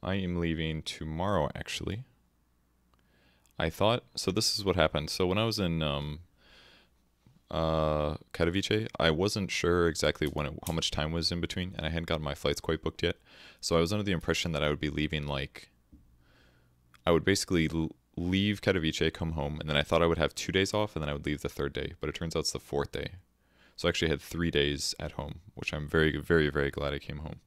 I am leaving tomorrow, actually. I thought so. This is what happened. So when I was in Katowice, I wasn't sure exactly how much time was in between, and I hadn't gotten my flights quite booked yet. So I was under the impression that I would be leaving like I would basically leave Katowice, come home, and then I thought I would have 2 days off, and then I would leave the third day. But it turns out it's the fourth day. So I actually had 3 days at home, which I'm very, very, very glad I came home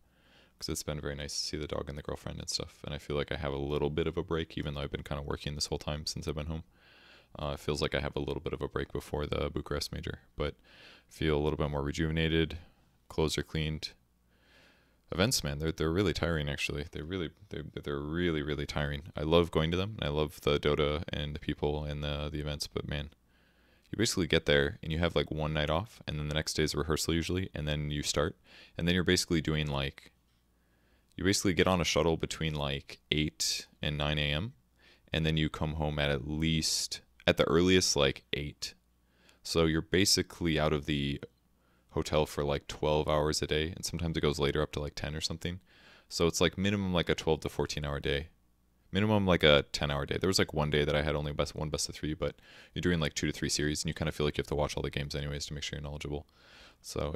because it's been very nice to see the dog and the girlfriend and stuff. And I feel like I have a little bit of a break, even though I've been kind of working this whole time since I've been home. It feels like I have a little bit of a break before the Bucharest major, but feel a little bit more rejuvenated. Clothes are cleaned. Events, man, they're really tiring. Actually, they're really really tiring. I love going to them. I love the Dota and the people and the events, but man, you basically get there and you have like one night off, and then the next day is rehearsal usually, and then you start, and then you're basically doing like you basically get on a shuttle between like 8 and 9 a.m. and then you come home at least at the earliest like 8. So you're basically out of the hotel for like 12 hours a day, and sometimes it goes later up to like 10 or something. So it's like minimum like a 12 to 14 hour day. Minimum like a 10-hour day. There was like one day that I had only one best of three, but you're doing like 2 to 3 series, and you kind of feel like you have to watch all the games anyways to make sure you're knowledgeable. So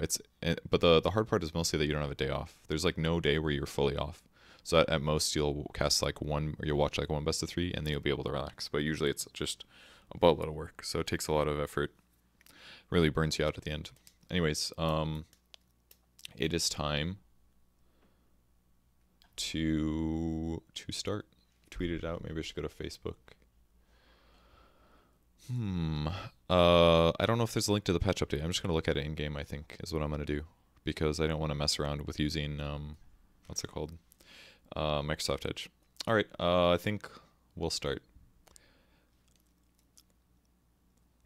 but the hard part is mostly that you don't have a day off. There's like no day where you're fully off. So at most you'll cast like one, or you'll watch like one best of three, and then you'll be able to relax. But usually it's just a boatload of work, so it takes a lot of effort. Really burns you out at the end. Anyways, it is time to start. Tweet it out. Maybe I should go to Facebook. I don't know if there's a link to the patch update. I'm just gonna look at it in game. I think is what I'm gonna do because I don't want to mess around with using what's it called, Microsoft Edge. All right. I think we'll start.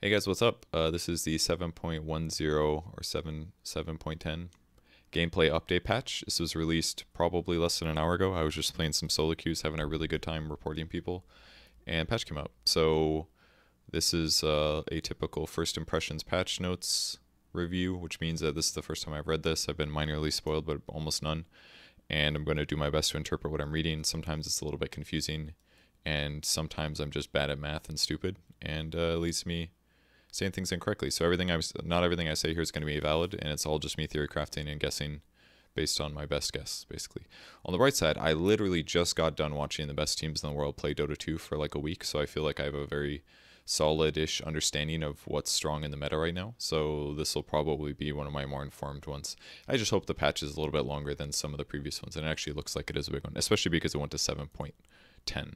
Hey guys, what's up? This is the 7.10 or 7.10 gameplay update patch. This was released probably less than an hour ago. I was just playing some solo queues, having a really good time reporting people, and patch came out. So this is a typical first impressions patch notes review, which means that this is the first time I've read this. I've been minorly spoiled, but almost none. And I'm going to do my best to interpret what I'm reading. Sometimes it's a little bit confusing, and sometimes I'm just bad at math and stupid, and it leads to me saying things incorrectly. So not everything I say here is going to be valid, and it's all just me theory crafting and guessing based on my best guess, basically. On the right side, I literally just got done watching the best teams in the world play Dota 2 for like a week, so I feel like I have a very solid-ish understanding of what's strong in the meta right now. So this will probably be one of my more informed ones. I just hope the patch is a little bit longer than some of the previous ones, and it actually looks like it is a big one, especially because it went to 7.10.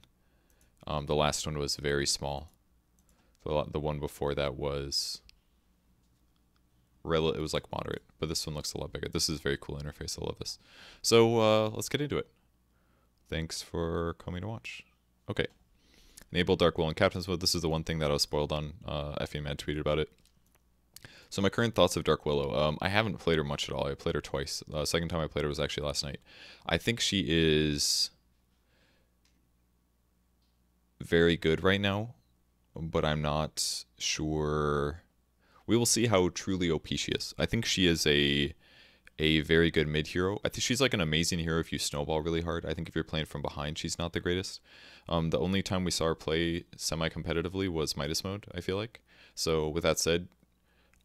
The last one was very small. The one before that was it was like moderate, but this one looks a lot bigger. This is a very cool interface. I love this. So let's get into it. Thanks for coming to watch. Okay. Enable Dark Willow in Captain's Mode. This is the one thing that I was spoiled on. FEMad tweeted about it. So my current thoughts of Dark Willow. I haven't played her much at all. I played her twice. The second time I played her was actually last night. I think she is very good right now, but I'm not sure. We will see how truly OP she is. I think she is a very good mid hero. I think she's like an amazing hero if you snowball really hard. I think if you're playing from behind, she's not the greatest. The only time we saw her play semi-competitively was Midas mode, I feel like. So with that said,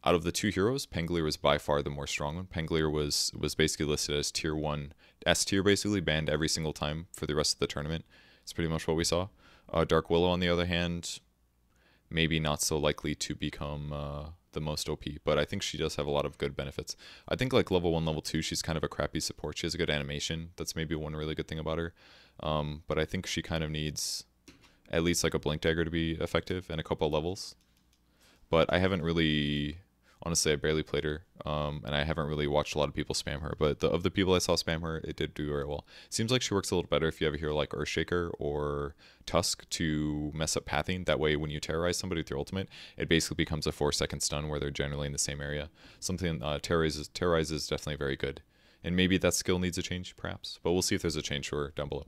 out of the two heroes, Penglir was by far the more strong one. Penglir was basically listed as tier 1, S tier basically, banned every single time for the rest of the tournament. It's pretty much what we saw. Dark Willow, on the other hand, maybe not so likely to become the most OP, but I think she does have a lot of good benefits. I think like level 1, level 2, she's kind of a crappy support. She has a good animation. That's maybe one really good thing about her. But I think she kind of needs at least like a Blink Dagger to be effective and a couple of levels. But I haven't really, honestly, I barely played her, and I haven't really watched a lot of people spam her. But of the people I saw spam her, it did do very well. Seems like she works a little better if you have a hero like Earthshaker or Tusk to mess up pathing. That way, when you terrorize somebody with your ultimate, it basically becomes a 4-second stun where they're generally in the same area. Something terrorize is definitely very good. And maybe that skill needs a change, perhaps. But we'll see if there's a change for her down below.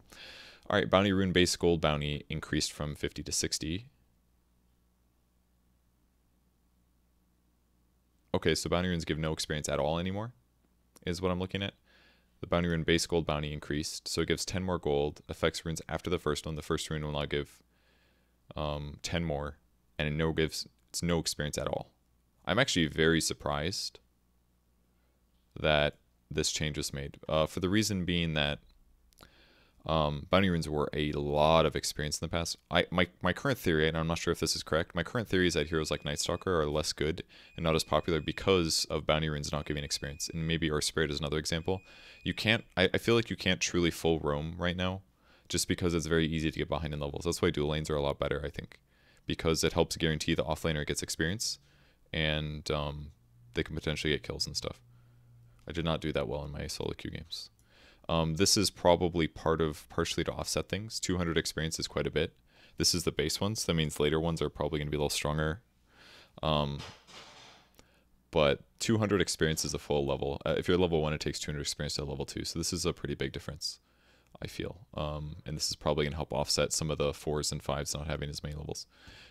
All right, Bounty Rune base gold bounty increased from 50 to 60. Okay, so bounty runes give no experience at all anymore, is what I'm looking at. The bounty rune base gold bounty increased, so it gives 10 more gold. Affects runes after the first one. The first rune will now give 10 more, and it's no experience at all. I'm actually very surprised that this change was made. For the reason being that bounty runes were a lot of experience in the past. My current theory, and I'm not sure if this is correct, my current theory is that heroes like Nightstalker are less good and not as popular because of bounty runes not giving experience. And maybe Our Spirit is another example. I feel like you can't truly full roam right now just because it's very easy to get behind in levels. That's why dual lanes are a lot better, I think, because it helps guarantee the offlaner gets experience and they can potentially get kills and stuff. I did not do that well in my solo queue games. This is probably partially to offset things. 200 experience is quite a bit. This is the base ones. That means later ones are probably going to be a little stronger. But 200 experience is a full level. If you're level 1, it takes 200 experience to level 2. So this is a pretty big difference, I feel. And this is probably going to help offset some of the 4s and 5s not having as many levels.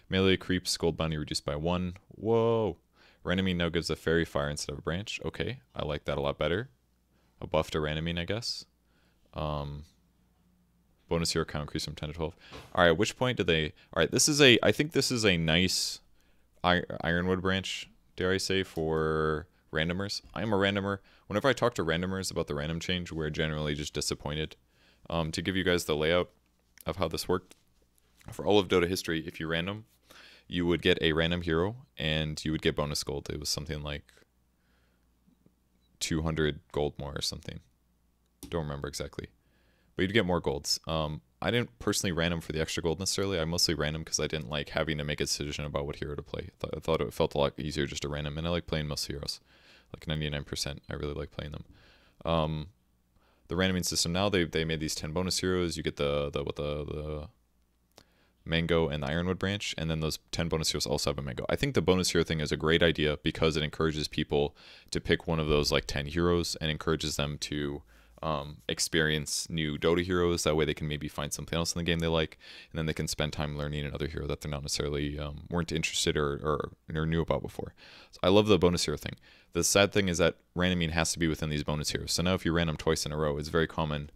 Melee creeps, gold bounty reduced by 1. Whoa! Randomine now gives a fairy fire instead of a branch. Okay, I like that a lot better. A buff to Randomine, I guess. Bonus hero count increase from 10 to 12. Alright, at which point do they... Alright, I think this is a nice Ironwood branch, dare I say, for randomers. I am a randomer. Whenever I talk to randomers about the random change, we're generally just disappointed. To give you guys the layout of how this worked, for all of Dota history, if you random, you would get a random hero, and you would get bonus gold. It was something like 200 gold more or something. Don't remember exactly. But you'd get more golds. I didn't personally random for the extra gold necessarily. I mostly random because I didn't like having to make a decision about what hero to play. I thought it felt a lot easier just to random, and I like playing most heroes. Like 99%, I really like playing them. The randoming system now, they made these 10 bonus heroes. You get the Mango and the Ironwood branch, and then those 10 bonus heroes also have a Mango. I think the bonus hero thing is a great idea because it encourages people to pick one of those like 10 heroes and encourages them to experience new Dota heroes. That way they can maybe find something else in the game they like, and then they can spend time learning another hero that they're not necessarily weren't interested or knew about before. So I love the bonus hero thing. The sad thing is that randoming has to be within these bonus heroes. So now if you random twice in a row, it's very common.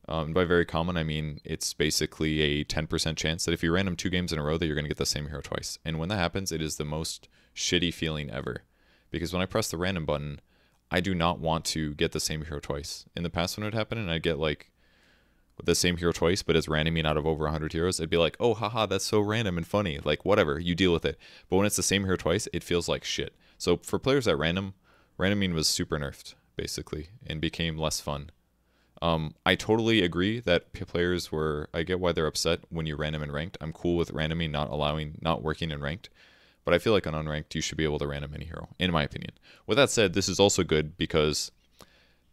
By very common, I mean it's basically a 10% chance that if you random 2 games in a row that you're going to get the same hero twice. And when that happens, it is the most shitty feeling ever. Because when I press the random button, I do not want to get the same hero twice. In the past when it would happen and I'd get like the same hero twice, but it's randoming out of over 100 heroes, it'd be like, oh, haha, that's so random and funny. Like, whatever, you deal with it. But when it's the same hero twice, it feels like shit. So for players that randoming was super nerfed, basically, and became less fun. I totally agree that players I get why they're upset when you random in ranked. I'm cool with randoming not working in ranked. But I feel like on unranked, you should be able to random any hero, in my opinion. With that said, this is also good because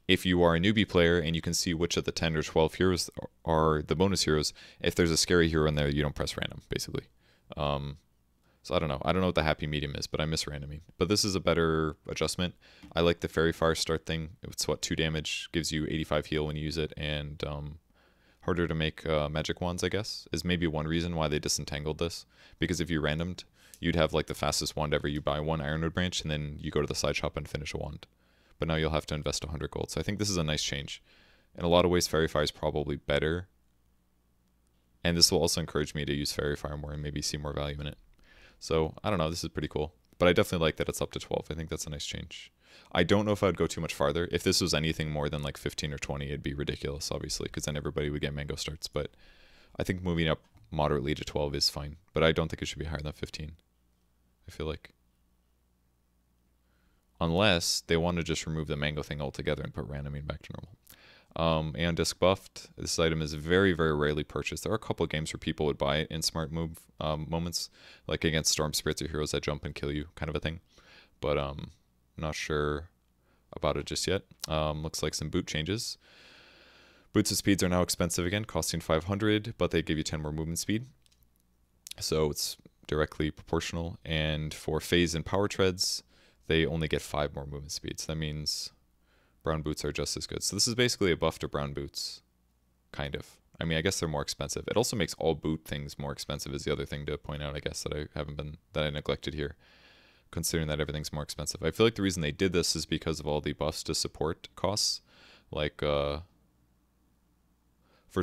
if you are a newbie player and you can see which of the 10 or 12 heroes are the bonus heroes, if there's a scary hero in there, you don't press random, basically. So I don't know. I don't know what the happy medium is, but I miss randoming. But this is a better adjustment. I like the Fairy Fire start thing. It's 2 damage, gives you 85 heal when you use it, and harder to make magic wands, I guess, is maybe one reason why they disentangled this. Because if you randomed, you'd have like the fastest wand ever. You buy 1 Ironwood branch, and then you go to the side shop and finish a wand. But now you'll have to invest 100 gold. So I think this is a nice change. In a lot of ways, Fairy Fire is probably better. And this will also encourage me to use Fairy Fire more and maybe see more value in it. So, I don't know, this is pretty cool. But I definitely like that it's up to 12. I think that's a nice change. I don't know if I would go too much farther. If this was anything more than like 15 or 20, it'd be ridiculous, obviously, because then everybody would get Mango starts. But I think moving up moderately to 12 is fine. But I don't think it should be higher than 15. I feel like. Unless they want to just remove the Mango thing altogether and put randoming back to normal. Aeon Disc buffed. This item is very, very rarely purchased. There are a couple of games where people would buy it in smart move moments, like against Storm Spirits or heroes that jump and kill you, kind of a thing. But not sure about it just yet. Looks like some boot changes. Boots of speeds are now expensive again, costing 500, but they give you 10 more movement speed. So it's directly proportional. And for phase and power treads, they only get 5 more movement speeds. That means brown boots are just as good. So this is basically a buff to brown boots, kind of. I mean, I guess they're more expensive. It also makes all boot things more expensive is the other thing to point out, I guess, that I neglected here, considering that everything's more expensive. I feel like the reason they did this is because of all the buffs to support costs. Like, for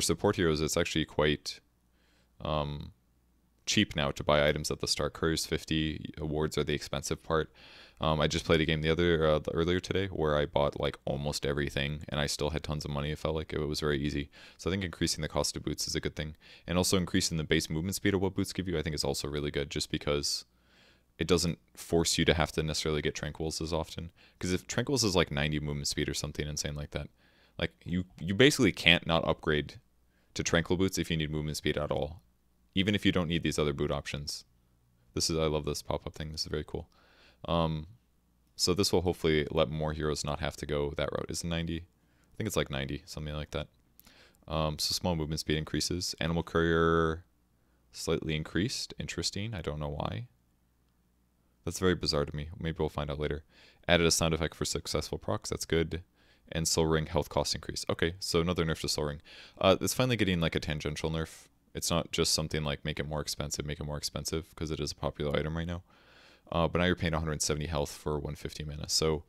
support heroes, it's actually quite cheap now to buy items at the start. Courier's 50, awards are the expensive part. I just played a game earlier today where I bought like almost everything and I still had tons of money. It felt like it was very easy. So I think increasing the cost of boots is a good thing. And also increasing the base movement speed of what boots give you, I think is also really good, just because it doesn't force you to have to necessarily get tranquils as often. Because if tranquils is like 90 movement speed or something insane like that, like you basically can't not upgrade to tranquil boots if you need movement speed at all, even if you don't need these other boot options. I love this pop-up thing. This is very cool. So this will hopefully let more heroes not have to go that route. Is it 90? I think it's like 90, something like that. So small movement speed increases. Animal Courier slightly increased. Interesting. I don't know why. That's very bizarre to me. Maybe we'll find out later. Added a sound effect for successful procs. That's good. And Soul Ring health cost increase. Okay, so another nerf to Soul Ring. It's finally getting like a tangential nerf. It's not just something like make it more expensive, because it is a popular item right now. But now you're paying 170 health for 150 mana. So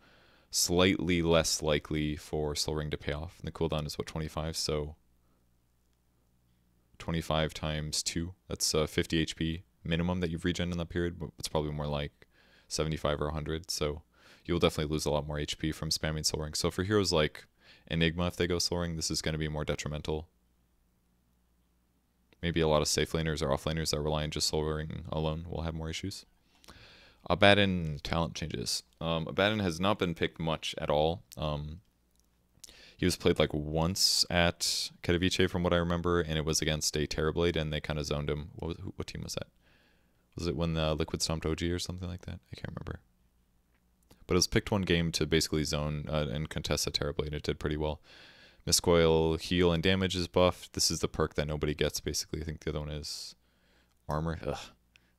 slightly less likely for Soul Ring to pay off. And the cooldown is what, 25? So 25 times 2. That's 50 HP minimum that you've regen in that period. But it's probably more like 75 or 100. So you'll definitely lose a lot more HP from spamming Soul Ring. So for heroes like Enigma, if they go Soul Ring, this is going to be more detrimental. Maybe a lot of safe laners or off laners that rely on just Soul Ring alone will have more issues. Abaddon talent changes. Abaddon has not been picked much at all. He was played like once at Katowice from what I remember, and it was against a Terrorblade, and they kind of zoned him. What team was that? Was it when Liquid stomped OG or something like that? I can't remember. But it was picked one game to basically zone and contest a Terrorblade. It did pretty well. Miscoil heal and damage is buffed. This is the perk that nobody gets, basically. I think the other one is armor. Ugh.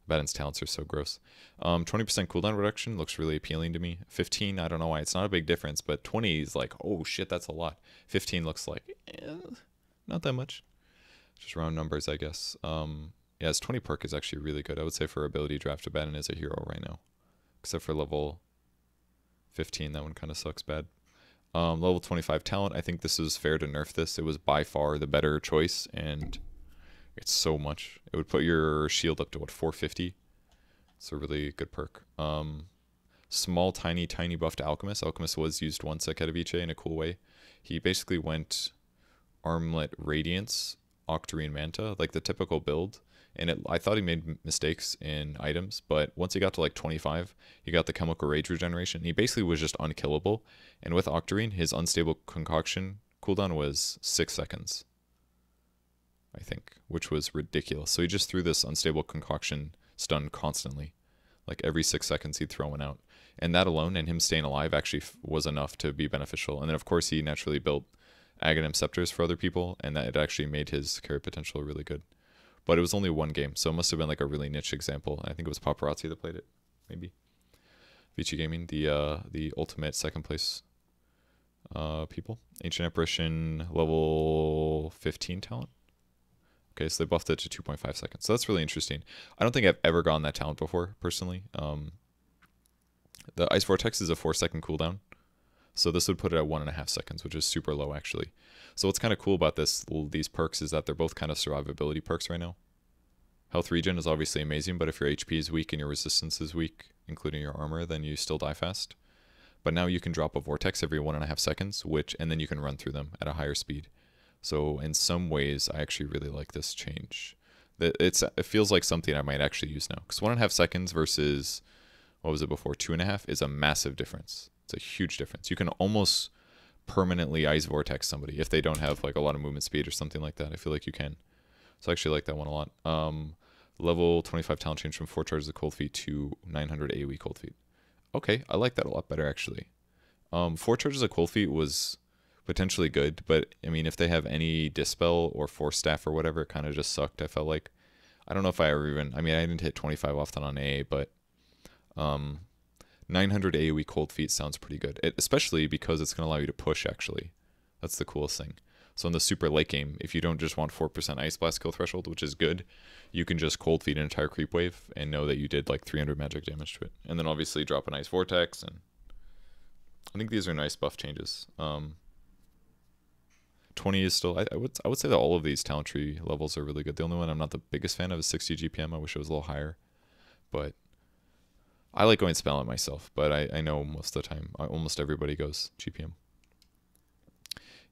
Abaddon's talents are so gross. 20% cooldown reduction looks really appealing to me. 15, I don't know why. It's not a big difference, but 20 is like, oh shit, that's a lot. 15 looks like, not that much. Just round numbers, I guess. Yeah, his 20 perk is actually really good. I would say for ability draft, Abaddon is a hero right now. Except for level 15, that one kind of sucks bad. Level 25 talent, I think this is fair to nerf this. It was by far the better choice, and it's so much. It would put your shield up to, what, 450? It's a really good perk. Small, tiny buff to Alchemist. Alchemist was used once at Katowice in a cool way. He basically went Armlet Radiance, Octarine Manta, like the typical build. And I thought he made mistakes in items, but once he got to like 25, he got the Chemical Rage regeneration. He basically was just unkillable. And with Octarine, his Unstable Concoction cooldown was 6 seconds, I think, which was ridiculous. So he just threw this Unstable Concoction stun constantly. Like every 6 seconds he'd throw one out. And that alone, and him staying alive, actually was enough to be beneficial. And then of course he naturally built Aghanim Scepters for other people, and that it actually made his carry potential really good. But it was only one game, so it must have been like a really niche example. I think it was Paparazzi that played it, maybe. Vici Gaming, the ultimate second place people. Ancient Apparition, level 15 talent. Okay, so they buffed it to 2.5 seconds. So that's really interesting. I don't think I've ever gotten that talent before, personally. The Ice Vortex is a 4-second cooldown. So this would put it at 1.5 seconds, which is super low, actually. So what's kind of cool about these perks is that they're both kind of survivability perks right now. Health regen is obviously amazing, but if your HP is weak and your resistance is weak, including your armor, then you still die fast. But now you can drop a Vortex every 1.5 seconds, and then you can run through them at a higher speed. So in some ways, I actually really like this change. It feels like something I might actually use now. Because 1.5 seconds versus, what was it before, 2.5 is a massive difference. It's a huge difference. You can almost permanently Ice Vortex somebody if they don't have like a lot of movement speed or something like that. I feel like you can. So I actually like that one a lot. Level 25 talent change from 4 charges of Cold Feet to 900 AoE Cold Feet. Okay, I like that a lot better actually. 4 charges of Cold Feet was potentially good, but I mean if they have any Dispel or Force Staff or whatever, it kind of just sucked. I felt like, I don't know if I ever even, I mean I didn't hit 25 often on AA, but 900 AoE Cold Feet sounds pretty good, especially because it's going to allow you to push, actually. That's the coolest thing. So in the super late game, if you don't just want 4% Ice Blast kill threshold, which is good, you can just Cold Feet an entire creep wave and know that you did like 300 magic damage to it. And then obviously drop an Ice Vortex, and I think these are nice buff changes. 20 is still, I would say that all of these talent tree levels are really good. The only one I'm not the biggest fan of is 60 GPM. I wish it was a little higher, but I like going spell myself, but I know most of the time, almost everybody goes GPM.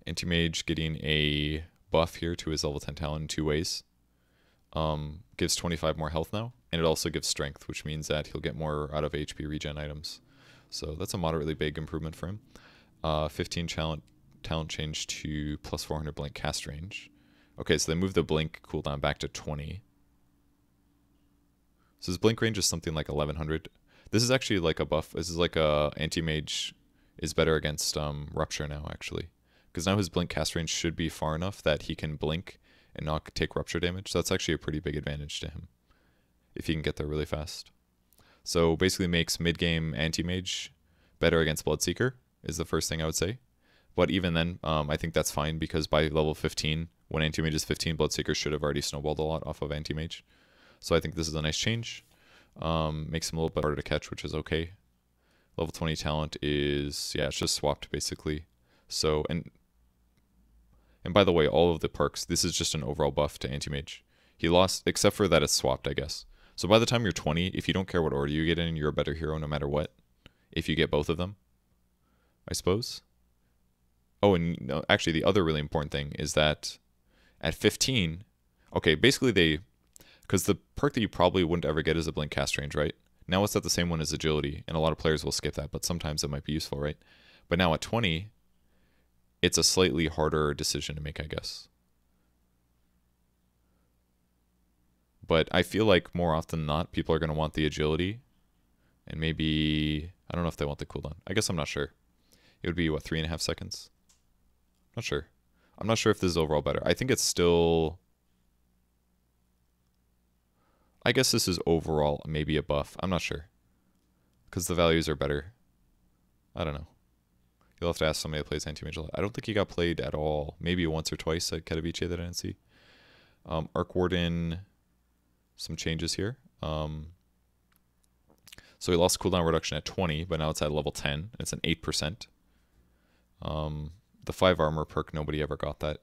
Anti-Mage getting a buff here to his level 10 talent in 2 ways. Gives 25 more health now, and it also gives strength, which means that he'll get more out of HP regen items. So that's a moderately big improvement for him. 15 talent change to plus 400 blink cast range. Okay, so they moved the blink cooldown back to 20. So his blink range is something like 1100. This is actually like a buff. This is like a anti-mage is better against rupture now, actually. Because now his blink cast range should be far enough that he can blink and not take rupture damage. So that's actually a pretty big advantage to him if he can get there really fast. So basically makes mid-game anti-mage better against Bloodseeker is the first thing I would say. But even then, I think that's fine because by level 15, when anti-mage is 15, Bloodseeker should have already snowballed a lot off of anti-mage. So I think this is a nice change. Makes him a little bit harder to catch, which is okay. Level 20 talent is, yeah, it's just swapped basically. So, and by the way, all of the perks, this is just an overall buff to anti-mage. He lost, except for that it's swapped, I guess. So by the time you're 20, if you don't care what order you get in, you're a better hero no matter what. If you get both of them, I suppose. Oh, and no, actually the other really important thing is that at 15, okay, basically because the perk that you probably wouldn't ever get is a blink cast range, right? Now it's at the same one as agility, and a lot of players will skip that, but sometimes it might be useful, right? But now at 20, it's a slightly harder decision to make, I guess. But I feel like more often than not, people are going to want the agility, and maybe, I don't know if they want the cooldown. I guess I'm not sure. It would be, what, 3.5 seconds? Not sure. I'm not sure if this is overall better. I think it's still... I guess this is overall maybe a buff. I'm not sure. Because the values are better. I don't know. You'll have to ask somebody that plays anti-mage a lot. I don't think he got played at all. Maybe once or twice at Katowice that I didn't see. Arc Warden, some changes here. So he lost cooldown reduction at 20, but now it's at level 10. It's an 8%. The 5 armor perk, nobody ever got that.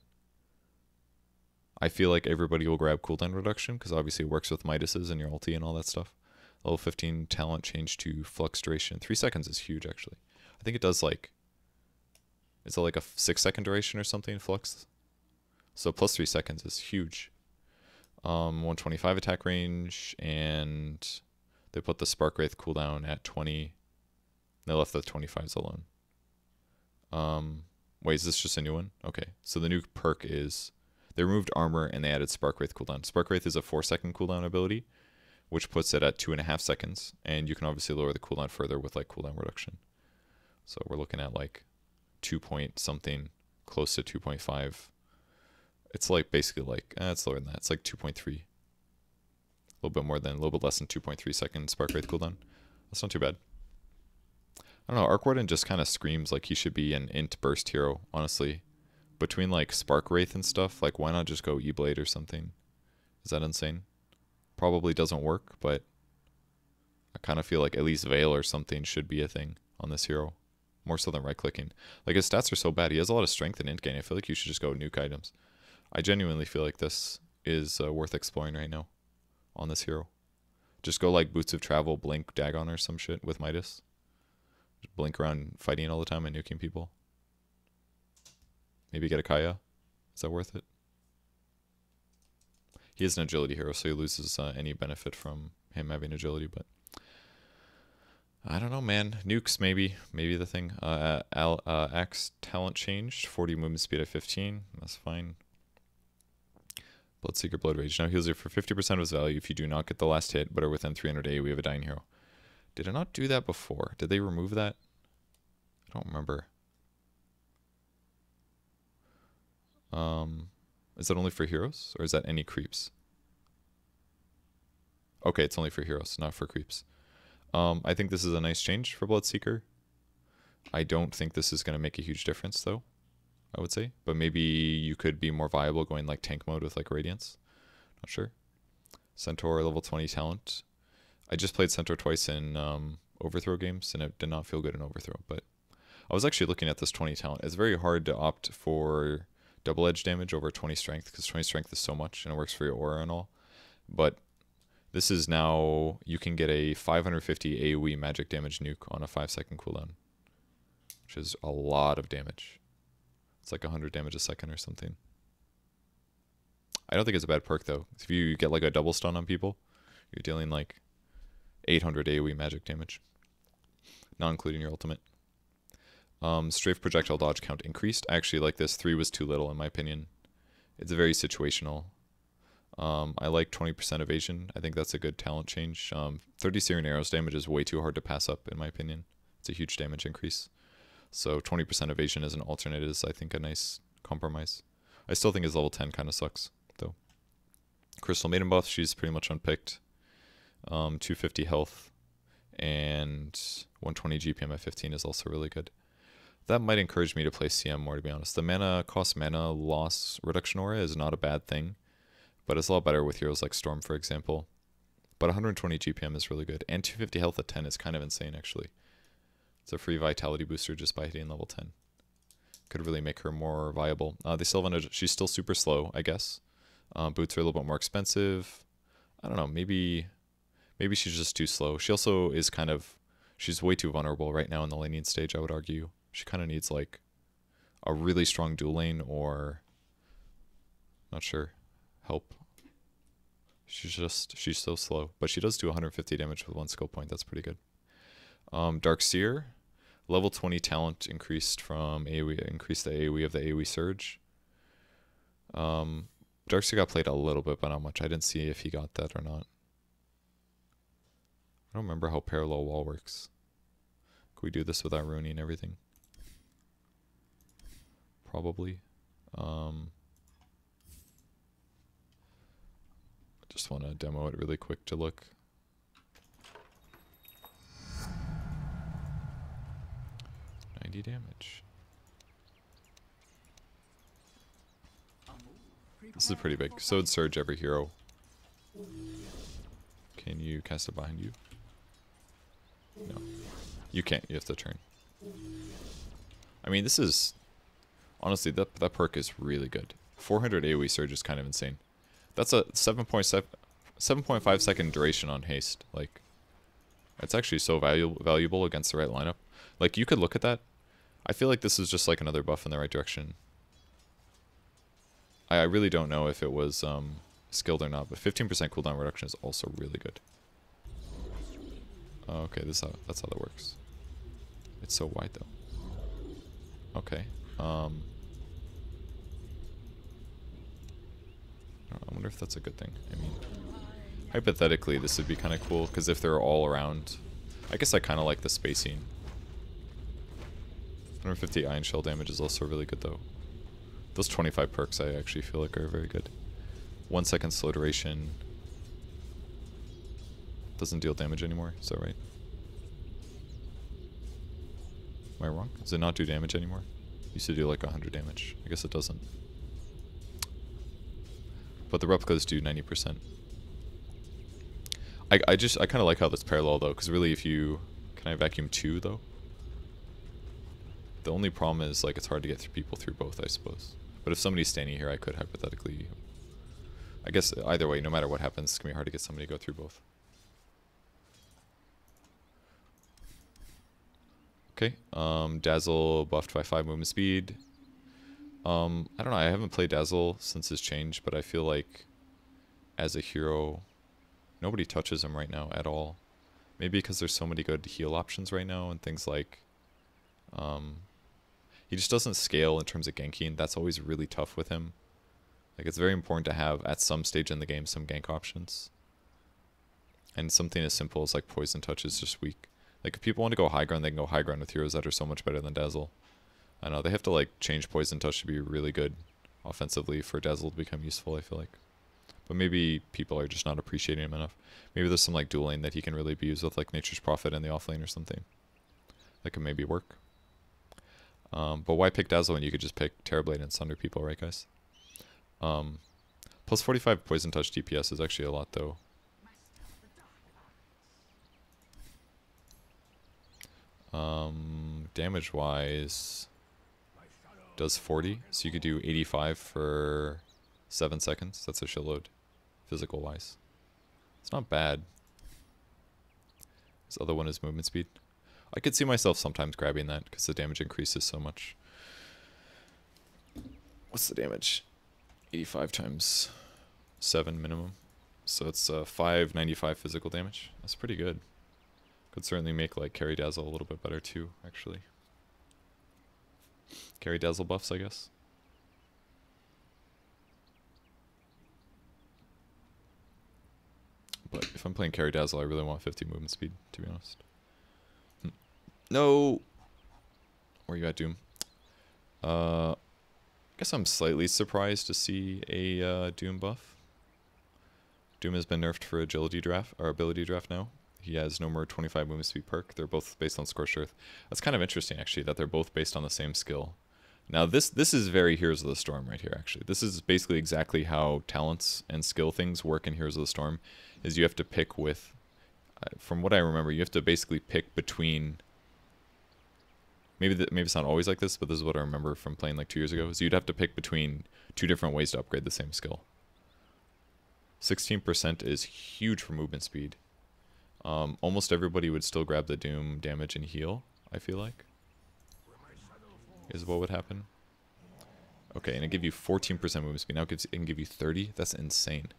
I feel like everybody will grab cooldown reduction because obviously it works with Midas's and your ulti and all that stuff. Level 15 talent change to flux duration. 3 seconds is huge, actually. I think it does like... Is it like a 6-second duration or something, flux? So plus 3 seconds is huge. 125 attack range, and they put the Spark Wraith cooldown at 20. They left the 25s alone. Wait, is this just a new one? Okay, so the new perk is... They removed armor and they added Spark Wraith cooldown. Spark Wraith is a 4-second cooldown ability, which puts it at 2.5 seconds, and you can obviously lower the cooldown further with like cooldown reduction. So we're looking at like 2 point something, close to 2.5. It's like basically like, it's lower than that. It's like 2.3. A little bit less than 2.3 second Spark Wraith cooldown. That's not too bad. I don't know, Arc Warden just kind of screams like he should be an int burst hero, honestly. Between like Spark Wraith and stuff, like why not just go E-Blade or something? Is that insane? Probably doesn't work, but I kind of feel like at least Veil or something should be a thing on this hero. More so than right-clicking. Like his stats are so bad. He has a lot of strength in int gain. I feel like you should just go nuke items. I genuinely feel like this is worth exploring right now on this hero. Just go like Boots of Travel, Blink, Dagon or some shit with Midas. Just blink around fighting all the time and nuking people. Maybe get a Kaya. Is that worth it? He is an agility hero, so he loses any benefit from him having agility, but I don't know, man. Nukes, maybe the thing. Axe talent changed. 40 movement speed at 15. That's fine. Bloodseeker Blood Rage. Now heals you for 50% of his value if you do not get the last hit, but are within 300 AoE of a dying hero. Did I not do that before? Did they remove that? I don't remember. Is that only for heroes, or is that any creeps? Okay, it's only for heroes, not for creeps. I think this is a nice change for Bloodseeker. I don't think this is going to make a huge difference, though, I would say. But maybe you could be more viable going like tank mode with like Radiance. Not sure. Centaur, level 20 talent. I just played Centaur twice in Overthrow games, and it did not feel good in Overthrow. But I was actually looking at this 20 talent. It's very hard to opt for double edge damage over 20 strength, because 20 strength is so much and it works for your aura and all. But this is now, you can get a 550 AoE magic damage nuke on a 5-second cooldown, which is a lot of damage. It's like 100 damage a second or something. I don't think it's a bad perk though. If you get like a double stun on people, you're dealing like 800 AoE magic damage, not including your ultimate. Strafe projectile dodge count increased. I actually like this. 3 was too little in my opinion. It's very situational. I like 20% evasion. I think that's a good talent change. 30 Searing Arrows damage is way too hard to pass up in my opinion. It's a huge damage increase. So 20% evasion as an alternate is, I think, a nice compromise. I still think his level 10 kind of sucks, though. Crystal Maiden buff, she's pretty much unpicked. 250 health and 120 GPM at 15 is also really good. That might encourage me to play CM more, to be honest. The mana loss reduction aura is not a bad thing, but it's a lot better with heroes like Storm, for example. But 120 GPM is really good, and 250 health at 10 is kind of insane, actually. It's a free vitality booster just by hitting level 10. Could really make her more viable. They still have she's still super slow, I guess. Boots are a little bit more expensive. I don't know, maybe she's just too slow. She also is she's way too vulnerable right now in the laning stage, I would argue. She kind of needs like a really strong dual lane or, not sure, help. She's so slow, but she does do 150 damage with 1 skill point. That's pretty good. Darkseer, level 20 talent increased from AoE, increased the AoE of the AoE surge. Darkseer got played a little bit, but not much. I didn't see if he got that or not. I don't remember how parallel wall works. Can we do this without ruining everything? Probably. Just want to demo it really quick to look. Damage. This is pretty big. So it'd surge every hero. Can you cast it behind you? No. You can't. You have to turn. I mean, this is... Honestly, that perk is really good. 400 AoE surge is kind of insane. That's a 7.5 second duration on haste. Like, it's actually so valuable against the right lineup. Like, you could look at that. I feel like this is just like another buff in the right direction. I really don't know if it was skilled or not, but 15% cooldown reduction is also really good. Oh, okay, that's how that works. It's so wide though. Okay. I wonder if that's a good thing. I mean, hypothetically, this would be kind of cool because if they're all around, I guess I kind of like the spacing. 150 Iron Shell damage is also really good though. Those 25 perks I actually feel like are very good. 1 second slow duration. Doesn't deal damage anymore, is that right? Am I wrong? Does it not do damage anymore? Used to do like 100 damage. I guess it doesn't. But the replicas do 90%. I kind of like how that's parallel though, because really if you... Can I vacuum 2 though? The only problem is like it's hard to get people through both, I suppose. But if somebody's standing here, I could hypothetically... I guess either way, no matter what happens, it's going to be hard to get somebody to go through both. Okay, Dazzle buffed by 5 movement speed. I don't know, I haven't played Dazzle since his change, but I feel like as a hero, nobody touches him right now at all. Maybe because there's so many good heal options right now and things like... he just doesn't scale in terms of ganking. That's always really tough with him. Like, it's very important to have, at some stage in the game, some gank options. And something as simple as, like, Poison Touch is just weak. Like, if people want to go high ground, they can go high ground with heroes that are so much better than Dazzle. I know, they have to, like, change Poison Touch to be really good offensively for Dazzle to become useful, I feel like. But maybe people are just not appreciating him enough. Maybe there's some, like, dual lane that he can really be used with, like Nature's Prophet in the offlane or something. That could maybe work. But why pick Dazzle when you could just pick Terrorblade and Sunder people, right, guys? Plus 45 Poison Touch DPS is actually a lot, though. Damage-wise... does 40, so you could do 85 for 7 seconds. That's a shitload, physical wise. It's not bad. This other one is movement speed. I could see myself sometimes grabbing that because the damage increases so much. What's the damage? 85 times 7 minimum. So it's 595 physical damage. That's pretty good. Could certainly make like Carry Dazzle a little bit better too, actually. Carry Dazzle buffs, I guess. But if I'm playing Carry Dazzle, I really want 50 movement speed, to be honest. No! Where you at, Doom? I guess I'm slightly surprised to see a Doom buff. Doom has been nerfed for agility draft, or ability draft now. He has no more 25 movement speed perk. They're both based on Scorched Earth. That's kind of interesting, actually, that they're both based on the same skill. Now, this is very Heroes of the Storm right here, actually. This is basically exactly how talents and skill things work in Heroes of the Storm, is you have to pick with, from what I remember, you have to basically pick between, maybe it's not always like this, but this is what I remember from playing like 2 years ago, is you'd have to pick between 2 different ways to upgrade the same skill. 16% is huge for movement speed. Almost everybody would still grab the Doom damage and heal, I feel like, is what would happen. Okay, and it give you 14% movement speed. Now it can give you 30. That's insane.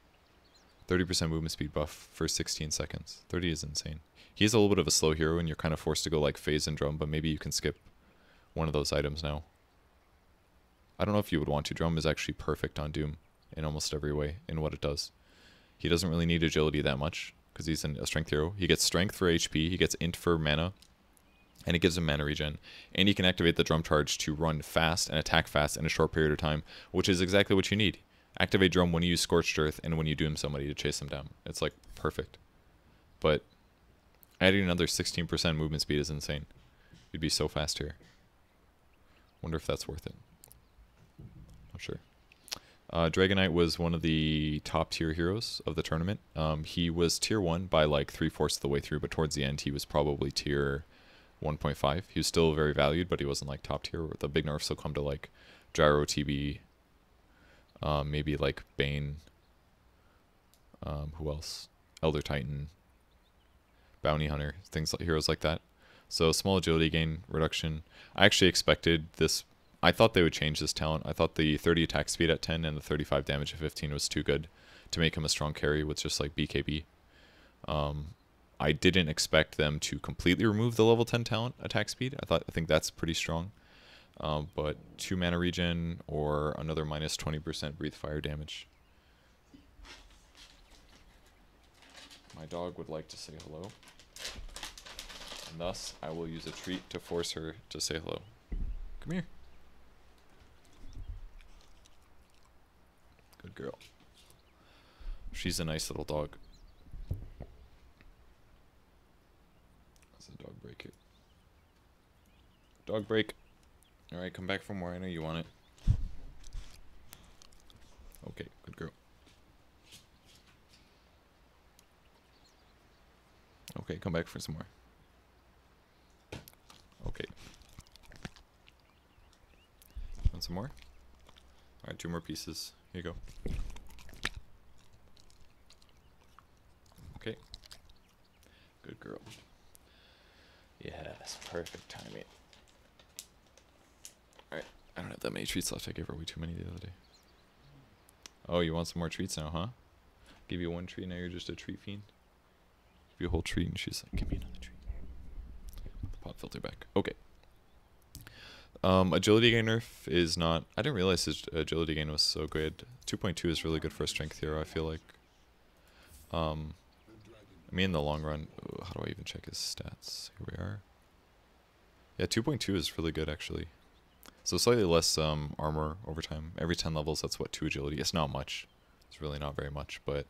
30% movement speed buff for 16 seconds. 30 is insane. He is a little bit of a slow hero, and you're kind of forced to go like phase and drum, but maybe you can skip one of those items now. I don't know if you would want to. Drum is actually perfect on Doom in almost every way in what it does. He doesn't really need agility that much because he's a strength hero. He gets strength for HP, he gets int for mana, and it gives him mana regen. And he can activate the drum charge to run fast and attack fast in a short period of time, which is exactly what you need. Activate drum when you use Scorched Earth and when you doom somebody to chase them down. It's like perfect. But adding another 16% movement speed is insane. You'd be so fast here. Wonder if that's worth it. Not sure. Dragonite was one of the top tier heroes of the tournament. He was tier 1 by like 3/4 of the way through, but towards the end he was probably tier 1.5. He was still very valued, but he wasn't like top tier. The big nerfs will come to like Gyro TB, maybe like Bane, who else? Elder Titan, Bounty Hunter, things like heroes like that. So small agility gain reduction. I actually expected this. I thought they would change this talent. I thought the 30 attack speed at 10 and the 35 damage at 15 was too good to make him a strong carry with just like BKB. I didn't expect them to completely remove the level 10 talent attack speed. I think that's pretty strong. But 2 mana regen or another minus 20% breathe fire damage. My dog would like to say hello. And thus, I will use a treat to force her to say hello. Come here. Good girl. She's a nice little dog. That's a dog break here. Dog break. Alright, come back from where I know you want it. Okay, good girl. Okay, come back for some more. Okay. Want some more? Alright, 2 more pieces. Here you go. Okay. Good girl. Yes, perfect timing. Alright, I don't have that many treats left. I gave her way too many the other day. Oh, you want some more treats now, huh? Give you 1 treat, now you're just a treat fiend? Give you a whole treat, and she's like, give me another treat. Put the pot filter back. Okay. Agility gain nerf is not... I didn't realize his agility gain was so good. 2.2 is really good for a strength hero, I feel like. I mean, in the long run... Ooh, how do I even check his stats? Here we are. Yeah, 2.2 is really good, actually. So slightly less armor over time. Every 10 levels, that's what, 2 agility. It's not much. It's really not very much, but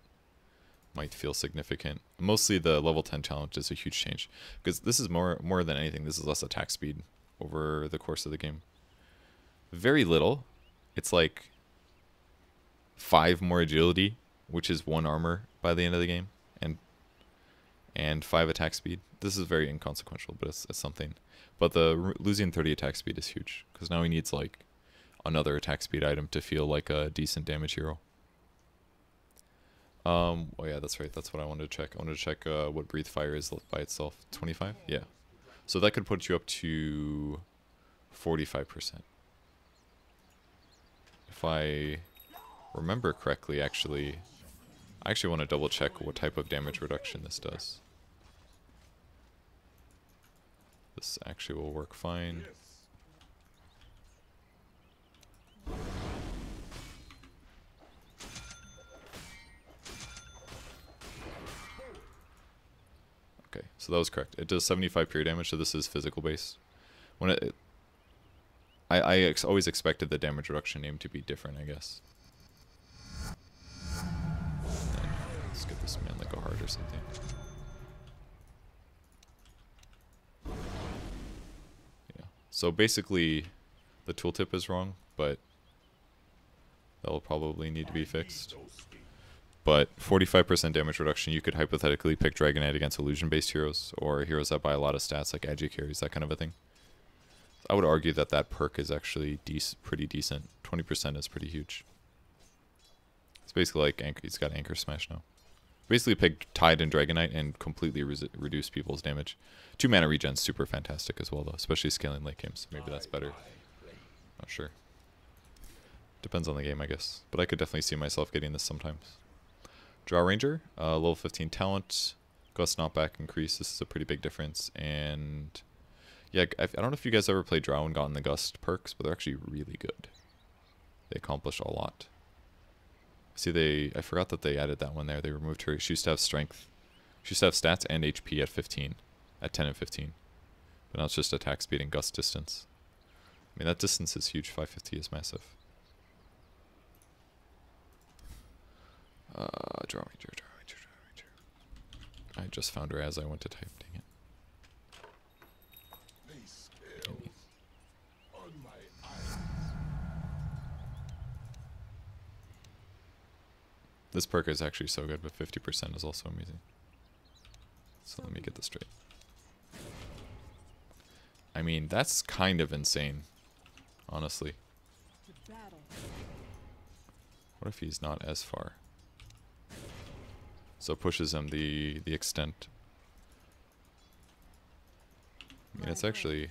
might feel significant. Mostly the level 10 challenge is a huge change. Because this is more than anything, this is less attack speed over the course of the game. Very little. It's like 5 more agility, which is 1 armor by the end of the game, and 5 attack speed. This is very inconsequential, but it's something. But the losing 30 attack speed is huge, because now he needs like another attack speed item to feel like a decent damage hero. Oh yeah, that's right. That's what I wanted to check. I wanted to check what Breathe Fire is by itself. 25? Yeah. So that could put you up to 45%. If I remember correctly, actually, I actually want to double check what type of damage reduction this does. This actually will work fine. Okay, so that was correct. It does 75 pure damage, so this is physical based. When I always expected the damage reduction name to be different, I guess. Then, let's get this man like a heart or something. Yeah. So basically, the tooltip is wrong, but that'll probably need to be fixed. But 45% damage reduction, you could hypothetically pick Dragon Knight against illusion-based heroes, or heroes that buy a lot of stats like Agi carries, that kind of a thing. I would argue that that perk is actually pretty decent. 20% is pretty huge. It's basically like Anchor, he's got Anchor Smash now. Basically pick Tide and Dragon Knight and completely reduce people's damage. 2 mana regen's super fantastic as well though, especially scaling late games. Maybe that's better. Not sure. Depends on the game, I guess. But I could definitely see myself getting this sometimes. Drow Ranger, level 15 talent, Gust Knockback increase. This is a pretty big difference. And yeah, I don't know if you guys ever played Drow and gotten the Gust perks, but they're actually really good. They accomplish a lot. See, I forgot that they added that one there. They removed her. She used to have strength. She used to have stats and HP at 15, at 10 and 15. But now it's just attack speed and gust distance. I mean, that distance is huge. 550 is massive. Drow Ranger. I just found her as I went to type. Dang it. This perk is actually so good, but 50% is also amazing. So let me get this straight. I mean, that's kind of insane, honestly. What if he's not as far? So it pushes him the extent. I mean, it's actually...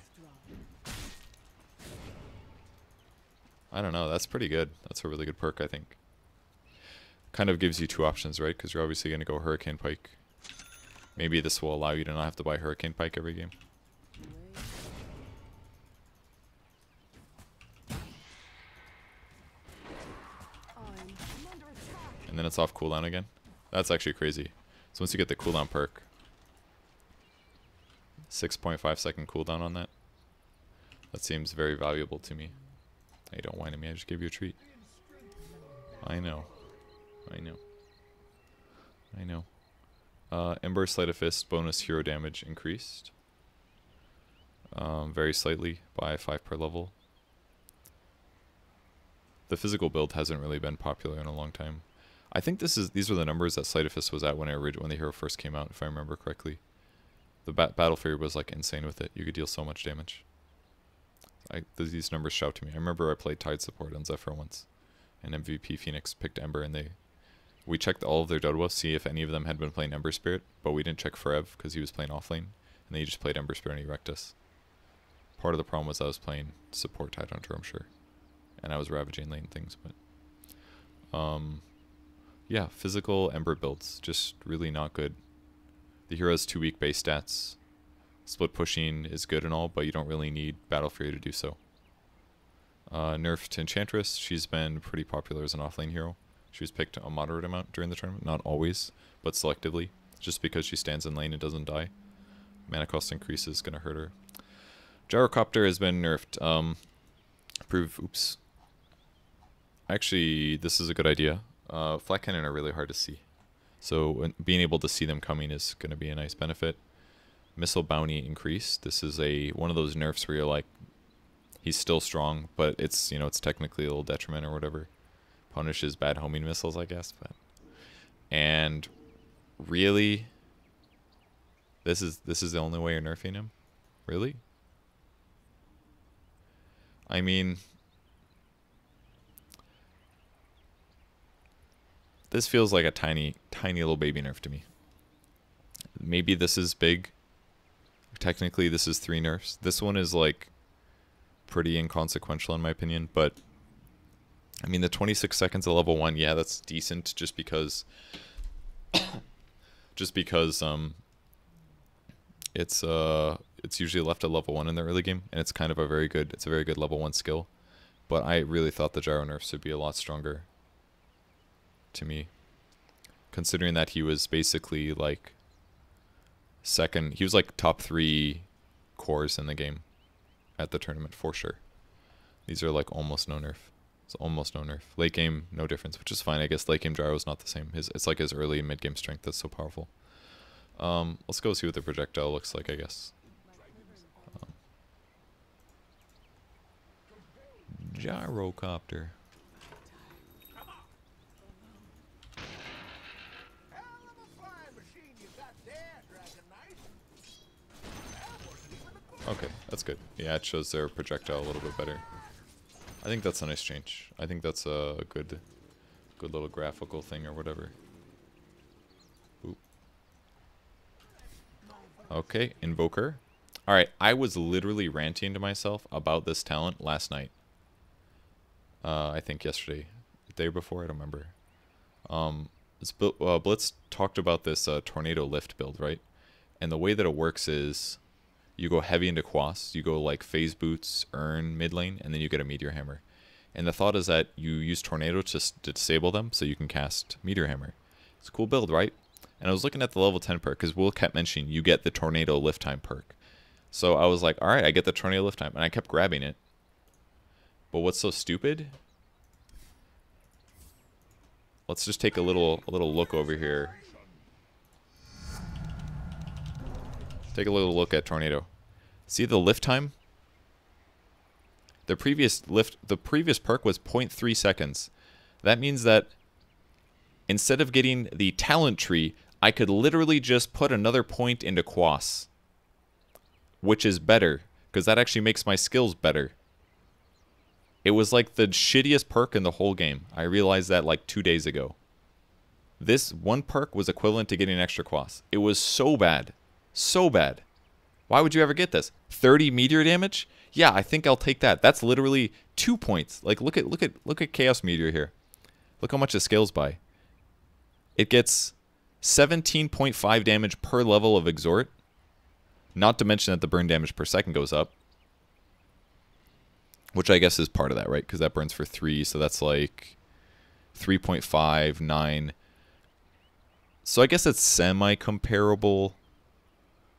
I don't know, that's pretty good. That's a really good perk, I think. Kind of gives you 2 options, right? Because you're obviously going to go Hurricane Pike. Maybe this will allow you to not have to buy Hurricane Pike every game. And then it's off cooldown again. That's actually crazy. So once you get the cooldown perk, 6.5 second cooldown on that. That seems very valuable to me. Hey, don't whine at me, I just gave you a treat. I know. I know. I know. Ember Sleight of Fist bonus hero damage increased. Very slightly by 5 per level. The physical build hasn't really been popular in a long time. I think these are the numbers that Sleight of Fist was at when the hero first came out, if I remember correctly. The Battle Fury was like insane with it. You could deal so much damage. These numbers shout to me. I remember I played Tide support on Zephyr once, and MVP Phoenix picked Ember, and we checked all of their Doduos, see if any of them had been playing Ember Spirit, but we didn't check Forev because he was playing offlane, and they just played Ember Spirit and he wrecked us. Part of the problem was I was playing support Tide Hunter, I'm sure, and I was ravaging lane things, but yeah, physical Ember builds, just really not good. The hero has 2 weak base stats. Split pushing is good and all, but you don't really need Battle Fury to do so. Nerfed Enchantress, she's been pretty popular as an offlane hero. She was picked a moderate amount during the tournament, not always, but selectively, just because she stands in lane and doesn't die. Mana cost increase is going to hurt her. Gyrocopter has been nerfed. Oops. Actually, this is a good idea. Flat cannon are really hard to see, so being able to see them coming is going to be a nice benefit. Missile bounty increase. This is one of those nerfs where you're like, he's still strong, but it's it's technically a little detriment or whatever. Punishes bad homing missiles, I guess. But and really, this is the only way you're nerfing him, really? I mean, This feels like a tiny, tiny little baby nerf to me. Maybe this is big. Technically, this is 3 nerfs. This one is like pretty inconsequential in my opinion, but I mean the 26 seconds at level 1, yeah, that's decent just because it's usually left at level 1 in the early game, and it's kind of a very good level 1 skill. But I really thought the gyro nerfs would be a lot stronger to me, considering that he was basically like he was like top 3 cores in the game at the tournament for sure. These are like almost no nerf. It's almost no nerf. Late game, no difference, which is fine. I guess late game gyro is not the same. It's like his early and mid game strength that's so powerful. Let's go see what the projectile looks like, I guess. Gyrocopter. Okay, that's good. Yeah, it shows their projectile a little bit better. I think that's a nice change. I think that's a good little graphical thing or whatever. Oop. Okay, Invoker. Alright, I was literally ranting to myself about this talent last night. I think yesterday. The day before, I don't remember. Blitz talked about this Tornado Lift build, right? And the way that it works is you go heavy into Quas, you go like Phase Boots, Urn, mid lane, and then you get a Meteor Hammer. And the thought is that you use Tornado to disable them so you can cast Meteor Hammer. It's a cool build, right? And I was looking at the level 10 perk, because Will kept mentioning you get the Tornado Lift Time perk. So I was like, alright, I get the Tornado Lift Time, and I kept grabbing it. But what's so stupid? Let's just take a little look over here. Take a little look at Tornado. See the lift time? The previous perk was 0.3 seconds. That means that instead of getting the talent tree, I could literally just put another point into Quas, which is better because that actually makes my skills better. It was like the shittiest perk in the whole game. I realized that like 2 days ago. This one perk was equivalent to getting an extra Quas. It was so bad. So bad. Why would you ever get this? 30 meteor damage? Yeah, I think I'll take that. That's literally 2 points. Like look at Chaos Meteor here. Look how much it scales by. It gets 17.5 damage per level of Exhort. Not to mention that the burn damage per second goes up. Which I guess is part of that, right? Because that burns for 3, so that's like 3.5, 9. So I guess it's semi-comparable.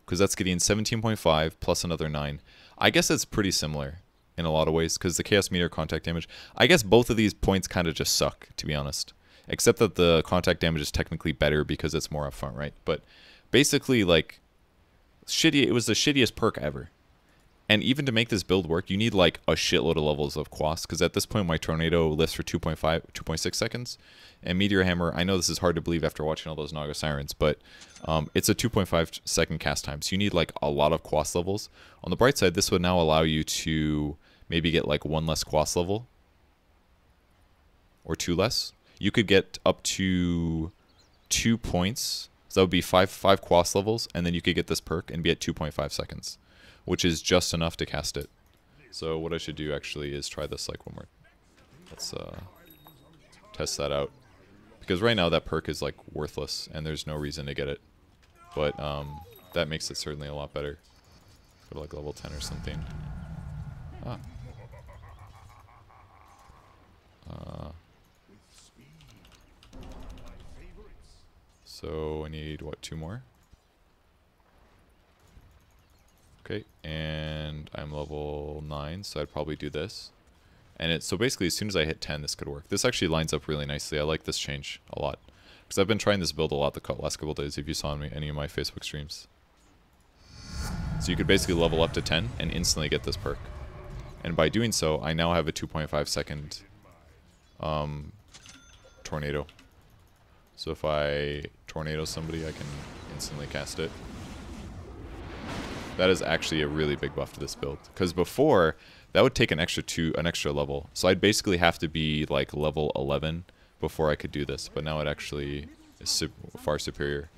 Because that's getting 17.5 plus another 9. I guess it's pretty similar in a lot of ways. Because the Chaos Meteor contact damage. I guess both of these points kind of just suck, to be honest. Except that the contact damage is technically better because it's more upfront, right? But basically, like, it was the shittiest perk ever. And even to make this build work, you need like a shitload of levels of Quas. Because at this point, my Tornado lifts for 2.6 seconds. And Meteor Hammer, I know this is hard to believe after watching all those Naga Sirens, but it's a 2.5 second cast time. So you need like a lot of Quas levels. On the bright side, this would now allow you to maybe get like 1 less Quas level. Or 2 less. You could get up to 2 points. So that would be 5 Quas levels. And then you could get this perk and be at 2.5 seconds. Which is just enough to cast it. So what I should do actually is try this like one more. Let's test that out. Because right now that perk is like worthless and there's no reason to get it. But that makes it certainly a lot better. Go to like level 10 or something. So I need what, 2 more? Okay, and I'm level 9, so I'd probably do this. And so basically, as soon as I hit 10, this could work. This actually lines up really nicely. I like this change a lot. Because I've been trying this build a lot the last couple of days, if you saw any of my Facebook streams. So you could basically level up to 10 and instantly get this perk. And by doing so, I now have a 2.5 second Tornado. So if I Tornado somebody, I can instantly cast it. That is actually a really big buff to this build. Because before, that would take an extra level. So I'd basically have to be like level 11 before I could do this, but now it actually is far superior.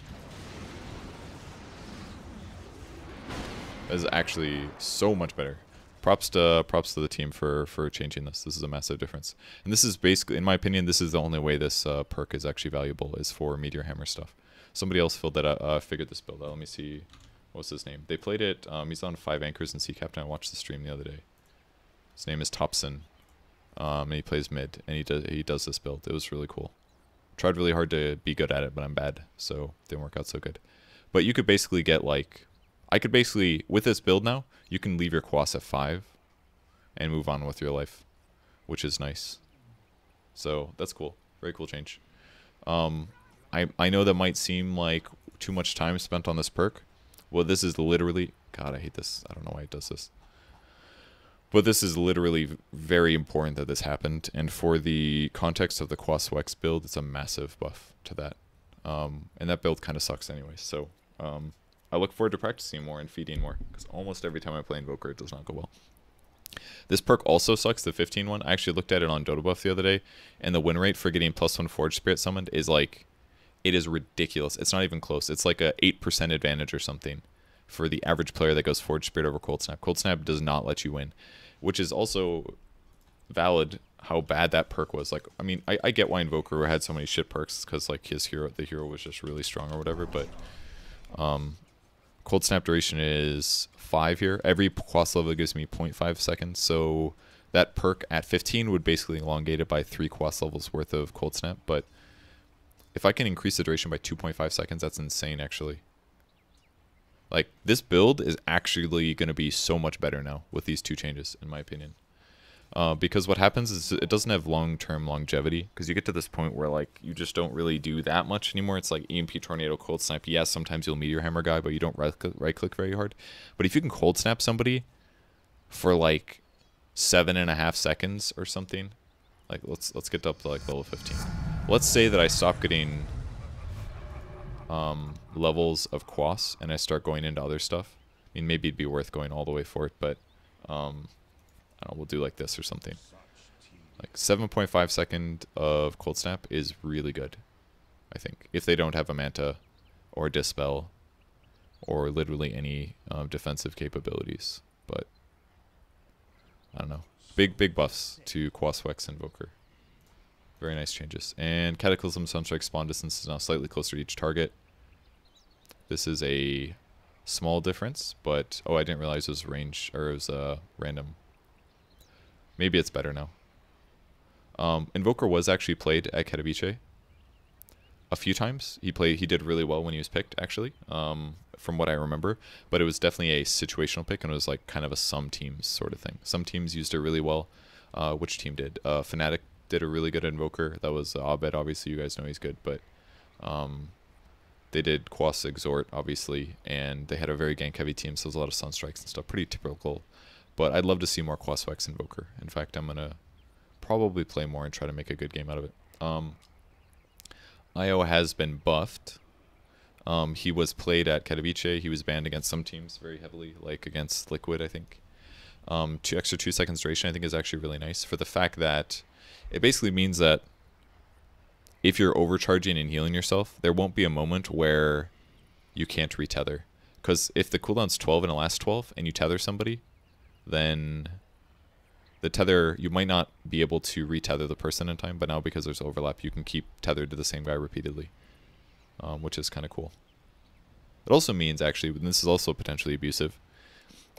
Is actually so much better. Props to the team for changing this. This is a massive difference, and this is basically, in my opinion, this is the only way this perk is actually valuable, is for Meteor Hammer stuff. Somebody else figured this build out. Let me see, what's his name? They played it. He's on 5 Anchors and Sea Captain. I watched the stream the other day. His name is Topson, and he plays mid, and he does this build. It was really cool. Tried really hard to be good at it, but I'm bad, so it didn't work out so good. But you could basically get like, I could basically, with this build now, you can leave your Quas at 5 and move on with your life, which is nice. So that's cool. Very cool change. I know that might seem like too much time spent on this perk. Well, this is literally, God, I hate this. I don't know why it does this. But this is literally very important that this happened. And for the context of the Quas Wex build, it's a massive buff to that. And that build kind of sucks anyway. So, I look forward to practicing more and feeding more, because almost every time I play Invoker, it does not go well. This perk also sucks, the 15 one. I actually looked at it on Dotabuff the other day, and the win rate for getting +1 Forge Spirit summoned is like, it is ridiculous. It's not even close. It's like a 8% advantage or something for the average player that goes Forge Spirit over Cold Snap. Cold Snap does not let you win, which is also valid how bad that perk was. Like, I mean, I get why Invoker had so many shit perks, because like the hero was just really strong or whatever, but Cold Snap duration is 5 here. Every Quas level gives me 0.5 seconds, so that perk at 15 would basically elongate it by 3 Quas levels worth of Cold Snap, but if I can increase the duration by 2.5 seconds, that's insane, actually. Like, this build is actually going to be so much better now with these 2 changes, in my opinion. Because what happens is it doesn't have long-term longevity, because you get to this point where like you just don't really do that much anymore. It's like EMP Tornado, Cold Snap. Yes, sometimes you'll Meteor Hammer guy, but you don't right click very hard. But if you can Cold Snap somebody for like 7.5 seconds or something, like let's get up to like level 15. Let's say that I stop getting levels of Quas and I start going into other stuff. I mean, maybe it'd be worth going all the way for it, but I don't know, we'll do like this or something. Like 7.5 second of Cold Snap is really good, I think. If they don't have a Manta or Dispel or literally any defensive capabilities. But, I don't know. Big buffs to Quas Wex Invoker. Very nice changes. And Cataclysm Sunstrike spawn distance is now slightly closer to each target. This is a small difference, but, oh, I didn't realize it was range, or it was random. Maybe it's better now. Invoker was actually played at Katowice a few times. He did really well when he was picked, actually, from what I remember. But it was definitely a situational pick, and it was like kind of a some teams sort of thing. Some teams used it really well. Which team did? Fnatic did a really good Invoker. That was Abed, obviously. You guys know he's good, but they did Quas Exhort, obviously, and they had a very gank-heavy team, so there's a lot of Sunstrikes and stuff. Pretty typical. But I'd love to see more Quas Wex Invoker. In fact, I'm going to probably play more and try to make a good game out of it. Io has been buffed. He was played at Katowice. He was banned against some teams very heavily, like against Liquid, I think. 2 seconds duration, I think, is actually really nice for the fact that it basically means that if you're overcharging and healing yourself, there won't be a moment where you can't retether. Because if the cooldown's 12 and it lasts 12 and you tether somebody, then the tether, you might not be able to retether the person in time, but now because there's overlap, you can keep tethered to the same guy repeatedly, which is kind of cool. It also means, actually, and this is also potentially abusive,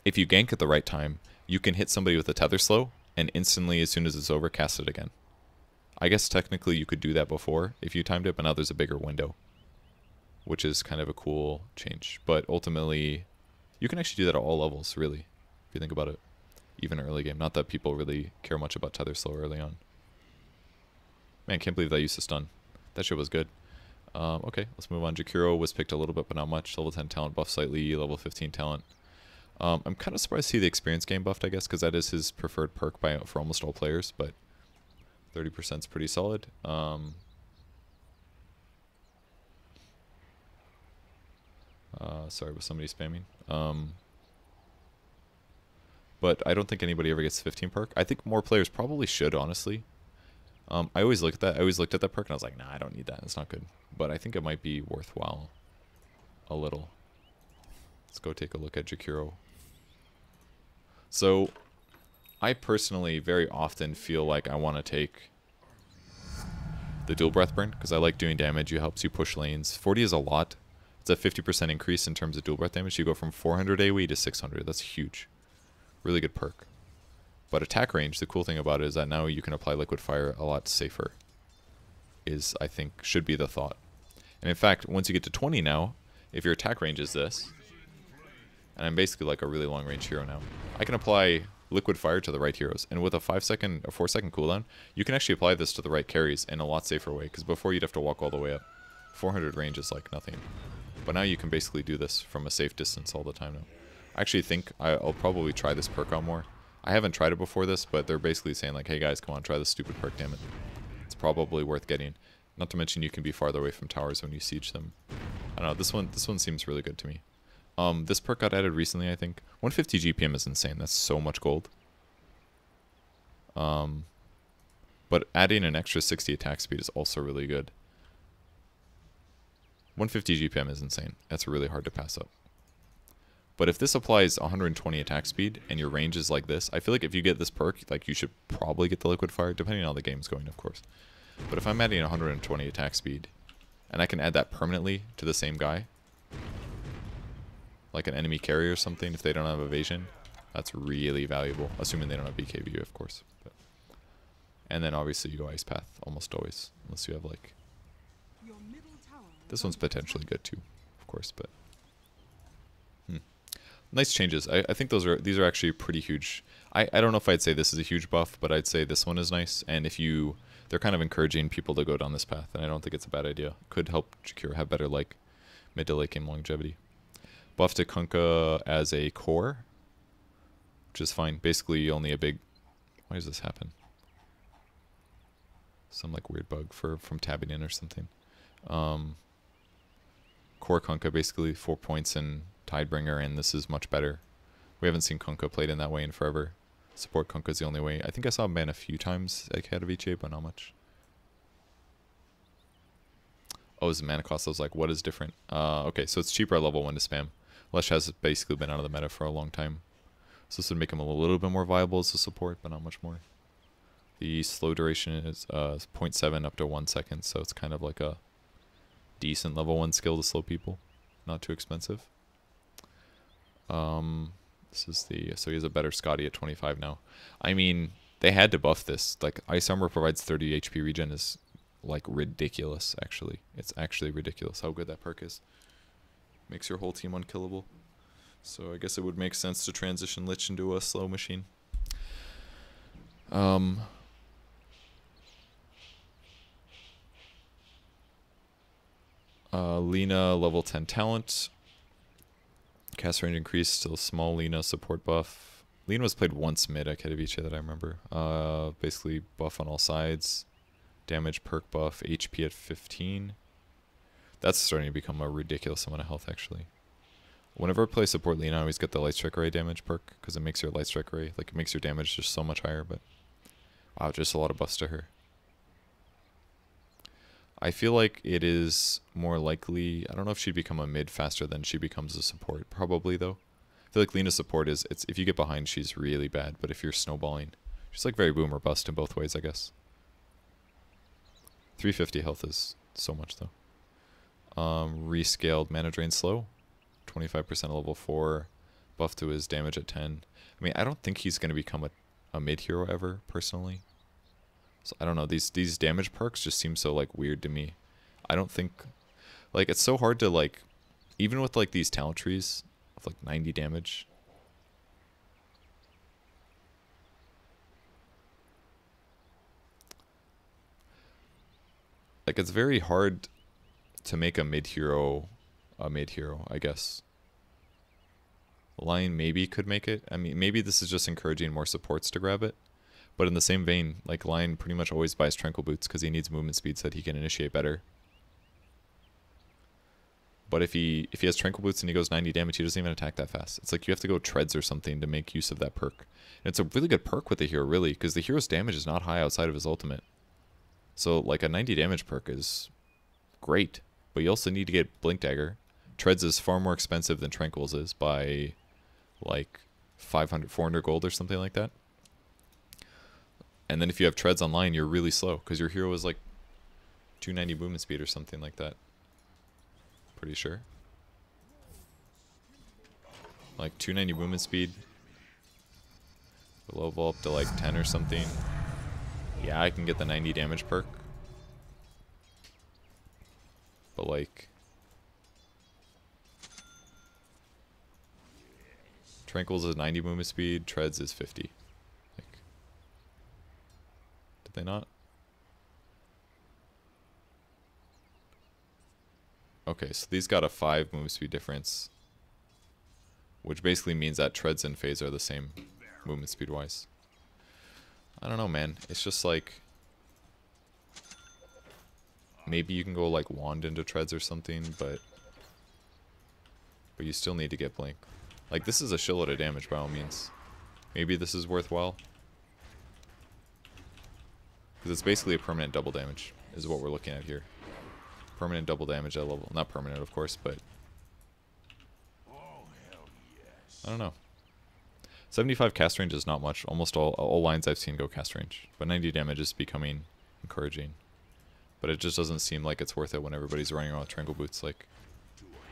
if you gank at the right time, you can hit somebody with a tether slow, and instantly, as soon as it's over, cast it again. I guess technically you could do that before if you timed it, but now there's a bigger window, which is kind of a cool change. But ultimately, you can actually do that at all levels, really, if you think about it. Even early game. Not that people really care much about tether slow early on. Man, can't believe that used to stun. That shit was good. Okay, let's move on. Jakiro was picked a little bit, but not much. Level 10 talent buff slightly. Level 15 talent. I'm kind of surprised to see the experience game buffed, I guess, because that is his preferred perk for almost all players, but 30% is pretty solid. Sorry, was somebody spamming? But I don't think anybody ever gets 15 perk. I think more players probably should, honestly. I always look at that. I always looked at that perk and I was like, nah, I don't need that. It's not good. But I think it might be worthwhile a little. Let's go take a look at Jakiro. So, I personally very often feel like I want to take the dual breath burn because I like doing damage. It helps you push lanes. 40 is a lot. It's a 50% increase in terms of dual breath damage. You go from 400 AoE to 600. That's huge. Really good perk. But attack range, the cool thing about it is that now you can apply liquid fire a lot safer. Is, I think, should be the thought. And in fact, once you get to 20 now, if your attack range is this, and I'm basically like a really long range hero now, I can apply liquid fire to the right heroes. And with a 5-second or 4-second cooldown, you can actually apply this to the right carries in a lot safer way. Because before you'd have to walk all the way up. 400 range is like nothing. But now you can basically do this from a safe distance all the time now. I actually think I'll probably try this perk out more. I haven't tried it before this, but they're basically saying like, hey guys, come on, try this stupid perk, damn it. It's probably worth getting. Not to mention you can be farther away from towers when you siege them. I don't know, this one seems really good to me. This perk got added recently, I think. 150 GPM is insane, that's so much gold. But adding an extra 60 attack speed is also really good. 150 GPM is insane. That's really hard to pass up. But if this applies 120 attack speed and your range is like this, I feel like if you get this perk, like you should probably get the liquid fire, depending on how the game's going, of course. But if I'm adding 120 attack speed, and I can add that permanently to the same guy, like an enemy carry or something, if they don't have evasion, that's really valuable. Assuming they don't have BKB, of course. But. And then obviously you go Ice Path, almost always, unless you have like... This one's potentially good too, of course, but... Nice changes. I think these are actually pretty huge. I don't know if I'd say this is a huge buff, but I'd say this one is nice. And if you... They're kind of encouraging people to go down this path, and I don't think it's a bad idea. Could help Jakiro have better like mid to late game longevity. Buff to Kunkka as a core, which is fine. Basically only a big... Why does this happen? Some like weird bug from tabbing in or something. Core Kunkka, basically 4 points in Tidebringer, and this is much better. We haven't seen Kunkka played in that way in forever. Support Kunkka is the only way. I think I saw him ban a few times at Katowice, but not much. Oh, it's mana cost. I was like, what is different? Okay, so it's cheaper at level 1 to spam. Lesh has basically been out of the meta for a long time. So this would make him a little bit more viable as a support, but not much more. The slow duration is 0.7 up to 1 second, so it's kind of like a decent level 1 skill to slow people. Not too expensive. This is the... So he has a better Scotty at 25 now. I mean, they had to buff this. Like, Ice Armor provides 30 HP regen is, like, ridiculous, actually. It's actually ridiculous how good that perk is. Makes your whole team unkillable. So I guess it would make sense to transition Lich into a slow machine. Lina, level 10 talent. Cast range increase, still small Lina support buff. Lina was played once mid at Katowice that I remember. Basically buff on all sides. Damage perk buff, HP at 15. That's starting to become a ridiculous amount of health actually. Whenever I play support Lina, I always get the Light Strike Array damage perk because it makes your Light Strike Array, like it makes your damage just so much higher, but wow, just a lot of buffs to her. I feel like it is more likely, I don't know if she'd become a mid faster than she becomes a support, probably though. I feel like Lina's support is, it's if you get behind she's really bad, but if you're snowballing, she's like very boom or bust in both ways I guess. 350 health is so much though. Rescaled mana drain slow, 25% level 4, buff to his damage at 10. I mean, I don't think he's going to become a mid hero ever, personally. So I don't know, these damage perks just seem so like weird to me. I don't think, like it's so hard to like, even with like these talent trees of like 90 damage. Like it's very hard to make a mid hero, I guess. Lion maybe could make it. I mean, maybe this is just encouraging more supports to grab it. But in the same vein, like Lion pretty much always buys Tranquil Boots because he needs movement speed so that he can initiate better. But if he has Tranquil Boots and he goes 90 damage, he doesn't even attack that fast. It's like you have to go Treads or something to make use of that perk. And it's a really good perk with the hero, really, because the hero's damage is not high outside of his ultimate. So like a 90 damage perk is great, but you also need to get Blink Dagger. Treads is far more expensive than Tranquils is by like 400 gold or something like that. And then if you have Treads online, you're really slow because your hero is like 290 movement speed or something like that. Pretty sure. Like 290 movement speed. Level up to like 10 or something. Yeah, I can get the 90 damage perk. But like... Tranquils is 90 movement speed, Treads is 50. Like, did they not? Okay, so these got a 5 movement speed difference. Which basically means that Treads and Phase are the same movement speed wise. I don't know, man. It's just like... Maybe you can go like Wand into Treads or something, but you still need to get Blink. Like, this is a shitload of damage by all means. Maybe this is worthwhile. Because it's basically a permanent double damage, is what we're looking at here. Permanent double damage at level. Not permanent, of course, but... I don't know. 75 cast range is not much. Almost all lines I've seen go cast range. But 90 damage is becoming encouraging. But it just doesn't seem like it's worth it when everybody's running around with Tranquil Boots. Like,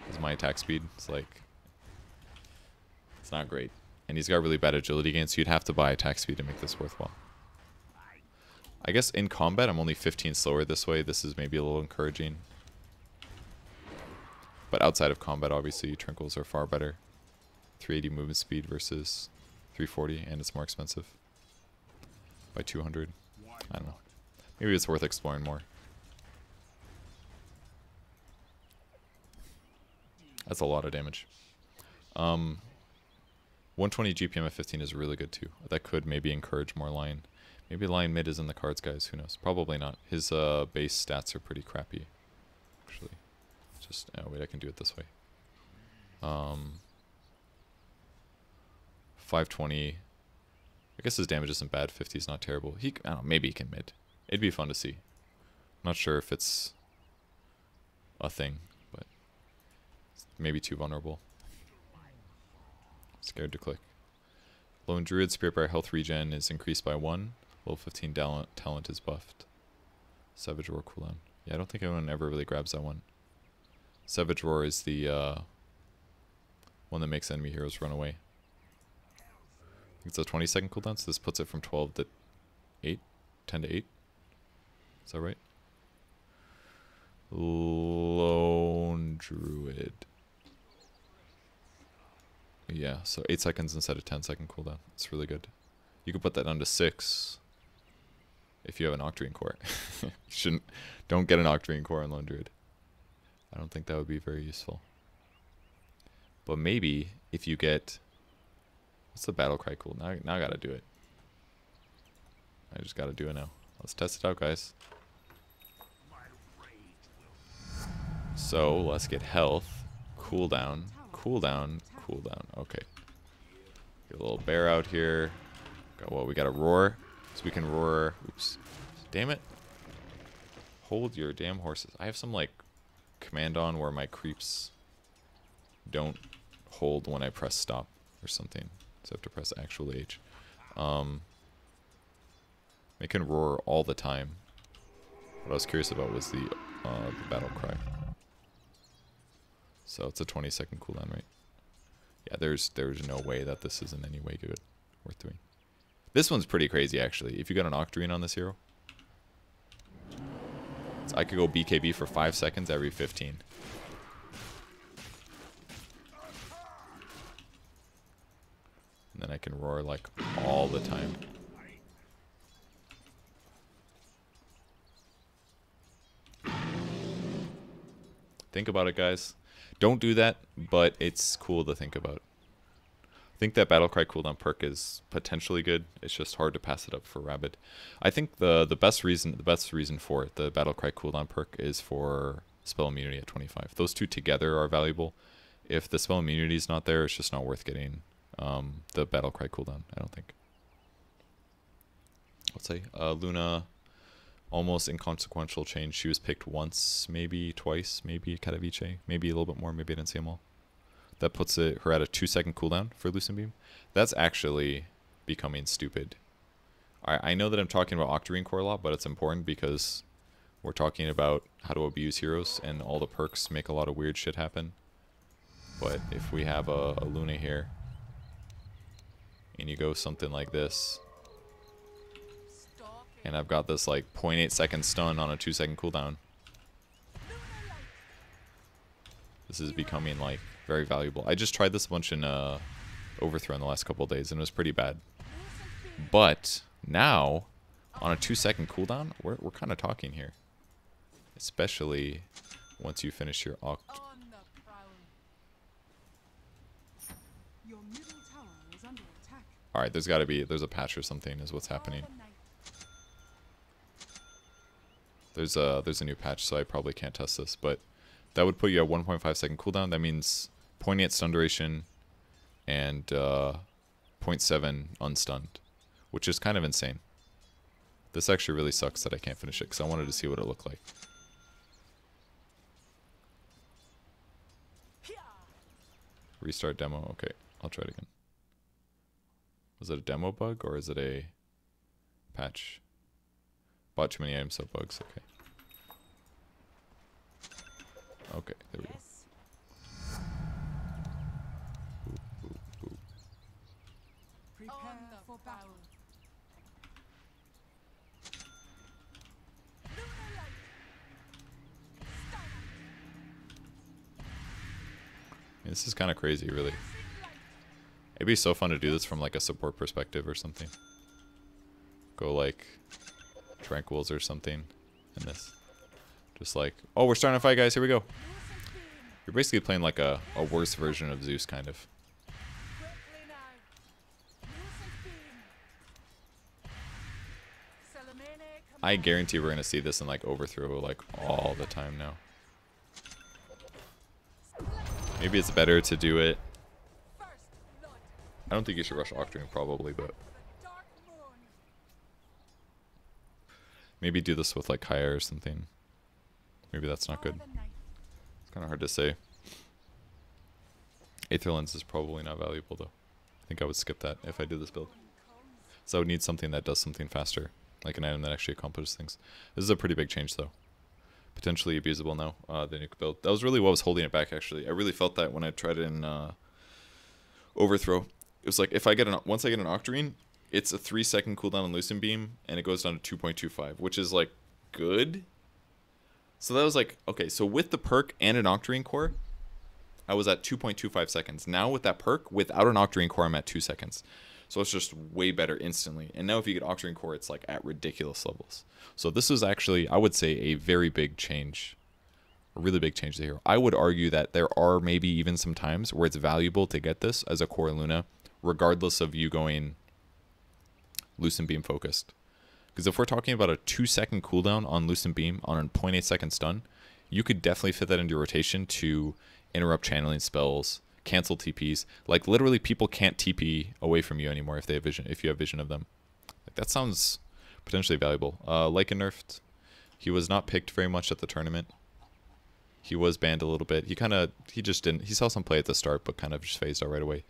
is my attack speed? It's like... It's not great. And he's got really bad agility gain, so you'd have to buy attack speed to make this worthwhile. I guess in combat, I'm only 15 slower this way. This is maybe a little encouraging. But outside of combat, obviously, Tranquils are far better. 380 movement speed versus 340, and it's more expensive. By 200. I don't know. Maybe it's worth exploring more. That's a lot of damage. 120 GPM at 15 is really good too. That could maybe encourage more Lion. Maybe Lion mid is in the cards, guys. Who knows? Probably not. His base stats are pretty crappy, actually. Just, oh wait, I can do it this way. 520. I guess his damage isn't bad. 50 is not terrible. I don't know, maybe he can mid. It'd be fun to see. Not sure if it's a thing, but it's maybe too vulnerable. Scared to click. Lone Druid Spirit Bearer health regen is increased by 1. Level 15 talent is buffed. Savage Roar cooldown. Yeah, I don't think anyone ever really grabs that one. Savage Roar is the one that makes enemy heroes run away. I think it's a 20-second cooldown, so this puts it from 12 to 8. 10 to 8. Is that right? Lone Druid. Yeah, so 8 seconds instead of 10-second cooldown. It's really good. You can put that down to 6 if you have an Octarine core. Don't get an Octarine core on Lone Druid. I don't think that would be very useful. But maybe if you get... What's the battle cry cool? Now I gotta do it. I just gotta do it now. Let's test it out, guys. So, let's get health, cooldown, cooldown, cooldown. Okay. Get a little bear out here. We got a roar. So we can roar. Oops. Damn it. Hold your damn horses. I have some, like, command on where my creeps don't hold when I press stop or something. So I have to press actual H. They can roar all the time. What I was curious about was the battle cry. So it's a 20-second cooldown, right? Yeah, there's no way that this is in any way good, worth doing. This one's pretty crazy, actually. If you got an Octarine on this hero, so I could go BKB for 5 seconds every 15. And then I can roar like all the time. Think about it, guys. Don't do that, but it's cool to think about. I think that Battlecry cooldown perk is potentially good. It's just hard to pass it up for Rabid. I think the best reason for it, the Battlecry cooldown perk, is for spell immunity at 25. Those two together are valuable. If the spell immunity is not there, it's just not worth getting the Battlecry cooldown, I don't think. Let's say Luna almost inconsequential change. She was picked once, maybe twice, maybe Katowice, maybe a little bit more, maybe I didn't see them all. That puts her at a 2-second cooldown for Lucent Beam. That's actually becoming stupid. I know that I'm talking about Octarine Core a lot, but it's important because we're talking about how to abuse heroes, and all the perks make a lot of weird shit happen. But if we have a Luna here, and you go something like this, and I've got this like 0.8 second stun on a 2-second cooldown, this is becoming like very valuable. I just tried this a bunch in Overthrow in the last couple of days, and it was pretty bad. But now, on a 2-second cooldown, we're kind of talking here. Especially once you finish your Oct. Alright, there's a patch or something is what's happening. There's a new patch, so I probably can't test this, but that would put you at 1.5 second cooldown. That means 0.8 stun duration and 0.7 unstunned, which is kind of insane. This actually really sucks that I can't finish it, because I wanted to see what it looked like. Restart demo. Okay, I'll try it again. Was it a demo bug or is it a patch? Bought too many items, so bugs. Okay. Okay, there we go. Ooh, ooh, ooh. Prepare for battle. This is kind of crazy, really. It'd be so fun to do this from like a support perspective or something. Go like Tranquils or something in this. Just like, oh, we're starting a fight, guys. Here we go. You're basically playing like a worse version of Zeus, kind of. I guarantee we're going to see this in like Overthrow like all the time now. Maybe it's better to do it. I don't think you should rush Octarine probably, but maybe do this with like Kaya or something. Maybe that's not good. It's kind of hard to say. Aether Lens is probably not valuable though. I think I would skip that if I did this build. So I would need something that does something faster, like an item that actually accomplishes things. This is a pretty big change though. Potentially abusable now, the nuke build. That was really what was holding it back, actually. I really felt that when I tried it in Overthrow. It was like, if I get once I get an Octarine, it's a 3-second cooldown on Lucent Beam, and it goes down to 2.25, which is like good. So that was like, okay, so with the perk and an Octarine core, I was at 2.25 seconds. Now with that perk, without an Octarine core, I'm at 2 seconds. So it's just way better instantly. And now if you get Octarine core, it's like at ridiculous levels. So this is actually, I would say, a very big change. A really big change to the hero. I would argue that there are maybe even some times where it's valuable to get this as a core Luna, regardless of you going Lucent Beam focused. Because if we're talking about a 2-second cooldown on Lucent Beam on a 0.8 second stun, you could definitely fit that into your rotation to interrupt channeling spells, cancel TPs. Like literally people can't TP away from you anymore if they have vision, if you have vision of them. Like, that sounds potentially valuable. Lycan nerfed. He was not picked very much at the tournament. He was banned a little bit. He just didn't. He saw some play at the start, but kind of just phased out right away.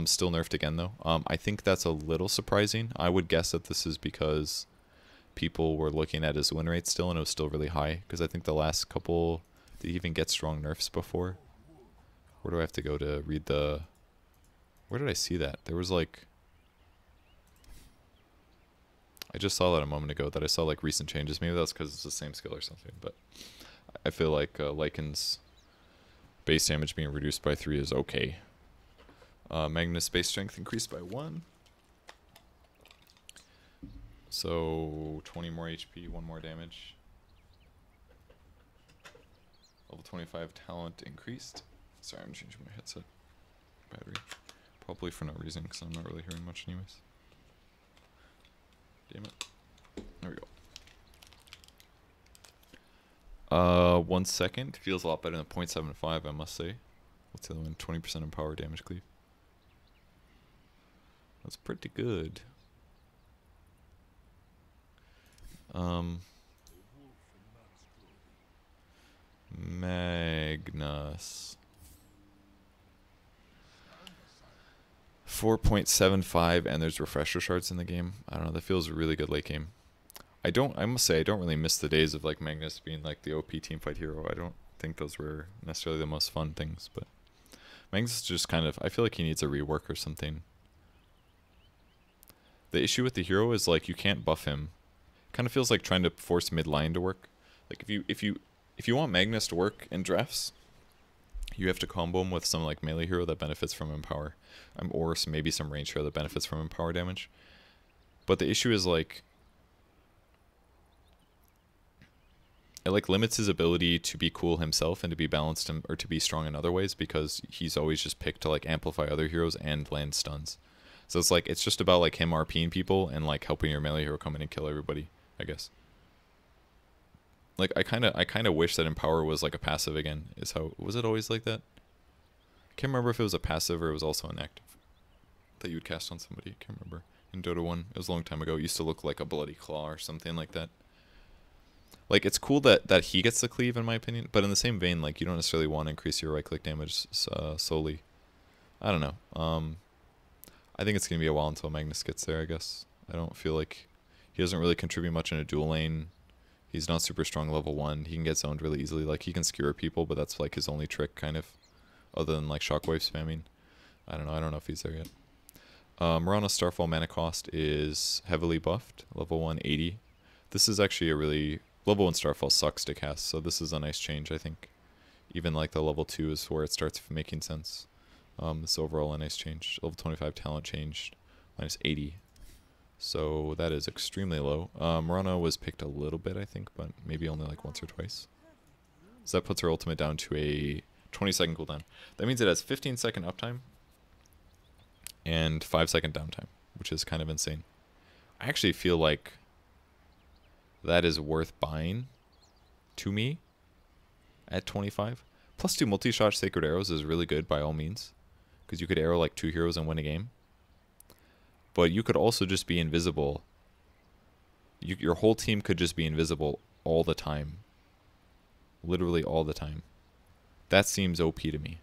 Still nerfed again though. I think that's a little surprising. I would guess that this is because people were looking at his win rate still, and it was still really high. Because I think the last couple, did he even get strong nerfs before? Where do I have to go to read the? Where did I see that? There was like, I just saw that a moment ago. That I saw like recent changes. Maybe that's because it's the same skill or something. But I feel like Lycan's base damage being reduced by 3 is okay. Magnus base strength increased by 1. So 20 more HP, 1 more damage. Level 25 talent increased. Sorry, I'm changing my headset battery. Probably for no reason, because I'm not really hearing much anyways. Damn it. There we go. 1 second. Feels a lot better than 0.75, I must say. What's the other one? 20% in power damage cleave. That's pretty good. Magnus. 4.75, and there's refresher shards in the game. I don't know, that feels really good late game. I must say, I don't really miss the days of like Magnus being like the OP teamfight hero. I don't think those were necessarily the most fun things, but Magnus is just kind of, I feel like he needs a rework or something. The issue with the hero is like you can't buff him. Kind of feels like trying to force mid line to work. Like if you want Magnus to work in drafts, you have to combo him with some like melee hero that benefits from empower, or maybe some range hero that benefits from empower damage. But the issue is like it like limits his ability to be cool himself and to be balanced or to be strong in other ways, because he's always just picked to like amplify other heroes and land stuns. So it's like it's just about like him RPing people and like helping your melee hero come in and kill everybody, I guess. Like I kind of wish that Empower was like a passive again. Was it always like that? Can't remember if it was a passive or it was also an active that you would cast on somebody. Can't remember. In Dota 1, it was a long time ago. It used to look like a bloody claw or something like that. Like it's cool that he gets the cleave in my opinion, but in the same vein, like you don't necessarily want to increase your right click damage solely. I don't know. I think it's gonna be a while until Magnus gets there, I guess. I don't feel like he doesn't really contribute much in a dual lane. He's not super strong level 1. He can get zoned really easily. Like he can skewer people, but that's like his only trick kind of, other than like shockwave spamming. I don't know if he's there yet. Mirana's Starfall mana cost is heavily buffed, level 180. This is actually a really, level 1 Starfall sucks to cast, so this is a nice change, I think. Even like the level 2 is where it starts making sense. This overall a nice change. Level 25 talent changed, minus 80. So that is extremely low. Mirana was picked a little bit, I think, but maybe only like once or twice. So that puts her ultimate down to a 20-second cooldown. That means it has 15-second uptime and 5-second downtime, which is kind of insane. I actually feel like that is worth buying to me at 25. Plus 2 multi-shot Sacred Arrows is really good by all means, because you could arrow like 2 heroes and win a game. But you could also just be invisible. Your whole team could just be invisible all the time. Literally all the time. That seems OP to me.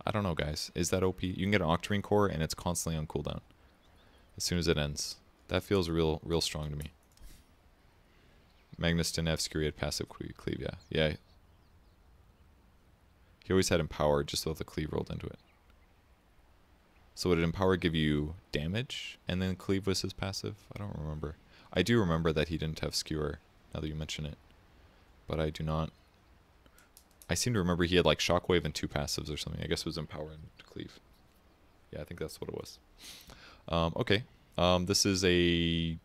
I don't know, guys. Is that OP? You can get an Octarine core and it's constantly on cooldown as soon as it ends. That feels real strong to me. Magnus didn't have Skiri had passive cleave, yeah. Yeah. He always had Empower just without the cleave rolled into it. So would Empower give you damage and then cleave was his passive? I don't remember. I do remember that he didn't have Skewer, now that you mention it. But I do not. I seem to remember he had like Shockwave and 2 passives or something. I guess it was Empower and cleave. Yeah, I think that's what it was. Okay. This is a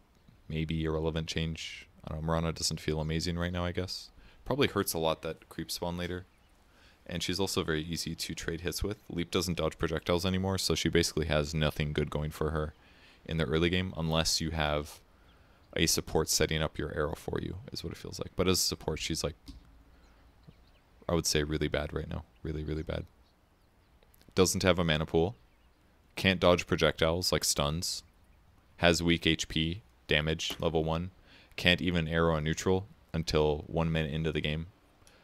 maybe irrelevant change. I don't know, Mirana doesn't feel amazing right now, I guess. Probably hurts a lot that creep spawn later. And she's also very easy to trade hits with. Leap doesn't dodge projectiles anymore, so she basically has nothing good going for her in the early game, unless you have a support setting up your arrow for you, is what it feels like. But as a support, she's like, I would say really bad right now. Really, really bad. Doesn't have a mana pool. Can't dodge projectiles like stuns. Has weak HP, damage, level 1. Can't even arrow a neutral until 1 minute into the game.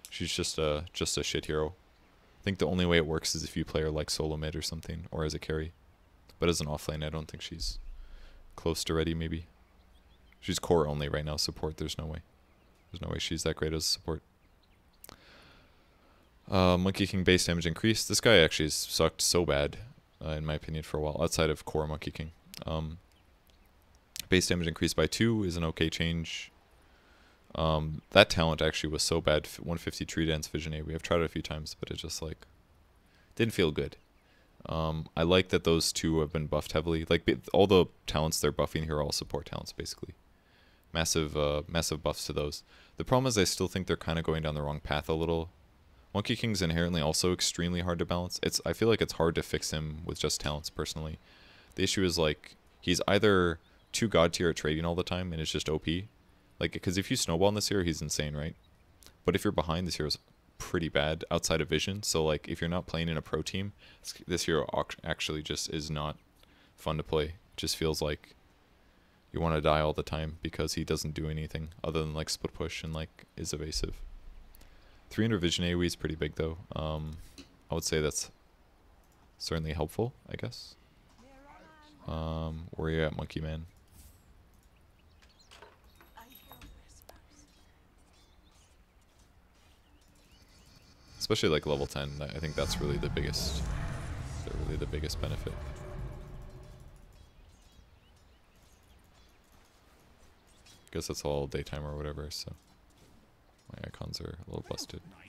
She's just a shit hero. I think the only way it works is if you play her like solo mid or something, or as a carry. But as an offlane, I don't think she's close to ready, maybe. She's core only right now, support, there's no way. There's no way she's that great as a support. Monkey King base damage increased. This guy actually sucked so bad, in my opinion, for a while, outside of core Monkey King. Base damage increased by 2 is an okay change. That talent actually was so bad. 150 Tree Dance Vision A. We have tried it a few times, but it just like didn't feel good. I like that those 2 have been buffed heavily. Like all the talents they're buffing here are all support talents, basically. Massive buffs to those. The problem is I still think they're kind of going down the wrong path a little. Monkey King's inherently also extremely hard to balance. I feel like it's hard to fix him with just talents personally. The issue is like he's either too god tier at trading all the time and it's just OP. Like, because if you snowball in this hero, he's insane, right? But if you're behind, this hero's pretty bad outside of vision. So, like, if you're not playing in a pro team, this hero actually just is not fun to play. It just feels like you want to die all the time because he doesn't do anything other than, like, split push and, like, is evasive. 300 vision AoE is pretty big though. I would say that's certainly helpful, I guess. Where are you at, Monkey Man? Especially like level 10, I think that's really the biggest, benefit. Guess that's all daytime or whatever, so my icons are a little busted. I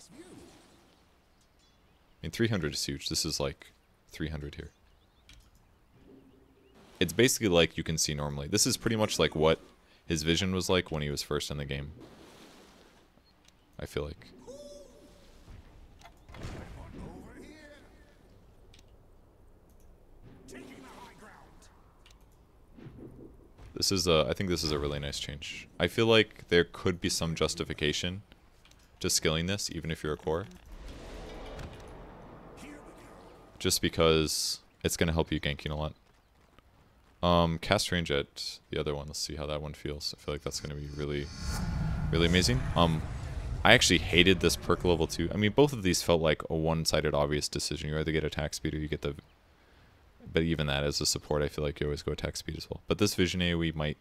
mean, 300 is huge. This is like 300 here. It's basically like you can see normally. This is pretty much like what his vision was like when he was first in the game, I feel like. This is I think this is a really nice change. I feel like there could be some justification to skilling this, even if you're a core. Just because it's going to help you ganking a lot. Cast range at the other one. Let's see how that one feels. I feel like that's going to be really, really amazing. I actually hated this perk level 2. I mean, both of these felt like a one-sided obvious decision. You either get attack speed or you get the... But even that as a support, I feel like you always go attack speed as well. But this vision AoE might...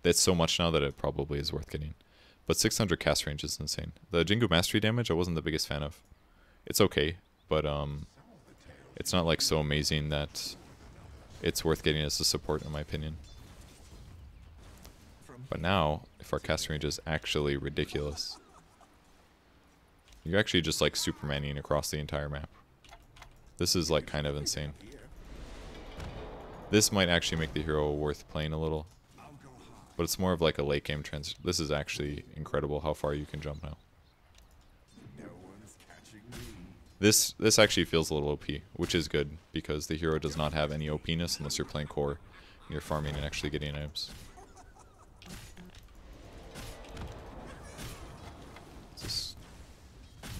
That's so much now that it probably is worth getting. But 600 cast range is insane. The Jingu Mastery damage, I wasn't the biggest fan of. It's okay, but it's not like so amazing that it's worth getting as a support in my opinion. But now, if our cast range is actually ridiculous, you're actually just like Supermaning across the entire map. This is like kind of insane. This might actually make the hero worth playing a little. But it's more of like a late game trans. This is actually incredible how far you can jump now. This actually feels a little OP, which is good because the hero does not have any OP-ness unless you're playing core and you're farming and actually getting items. Just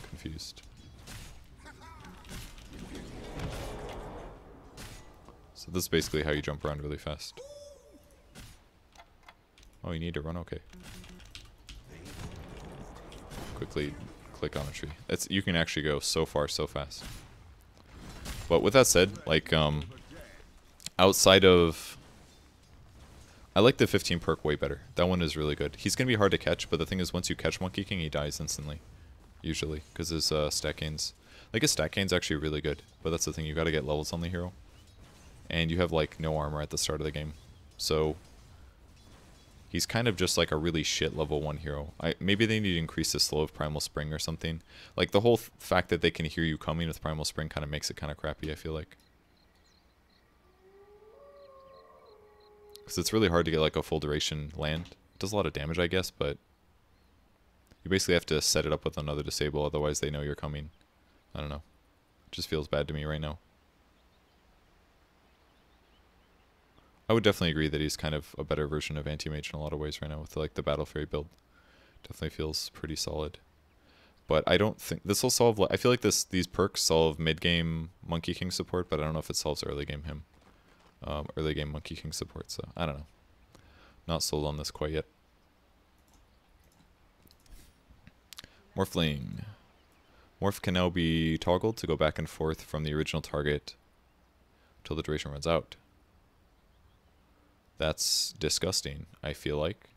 confused. So this is basically how you jump around really fast. Oh, you need to run? Okay. Quickly click on a tree. You can actually go so far so fast. But with that said, like, outside of... I like the 15 perk way better. That one is really good. He's going to be hard to catch, but the thing is once you catch Monkey King, he dies instantly. Usually, because his stat gains... Like, his stat gain's actually really good, but that's the thing, you got to get levels on the hero. And you have, like, no armor at the start of the game. So... He's kind of just like a really shit level 1 hero. Maybe they need to increase the slow of Primal Spring or something. Like the whole fact that they can hear you coming with Primal Spring kind of makes it kind of crappy, I feel like. Because it's really hard to get like a full duration land. It does a lot of damage, I guess, but you basically have to set it up with another disable, otherwise they know you're coming. I don't know. It just feels bad to me right now. I would definitely agree that he's kind of a better version of Anti-Mage in a lot of ways right now with like the Battle Fairy build. Definitely feels pretty solid. But I don't think this will solve... I feel like these perks solve mid-game Monkey King support, but I don't know if it solves early game him. Early game Monkey King support, so I don't know. Not sold on this quite yet. Morphling. Morph can now be toggled to go back and forth from the original target until the duration runs out. That's disgusting, I feel like.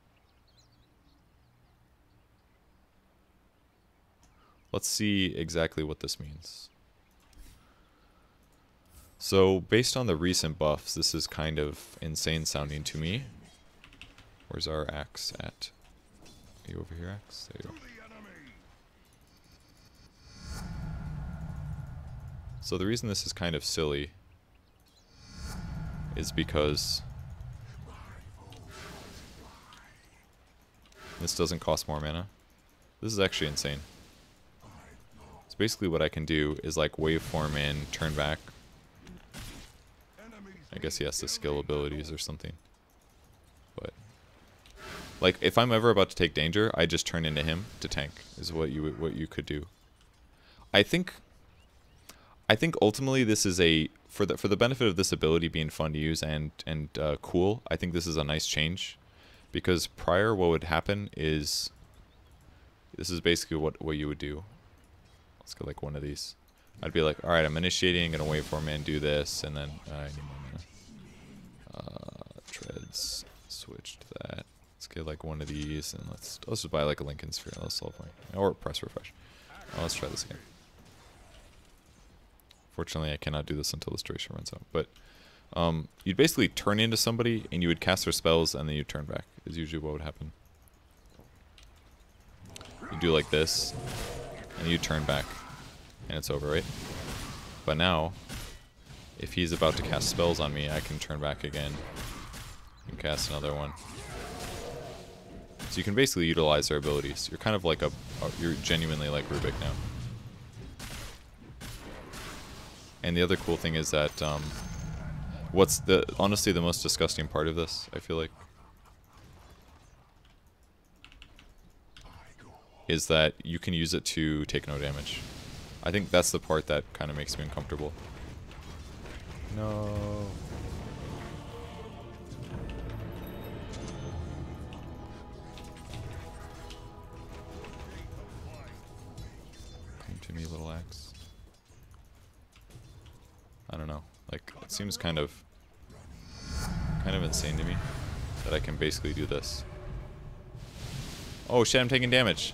Let's see exactly what this means. So, based on the recent buffs, this is kind of insane sounding to me. Where's our axe at? Are you over here, axe? There you go. So the reason this is kind of silly is because this doesn't cost more mana. This is actually insane. So basically what I can do is like waveform in, turn back. I guess he has to skill abilities or something. But like if I'm ever about to take danger, I just turn into him to tank is what you could do. I think ultimately this is a for the benefit of this ability being fun to use and cool. I think this is a nice change. Because prior, what would happen is, this is basically what you would do. Let's get like one of these. I'd be like, alright, I'm initiating, gonna wait for a man, do this, and then I need more mana. Treads, switch to that. Let's get like one of these, and let's just buy like a Lincoln Sphere. Let's solve my, or press refresh. Oh, let's try this again. Fortunately, I cannot do this until this duration runs out. But you'd basically turn into somebody, and you would cast their spells, and then you turn back. Is usually what would happen. You do like this, and you turn back, and it's over, right? But now, if he's about to cast spells on me, I can turn back again and cast another one. So you can basically utilize their abilities. You're kind of like you're genuinely like Rubik now. And the other cool thing is that, what's honestly the most disgusting part of this, I feel like, is that you can use it to take no damage. I think that's the part that kind of makes me uncomfortable. No. Come to me, little axe. I don't know. Like, it seems kind of insane to me that I can basically do this. Oh shit, I'm taking damage.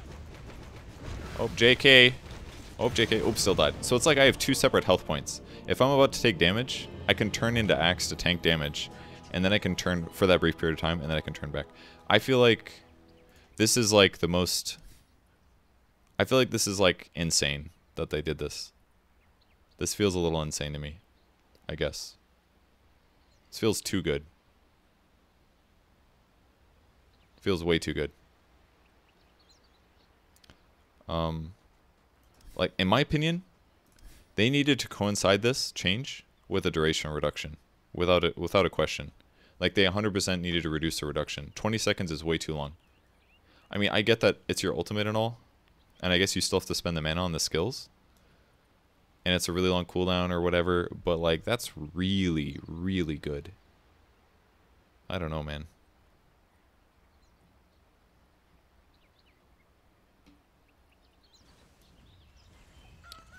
Oh, JK. Oh, JK. Oops, still died. So it's like I have two separate health points. If I'm about to take damage, I can turn into axe to tank damage, and then I can turn for that brief period of time, and then I can turn back. I feel like this is like the most... I feel like this is like insane that they did this. This feels a little insane to me, I guess. This feels too good. Feels way too good. Like, in my opinion, they needed to coincide this change with a duration reduction, without a question. Like, they 100% needed to reduce the reduction. 20 seconds is way too long. I mean, I get that it's your ultimate and all, and I guess you still have to spend the mana on the skills, and it's a really long cooldown or whatever, but, like, that's really, really good. I don't know, man.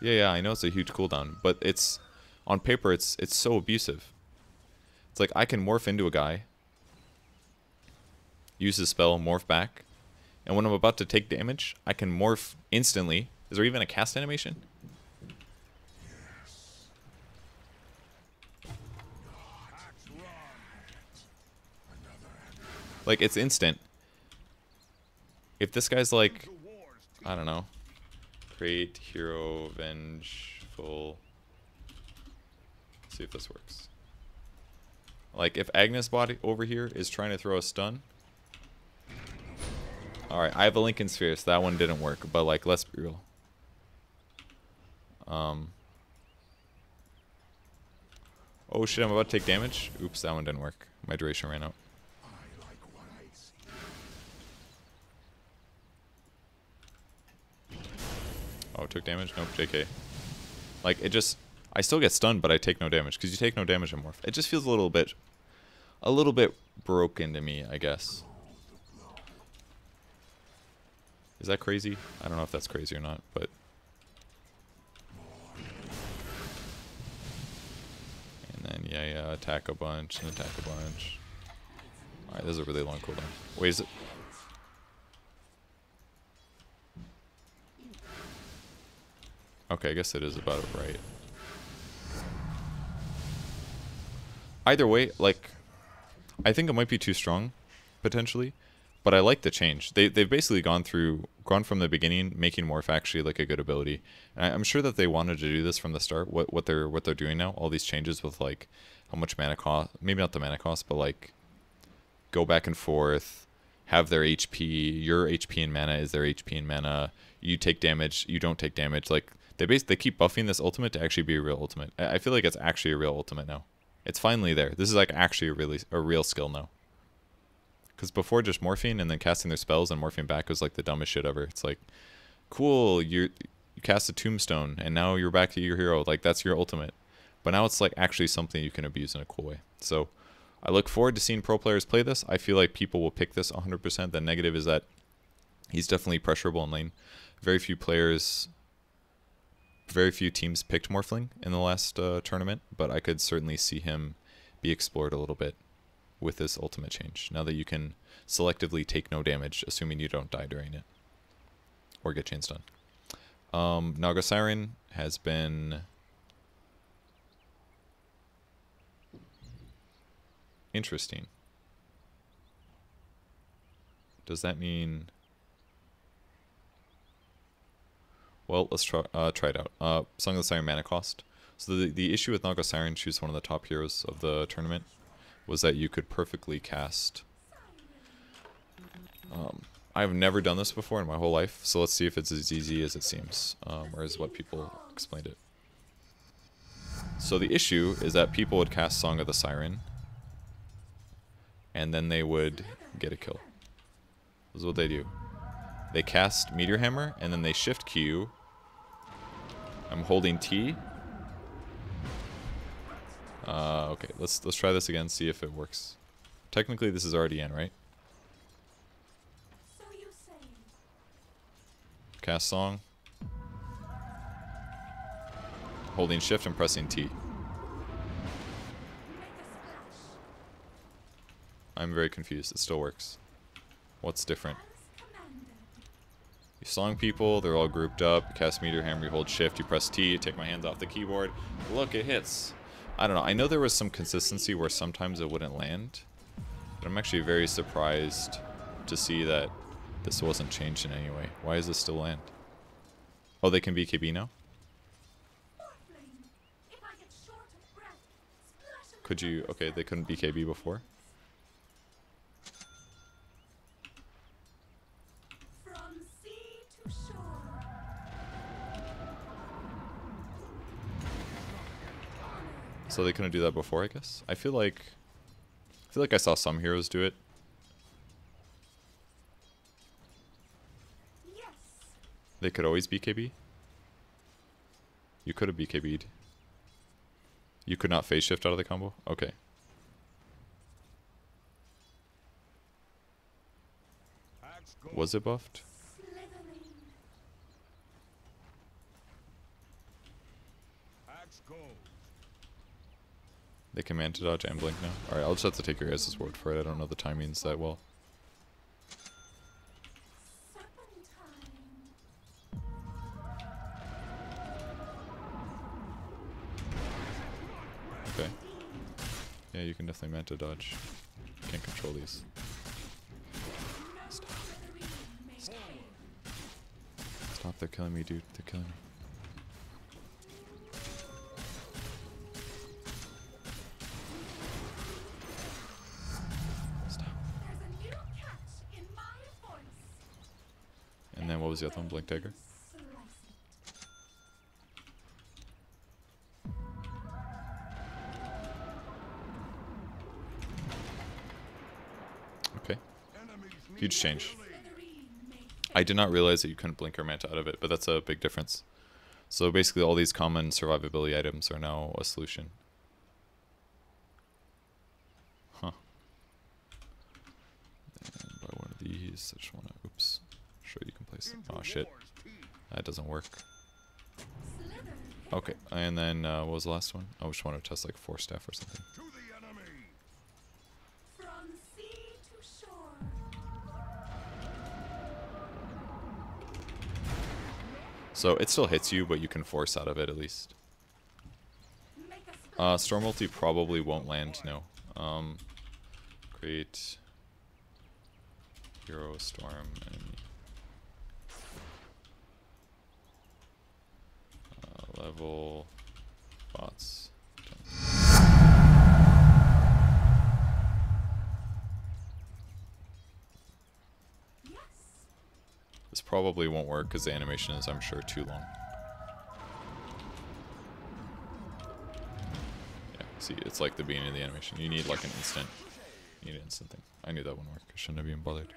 Yeah, I know it's a huge cooldown, but it's, on paper, it's so abusive. It's like, I can morph into a guy, use his spell, morph back, and when I'm about to take damage, I can morph instantly. Is there even a cast animation? Like, it's instant. If this guy's like, I don't know, create hero vengeful. Let's see if this works. Like, if Agnes body over here is trying to throw a stun. Alright, I have a Lincoln Sphere, so that one didn't work, but like, let's be real. Oh shit, I'm about to take damage. Oops, that one didn't work. My duration ran out. Oh, it took damage? Nope, JK. Like, it just... I still get stunned, but I take no damage, because you take no damage in morph. It just feels a little bit broken to me, I guess. Is that crazy? I don't know if that's crazy or not, but... And then, yeah, attack a bunch, and attack a bunch. Alright, this is a really long cooldown. Wait, is it... Okay, I guess it is about right. Either way, like, I think it might be too strong, potentially, but I like the change. They've basically gone from the beginning, making morph actually like a good ability. And I'm sure that they wanted to do this from the start. What they're doing now, all these changes with like how much mana cost, maybe not the mana cost, but like go back and forth, have their HP, your HP and mana is their HP and mana. You take damage, you don't take damage. Like, they keep buffing this ultimate to actually be a real ultimate. I feel like it's actually a real ultimate now. It's finally there. This is like actually a real skill now. Because before, just morphing and then casting their spells and morphing back was like the dumbest shit ever. It's like, cool, you cast a tombstone and now you're back to your hero. Like, that's your ultimate. But now it's like actually something you can abuse in a cool way. So I look forward to seeing pro players play this. I feel like people will pick this 100%. The negative is that he's definitely pressurable in lane. Very few players very few teams picked Morphling in the last tournament, but I could certainly see him be explored a little bit with this ultimate change. Now that you can selectively take no damage, assuming you don't die during it or get chain stun. Naga Siren has been interesting. Does that mean... Well, let's try it out. Song of the Siren mana cost. So the issue with Naga Siren, she's one of the top heroes of the tournament, was that you could perfectly cast... I've never done this before in my whole life, so let's see if it's as easy as it seems, or as what people explained it. So the issue is that people would cast Song of the Siren, and then they would get a kill. This is what they do. They cast Meteor Hammer, and then they shift Q. I'm holding T. Okay, let's try this again, see if it works. Technically, this is already in, right? Cast Song. Holding Shift and pressing T. I'm very confused. It still works. What's different? You song people, they're all grouped up. You cast Meteor Hammer, you hold Shift, you press T, you take my hands off the keyboard. Look, it hits. I don't know. I know there was some consistency where sometimes it wouldn't land. But I'm actually very surprised to see that this wasn't changed in any way. Why does this still land? Oh, they can BKB now? Could you... Okay, they couldn't BKB before? So they couldn't do that before, I guess? I feel like I saw some heroes do it. They could always BKB? You could have BKB'd. You could not phase shift out of the combo? Okay. Was it buffed? They command to dodge and blink now? Alright, I'll just have to take your guys' word for it. I don't know the timings that well. Okay. Yeah, you can definitely manta dodge. Can't control these. Stop. Stop. Stop, they're killing me, dude. They're killing me. Stop. And then what was the other one? Blink Dagger? Okay. Huge change. I did not realize that you couldn't blink or manta out of it, but that's a big difference. So basically all these common survivability items are now a solution. Huh. And by one of these, I just wanna, oops, show you can place it. Oh shit. That doesn't work. Okay, and then what was the last one? I just want to test like Force Staff or something. So it still hits you, but you can force out of it at least. Storm ulti probably won't land, no. Create Hero Storm and level bots. This probably won't work because the animation is, I'm sure, too long. Yeah, see, it's like the beginning of the animation. You need like an instant. You need an instant thing. I knew that wouldn't work. I shouldn't have even bothered.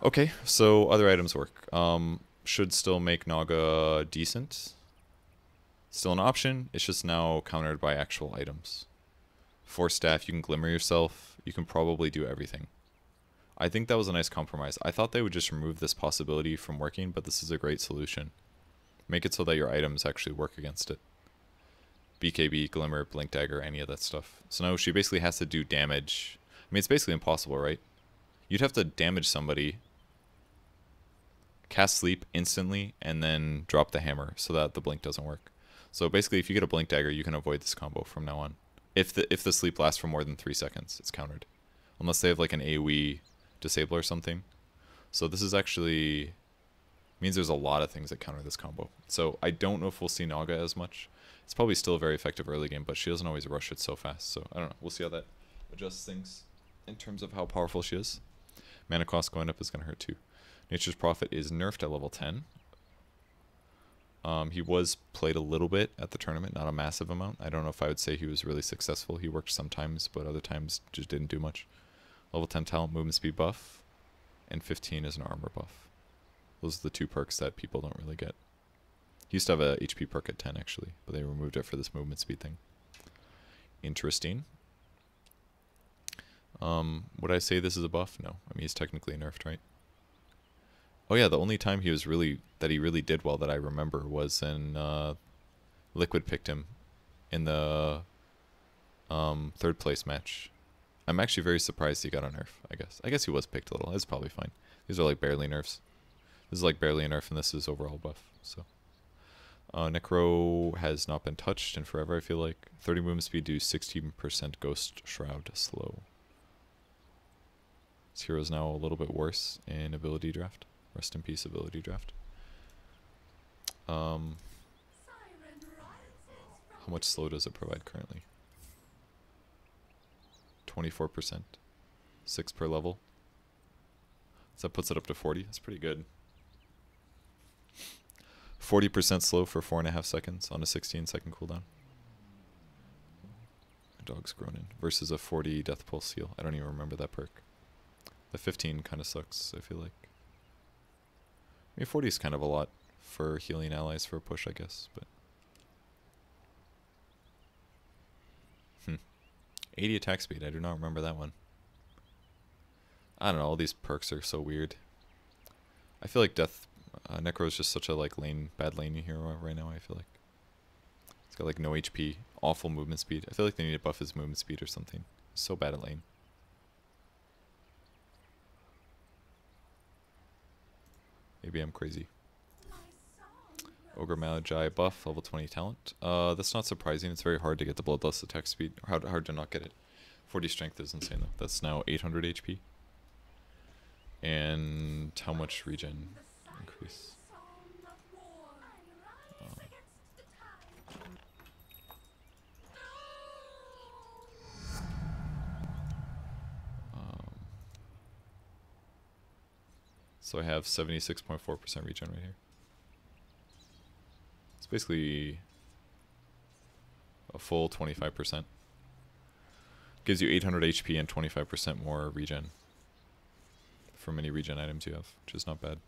Okay, so other items work. Should still make Naga decent. Still an option. It's just now countered by actual items. Force Staff, you can Glimmer yourself. You can probably do everything. I think that was a nice compromise. I thought they would just remove this possibility from working, but this is a great solution. Make it so that your items actually work against it. BKB, Glimmer, Blink Dagger, any of that stuff. So now she basically has to do damage. I mean, it's basically impossible, right? You'd have to damage somebody, cast Sleep instantly, and then drop the hammer so that the blink doesn't work. So basically, if you get a Blink Dagger, you can avoid this combo from now on. If the sleep lasts for more than 3 seconds, it's countered. Unless they have like an AoE disable or something. So this is actually means there's a lot of things that counter this combo. So I don't know if we'll see Naga as much. It's probably still a very effective early game, but she doesn't always rush it so fast. So I don't know. We'll see how that adjusts things in terms of how powerful she is. Mana cost going up is going to hurt too. Nature's Prophet is nerfed at level 10. He was played a little bit at the tournament, not a massive amount. I don't know if I would say he was really successful. He worked sometimes, but other times just didn't do much. Level 10 talent, movement speed buff, and 15 is an armor buff. Those are the 2 perks that people don't really get. He used to have a HP perk at 10 actually, but they removed it for this movement speed thing. Interesting. Would I say this is a buff? No. I mean, he's technically nerfed, right? Oh yeah, the only time he really did well that I remember was in Liquid picked him in the 3rd place match. I'm actually very surprised he got a nerf, I guess. I guess he was picked a little. It's probably fine. These are like barely nerfs. This is like barely a nerf, and this is overall buff. So Necro has not been touched in forever, I feel like. 30 movement speed, do 16% Ghost Shroud slow. This hero is now a little bit worse in ability draft. Rest in peace, ability draft. How much slow does it provide currently? 24%. 6 per level. So that puts it up to 40. That's pretty good. 40% slow for 4.5 seconds on a 16-second cooldown. My dog's groaning. Versus a 40 Death Pulse Seal. I don't even remember that perk. The 15 kind of sucks, I feel like. I mean, 40 is kind of a lot for healing allies for a push, I guess, but... 80 attack speed, I do not remember that one. I don't know, all these perks are so weird. I feel like Necro is just such a bad lane hero right now, I feel like. He's got like no HP, awful movement speed. I feel like they need to buff his movement speed or something. He's so bad at lane. Maybe I'm crazy. Ogre Magi buff, level 20 talent. That's not surprising. It's very hard to get the Bloodlust attack speed. Or hard to not get it. 40 strength is insane though. That's now 800 HP. And how much regen increase? So I have 76.4% regen right here. It's basically a full 25%. Gives you 800 HP and 25% more regen from any regen items you have, which is not bad.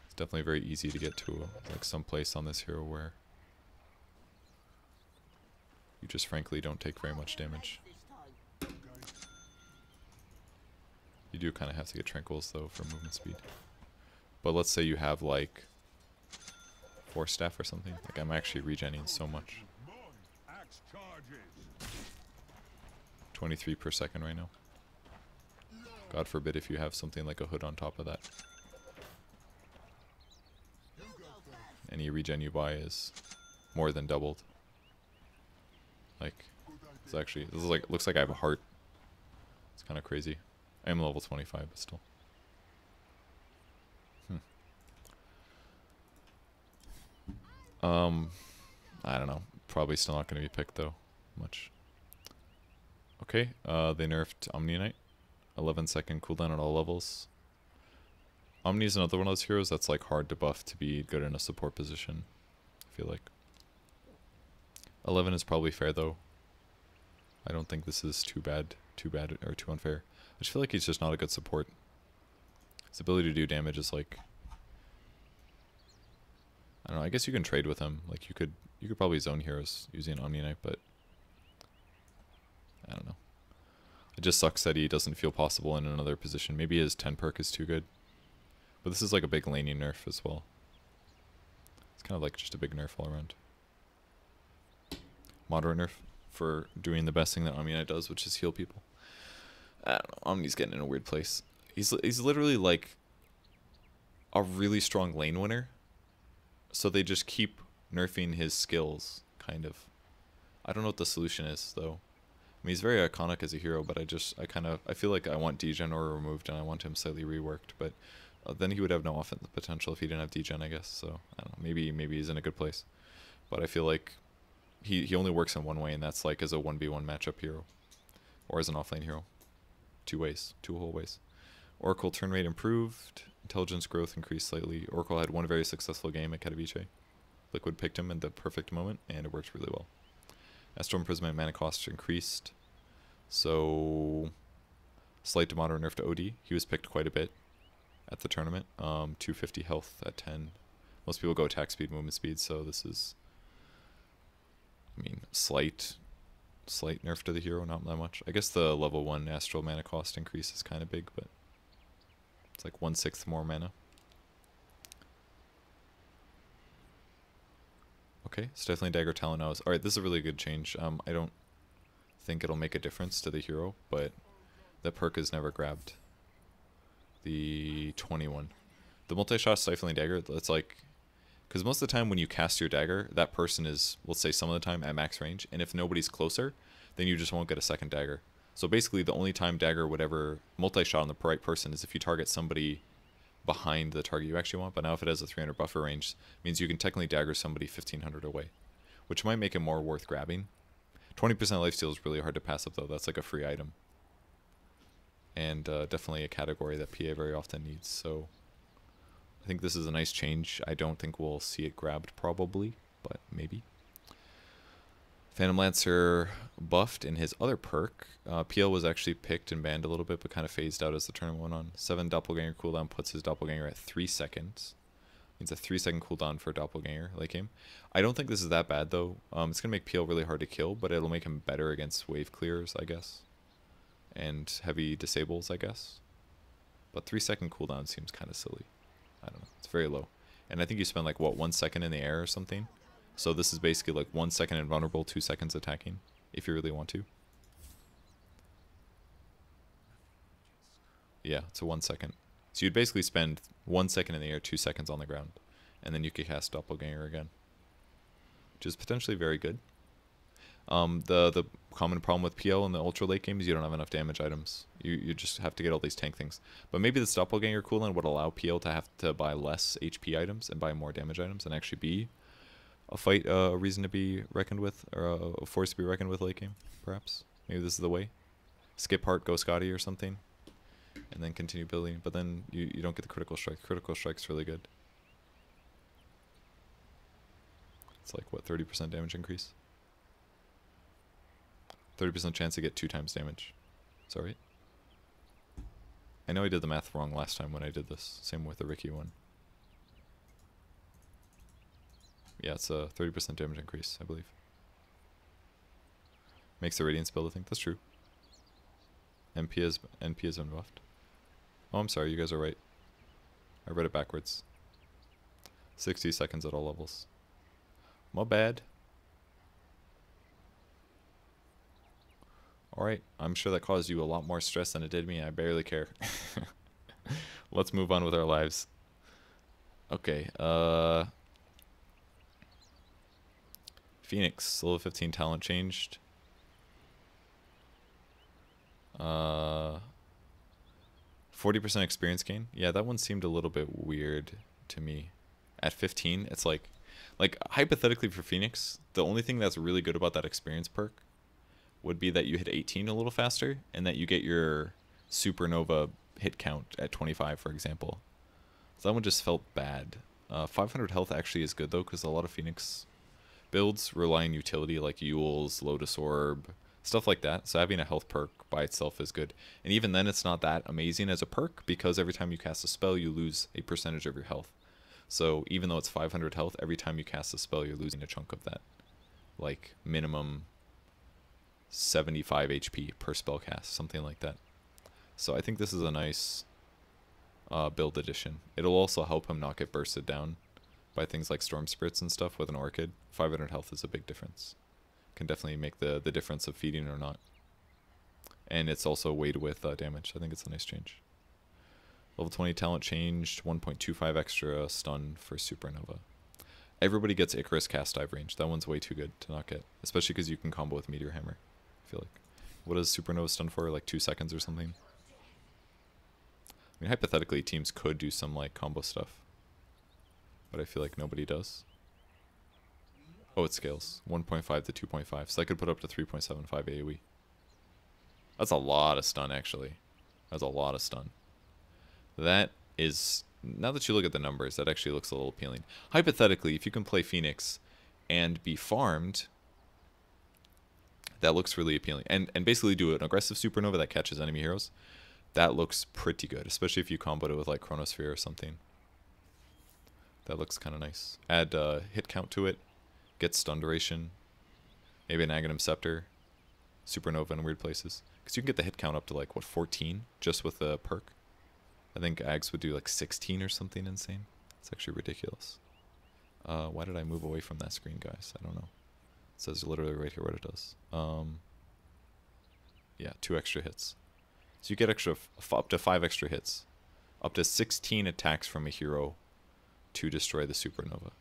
It's definitely very easy to get to like some place on this hero where you just frankly don't take very much damage. You do kind of have to get tranquils though for movement speed. But let's say you have like 4 staff or something. Like I'm actually regenning so much. 23 per second right now. God forbid if you have something like a hood on top of that. Any regen you buy is more than doubled. Like, this is like, looks like I have a heart. It's kind of crazy. I am level 25, but still. I don't know. Probably still not going to be picked though, much. Okay, they nerfed Omni Knight. 11-second cooldown at all levels. Omni is another one of those heroes that's like hard to buff to be good in a support position, I feel like. 11 is probably fair though. I don't think this is too bad or too unfair. I just feel like he's just not a good support. His ability to do damage is like, I don't know, I guess you can trade with him. Like you could probably zone heroes using Omni Knight, but I don't know. It just sucks that he doesn't feel possible in another position. Maybe his 10 perk is too good. But this is like a big laning nerf as well. Kind of like just a big nerf all around. Moderate nerf for doing the best thing that Omni Knight does, which is heal people. I don't know. Omni's getting in a weird place. He's literally like a really strong lane winner. So they just keep nerfing his skills, kind of. I don't know what the solution is, though. I mean, he's very iconic as a hero, but I feel like I want degen or removed, and I want him slightly reworked. But then he would have no offensive potential if he didn't have degen, I guess. So I don't know. Maybe he's in a good place. But I feel like he only works in one way, and that's like as a 1v1 matchup hero, or as an offlane hero. Two whole ways. Oracle turn rate improved. Intelligence growth increased slightly. Oracle had one very successful game at Katowice. Liquid picked him in the perfect moment, and it worked really well. Astral Imprisonment mana cost increased. So, slight to moderate nerf to OD. He was picked quite a bit at the tournament. 250 health at 10. Most people go attack speed, movement speed, so this is, I mean, slight nerf to the hero, not that much. I guess the level 1 Astral mana cost increase is kind of big, but it's like 1/6 more mana. Okay, Stifling Dagger Talon now is... Alright, this is a really good change. I don't think it'll make a difference to the hero, but the perk is never grabbed. The 21. The multi-shot Stifling Dagger, it's like... Because most of the time when you cast your dagger, that person is, let's say some of the time, at max range, and if nobody's closer, then you just won't get a second dagger. So basically the only time dagger would ever multi-shot on the right person is if you target somebody behind the target you actually want, but now if it has a 300 buffer range, it means you can technically dagger somebody 1500 away, which might make it more worth grabbing. 20% lifesteal is really hard to pass up though, that's like a free item. And definitely a category that PA very often needs, so I think this is a nice change. I don't think we'll see it grabbed probably, but maybe. Phantom Lancer buffed in his other perk. PL was actually picked and banned a little bit, but kind of phased out as the tournament went on. 7 Doppelganger cooldown puts his Doppelganger at 3 seconds. Means a 3-second cooldown for Doppelganger late game. I don't think this is that bad though. It's going to make PL really hard to kill, but it'll make him better against wave clears, I guess. And heavy disables, I guess. But 3-second cooldown seems kind of silly. I don't know. It's very low. And I think you spend like, what, 1 second in the air or something? So this is basically like 1 second invulnerable, 2 seconds attacking, if you really want to. Yeah, it's a 1 second. So you'd basically spend 1 second in the air, 2 seconds on the ground, and then you could cast Doppelganger again, which is potentially very good. The common problem with PL in the ultra late game is you don't have enough damage items. You just have to get all these tank things. But maybe the Doppelganger cooldown would allow PL to have to buy less HP items and buy more damage items and actually be a reason to be reckoned with, or a force to be reckoned with late game, perhaps. Maybe this is the way. Skip Heart, go Scotty or something, and then continue building. But then you don't get the critical strike. Critical strike's really good. It's like, what, 30% damage increase? 30% chance to get 2 times damage. Is that right? I know I did the math wrong last time when I did this. Same with the Ricky one. Yeah, it's a 30% damage increase, I believe. Makes the Radiance build, I think. That's true. NP has been buffed. Oh, I'm sorry, you guys are right. I read it backwards. 60 seconds at all levels. My bad. Alright, I'm sure that caused you a lot more stress than it did me. I barely care. Let's move on with our lives. Okay, Phoenix, level 15 talent changed. 40% experience gain. Yeah, that one seemed a little bit weird to me. At 15, it's like hypothetically for Phoenix, the only thing that's really good about that experience perk would be that you hit 18 a little faster, and that you get your supernova hit count at 25, for example. So that one just felt bad. 500 health actually is good though, because a lot of Phoenix builds rely on utility like Eul's, Lotus Orb, stuff like that. So having a health perk by itself is good. And even then it's not that amazing as a perk, because every time you cast a spell you lose a percentage of your health. So even though it's 500 health, every time you cast a spell you're losing a chunk of that. Like minimum 75 HP per spell cast, something like that. So I think this is a nice build addition. It'll also help him not get bursted down by things like Storm Spirits and stuff with an Orchid, 500 health is a big difference. Can definitely make the difference of feeding or not. And it's also weighed with damage. I think it's a nice change. Level 20 talent changed, 1.25 extra stun for Supernova. Everybody gets Icarus cast dive range. That one's way too good to not get, especially because you can combo with Meteor Hammer, I feel like. What does Supernova stun for, like 2 seconds or something? I mean, hypothetically, teams could do some like combo stuff, but I feel like nobody does. Oh, it scales 1.5 to 2.5, so I could put up to 3.75 AoE. That's a lot of stun, actually. That's a lot of stun. That is, now that you look at the numbers, that actually looks a little appealing. Hypothetically, if you can play Phoenix and be farmed, that looks really appealing. And basically do an aggressive Supernova that catches enemy heroes. That looks pretty good, especially if you comboed it with like Chronosphere or something. That looks kind of nice. Add hit count to it. Get stun duration. Maybe an Aghanim Scepter. Supernova in weird places. Because you can get the hit count up to like, what, 14? Just with the perk. I think Ags would do like 16 or something insane. It's actually ridiculous. Why did I move away from that screen, guys? I don't know. It says literally right here what it does. Yeah, 2 extra hits. So you get up to 5 extra hits. Up to 16 attacks from a hero to destroy the Supernova.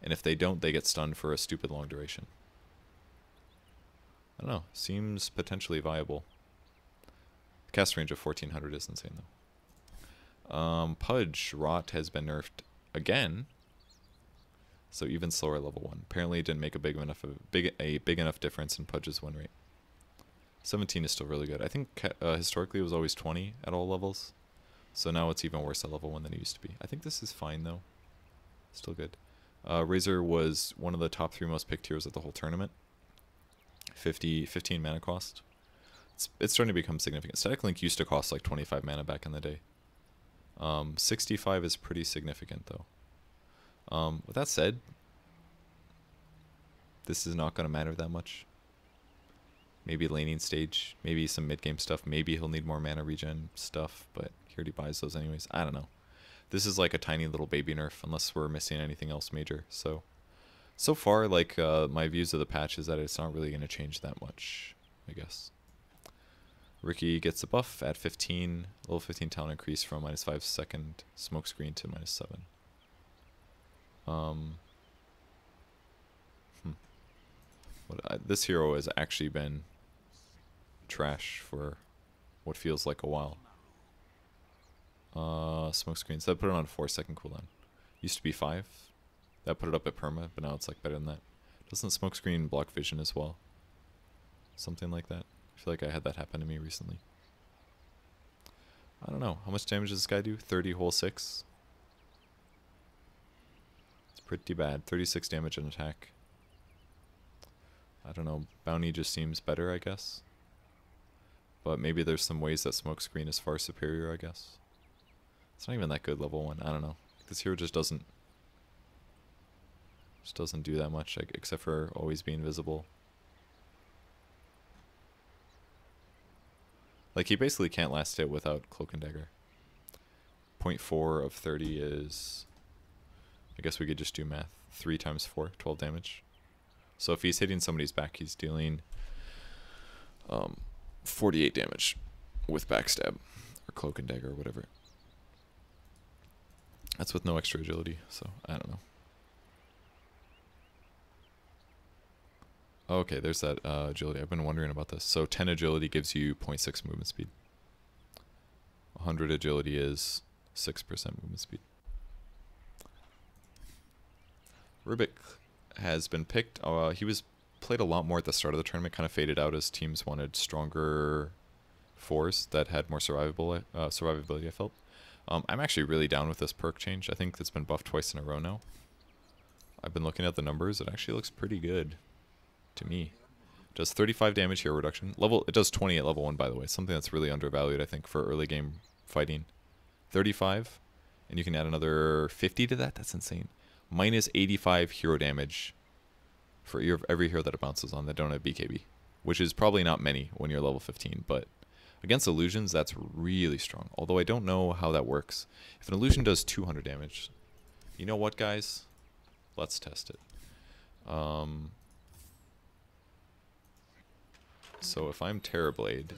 And if they don't, they get stunned for a stupid long duration. I don't know. Seems potentially viable. The cast range of 1400 is insane, though. Pudge Rot has been nerfed again. So even slower level 1. Apparently it didn't make a big enough difference in Pudge's win rate. 17 is still really good. I think historically it was always 20 at all levels. So now it's even worse at level 1 than it used to be. I think this is fine, though. Still good. Razor was one of the top 3 most picked heroes at the whole tournament. 15 mana cost. It's starting to become significant. Static Link used to cost like 25 mana back in the day. 65 is pretty significant, though. With that said, this is not going to matter that much. Maybe laning stage, maybe some mid-game stuff. Maybe he'll need more mana regen stuff, but he already buys those anyways. I don't know. This is like a tiny little baby nerf, unless we're missing anything else major. So far, like, my views of the patch is that it's not really going to change that much, I guess. Riki gets a buff at 15, level 15 talent increase from -5 second smokescreen to -7. This hero has actually been trash for what feels like a while. Smokescreen, so that put it on a 4-second cooldown. Used to be 5. That put it up at perma, but now it's like better than that. Doesn't smokescreen block vision as well? Something like that. I feel like I had that happen to me recently. I don't know. How much damage does this guy do? 30 whole 6? It's pretty bad. 36 damage in attack. I don't know. Bounty just seems better, I guess. But maybe there's some ways that smokescreen is far superior, I guess. It's not even that good level 1. I don't know. This hero just doesn't do that much, like, except for always being visible. Like, he basically can't last hit without Cloak and Dagger. 0.4 of 30 is... I guess we could just do math. 3 times 4, 12 damage. So if he's hitting somebody's back, he's dealing 48 damage with backstab. Or Cloak and Dagger or whatever. That's with no extra agility, so I don't know. Okay, there's that agility. I've been wondering about this. So 10 agility gives you 0.6 movement speed. 100 agility is 6% movement speed. Rubik has been picked. He was played a lot more at the start of the tournament, kind of faded out as teams wanted stronger 4s that had more survivability, I felt. I'm actually really down with this perk change. I think it's been buffed twice in a row now. I've been looking at the numbers. It actually looks pretty good to me. It does 35 damage hero reduction. It does 20 at level 1, by the way. Something that's really undervalued, I think, for early game fighting. 35, and you can add another 50 to that. That's insane. Minus 85 hero damage for every hero that it bounces on that don't have BKB, which is probably not many when you're level 15, but against illusions, that's really strong. Although I don't know how that works. If an illusion does 200 damage, you know what, guys? Let's test it. So if I'm Terrorblade,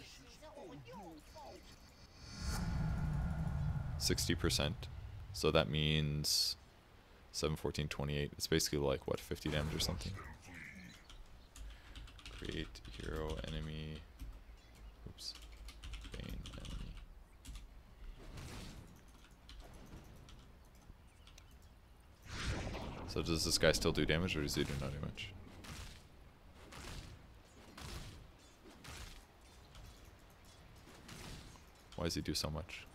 60%. So that means 7, 14, 28. It's basically like, what, 50 damage or something? Create hero enemy. Oops. Bane enemy. So does this guy still do damage, or does he do no damage? Why does he do so much?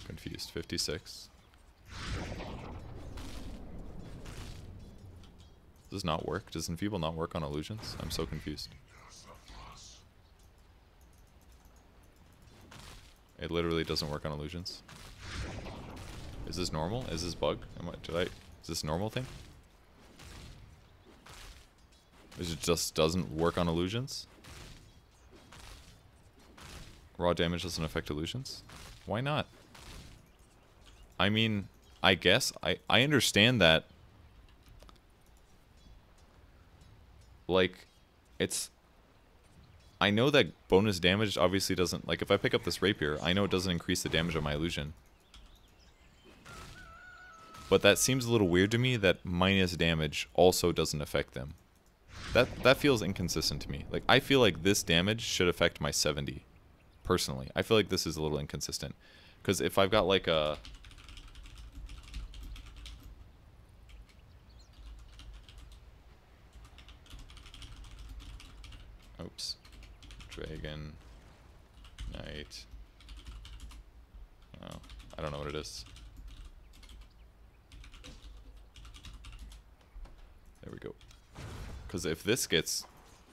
Confused. 56. Does this not work? Does Enfeeble not work on illusions? I'm so confused. It literally doesn't work on illusions. Is this normal? Is this bug? Is this a normal thing? Is it just doesn't work on illusions? Raw damage doesn't affect illusions? Why not? I mean, I guess I understand that. Like, I know that bonus damage obviously doesn't, like, if I pick up this rapier, I know it doesn't increase the damage of my illusion. But that seems a little weird to me that minus damage also doesn't affect them. That feels inconsistent to me. Like, I feel like this damage should affect my 70. Personally. I feel like this is a little inconsistent. Because if I've got like a... Oops. Dragon. Knight. Oh, I don't know what it is. There we go. Because if this gets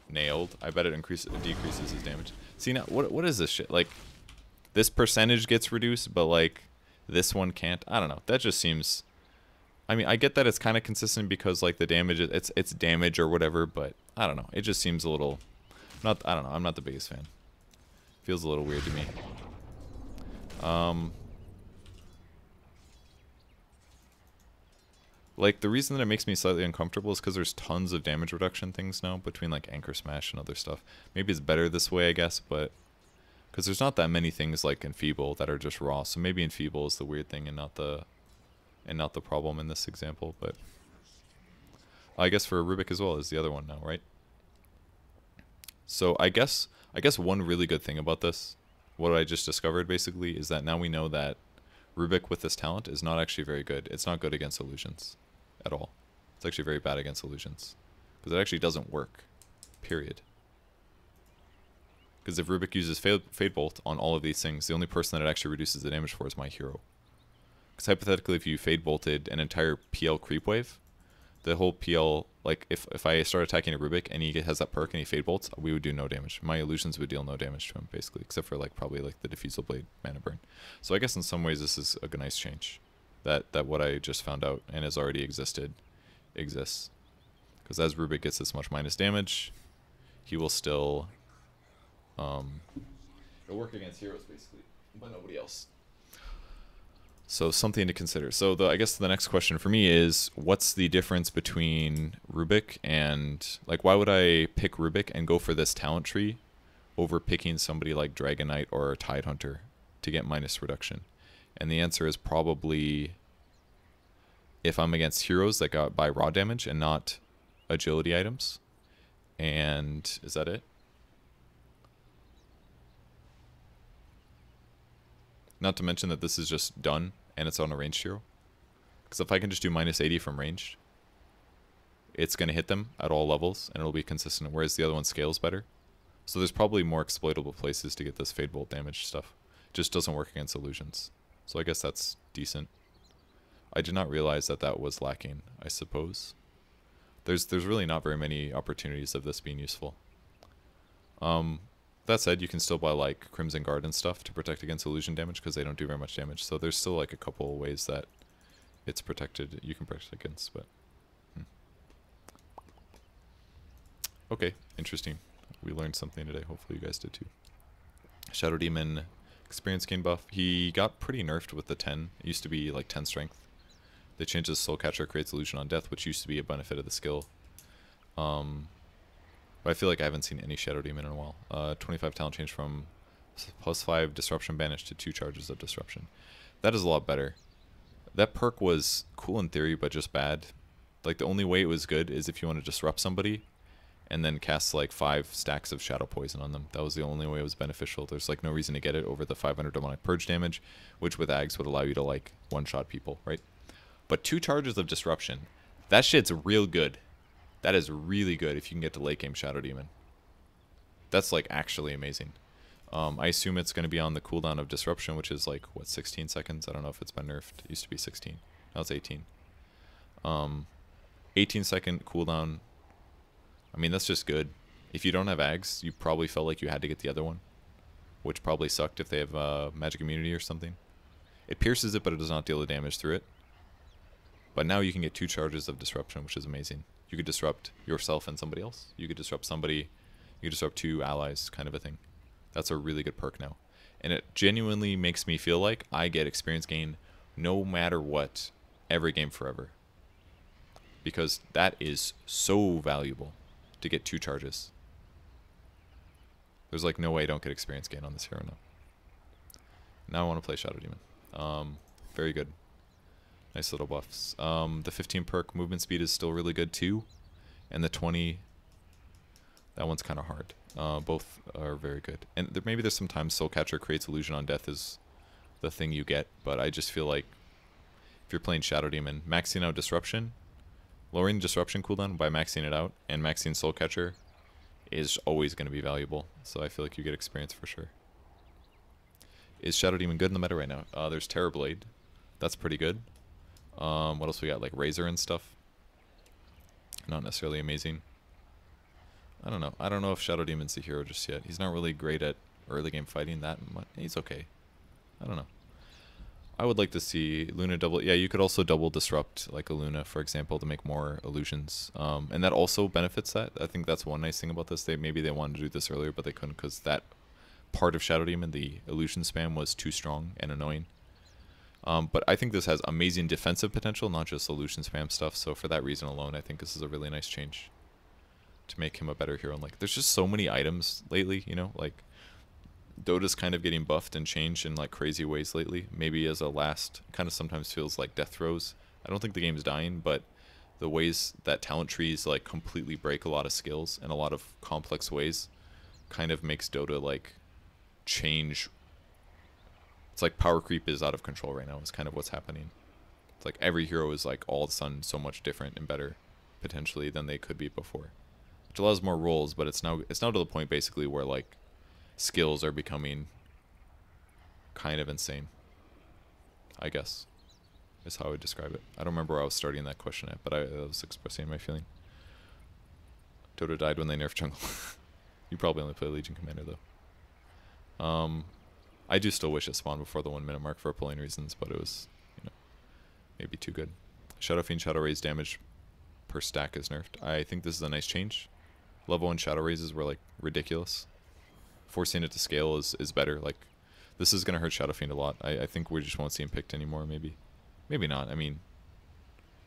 nailed, I bet it decreases his damage. See, now, what is this shit? Like, this percentage gets reduced, but, like, this one can't? I don't know. That just seems... I mean, I get that it's kind of consistent because, like, the damage... It's damage or whatever, but I don't know. It just seems a little... I don't know. I'm not the biggest fan. Feels a little weird to me. Like, the reason that it makes me slightly uncomfortable is because there's tons of damage reduction things now between, like, Anchor Smash and other stuff. Maybe it's better this way, I guess, but... Because there's not that many things like Enfeeble that are just raw, so maybe Enfeeble is the weird thing and not the problem in this example, but... I guess for Rubick as well is the other one now, right? So I guess one really good thing about this, what I just discovered basically, is that now we know that Rubick with this talent is not actually very good. It's not good against illusions at all. It's actually very bad against illusions. Because it actually doesn't work. Period. Because if Rubick uses Fade Bolt on all of these things, the only person that it actually reduces the damage for is my hero. Because hypothetically, if you Fade Bolted an entire PL creep wave, the whole PL, like, if I start attacking a Rubick and he has that perk and he Fade Bolts, we would do no damage. My illusions would deal no damage to him, basically, except for, like, probably, like, the Diffusal Blade mana burn. So I guess in some ways this is a nice change. That what I just found out and has already existed exists. Because as Rubick gets this much minus damage, he will still... it'll work against heroes, basically, but nobody else. So something to consider. So I guess the next question for me is, what's the difference between Rubick and, like, why would I pick Rubick and go for this talent tree over picking somebody like Dragon Knight or Tidehunter to get minus reduction? And the answer is probably if I'm against heroes that got by raw damage and not agility items. And is that it? Not to mention that this is just done and it's on a ranged hero. Because if I can just do minus 80 from ranged, it's going to hit them at all levels and it'll be consistent, whereas the other one scales better. So there's probably more exploitable places to get this Fade Bolt damage stuff. It just doesn't work against illusions. So I guess that's decent. I did not realize that was lacking, I suppose. There's really not very many opportunities of this being useful. That said, you can still buy, like, Crimson Guard and stuff to protect against illusion damage because they don't do very much damage. So there's still, like, a couple ways that it's protected, you can protect against, but... Okay, interesting. We learned something today. Hopefully you guys did too. Shadow Demon Experience gain buff. He got pretty nerfed with the 10. It used to be like 10 strength. They changed his Soul Catcher creates illusion on death, which used to be a benefit of the skill. But I feel like I haven't seen any Shadow Demon in a while. 25 talent change from +5 disruption banished to 2 charges of disruption. That is a lot better. That perk was cool in theory, but just bad. Like the only way it was good is if you want to disrupt somebody and then cast like 5 stacks of Shadow Poison on them. That was the only way it was beneficial. There's like no reason to get it over the 500 demonic purge damage, which with Ags would allow you to like one-shot people, right? But 2 charges of disruption, that shit's real good. That is really good if you can get to late game Shadow Demon. That's like actually amazing. I assume it's going to be on the cooldown of disruption, which is like what, 16 seconds? I don't know if it's been nerfed. It used to be 16. Now it's 18. 18-second cooldown. I mean, that's just good. If you don't have Ags, you probably felt like you had to get the other one, which probably sucked if they have magic immunity or something. It pierces it, but it does not deal the damage through it. But now you can get 2 charges of disruption, which is amazing. You could disrupt yourself and somebody else. You could disrupt somebody. You could disrupt 2 allies, kind of a thing. That's a really good perk now. And it genuinely makes me feel like I get experience gain no matter what, every game forever. Because that is so valuable to get 2 charges. There's like no way I don't get experience gain on this hero now. Now I want to play Shadow Demon. Very good. Nice little buffs. The 15 perk movement speed is still really good too. And the 20, that one's kind of hard. Both are very good. And maybe there's sometimes Soul Catcher creates illusion on death is the thing you get. But I just feel like if you're playing Shadow Demon, maxing out disruption, lowering disruption cooldown by maxing it out, and maxing Soul Catcher is always going to be valuable. So I feel like you get experience for sure. Is Shadow Demon good in the meta right now? There's Terrorblade. That's pretty good. What else we got? Like Razor and stuff. Not necessarily amazing. I don't know. I don't know if Shadow Demon's the hero just yet. He's not really great at early game fighting that much. He's okay. I don't know. I would like to see Luna double. Yeah, you could also double disrupt like a Luna, for example, to make more illusions. And that also benefits that. I think that's one nice thing about this. Maybe they wanted to do this earlier, but they couldn't because that part of Shadow Demon, the illusion spam, was too strong and annoying. But I think this has amazing defensive potential, not just illusion spam stuff. So for that reason alone, I think this is a really nice change to make him a better hero. And like, there's just so many items lately, you know, like Dota's kind of getting buffed and changed in like crazy ways lately. Maybe as a last, kind of sometimes feels like death throws. I don't think the game's dying, but the ways that talent trees like completely break a lot of skills in a lot of complex ways kind of makes Dota like change. It's like power creep is out of control right now is kind of what's happening. It's like every hero is like all of a sudden so much different and better potentially than they could be before. Which allows more roles, but it's now to the point basically where like skills are becoming kind of insane, I guess, is how I would describe it. I don't remember where I was starting that question at, but I was expressing my feeling. Dota died when they nerfed jungle. You probably only play Legion Commander though. I do still wish it spawned before the 1 minute mark for pulling reasons, but it was, you know, maybe too good. Shadow Fiend Shadow Raise damage per stack is nerfed. I think this is a nice change. Level 1 Shadow Raises were like ridiculous. Forcing it to scale is better. Like, this is going to hurt Shadow Fiend a lot. I think we just won't see him picked anymore, maybe. Maybe not. I mean,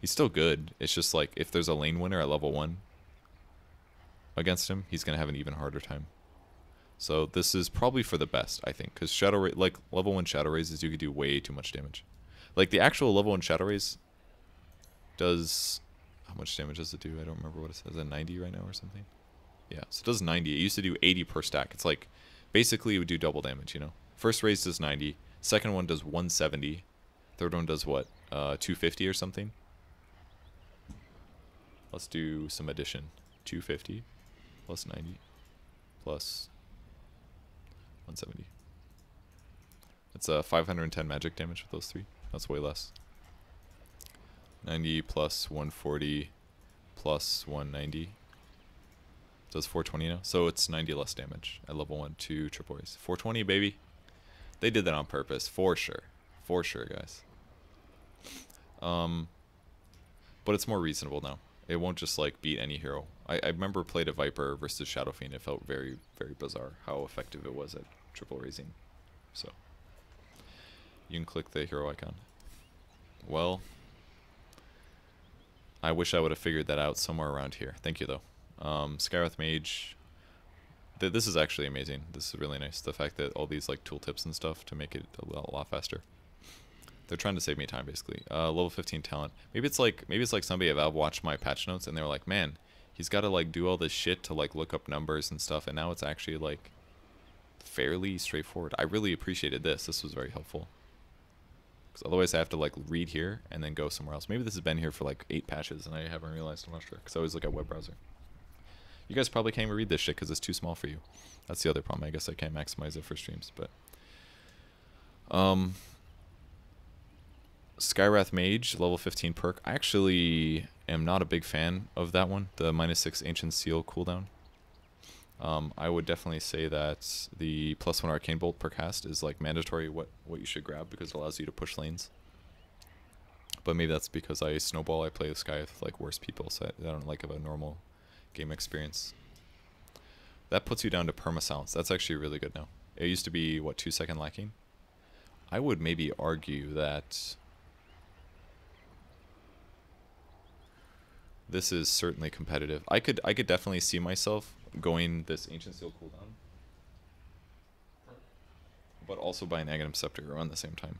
he's still good. It's just like, if there's a lane winner at level 1 against him, he's going to have an even harder time. So this is probably for the best, I think, because like level 1 Shadow Raises, you could do way too much damage. Like the actual level 1 Shadow Raise does, how much damage does it do? I don't remember what it says. Is it 90 right now or something? Yeah, so it does 90. It used to do 80 per stack. It's like, basically it would do double damage, you know. First raise does 90. Second one does 170. Third one does what? 250 or something? Let's do some addition. 250 plus 90 plus 170. It's 510 magic damage with those 3. That's way less. 90 plus 140 plus 190. Does 420 now? So it's 90 less damage at level 1 to triple raise. 420, baby. They did that on purpose, for sure. For sure, guys. But it's more reasonable now. It won't just like beat any hero. I remember played a Viper versus Shadow Fiend. It felt very, very bizarre how effective it was at triple raising. So You can click the hero icon. Well, I wish I would have figured that out somewhere around here. Thank you, though. Skywrath Mage. This is actually amazing. This is really nice. The fact that all these like tooltips and stuff to make it a lot faster. They're trying to save me time, basically. Level 15 talent. Maybe it's like somebody at Valve watched my patch notes and they were like, man, he's got to like do all this shit to like look up numbers and stuff, and now it's actually like fairly straightforward. I really appreciated this. This was very helpful. Because otherwise I have to like read here and then go somewhere else. Maybe this has been here for like 8 patches and I haven't realized. I'm not sure. Because I always look at web browser. You guys probably can't even read this shit because it's too small for you. That's the other problem. I guess I can't maximize it for streams, but Skywrath Mage, level 15 perk. I actually am not a big fan of that one, the -6 Ancient Seal cooldown. I would definitely say that the +1 Arcane Bolt per cast is like mandatory what you should grab because it allows you to push lanes. But maybe that's because I snowball. I play this guy with like worse people, so I don't like have a normal game experience. That puts you down to perma silence. That's actually really good now. It used to be what, 2 second lacking. I would maybe argue that this is certainly competitive. I could definitely see myself going this Ancient Seal cooldown, but also buying Aghanim Scepter around the same time.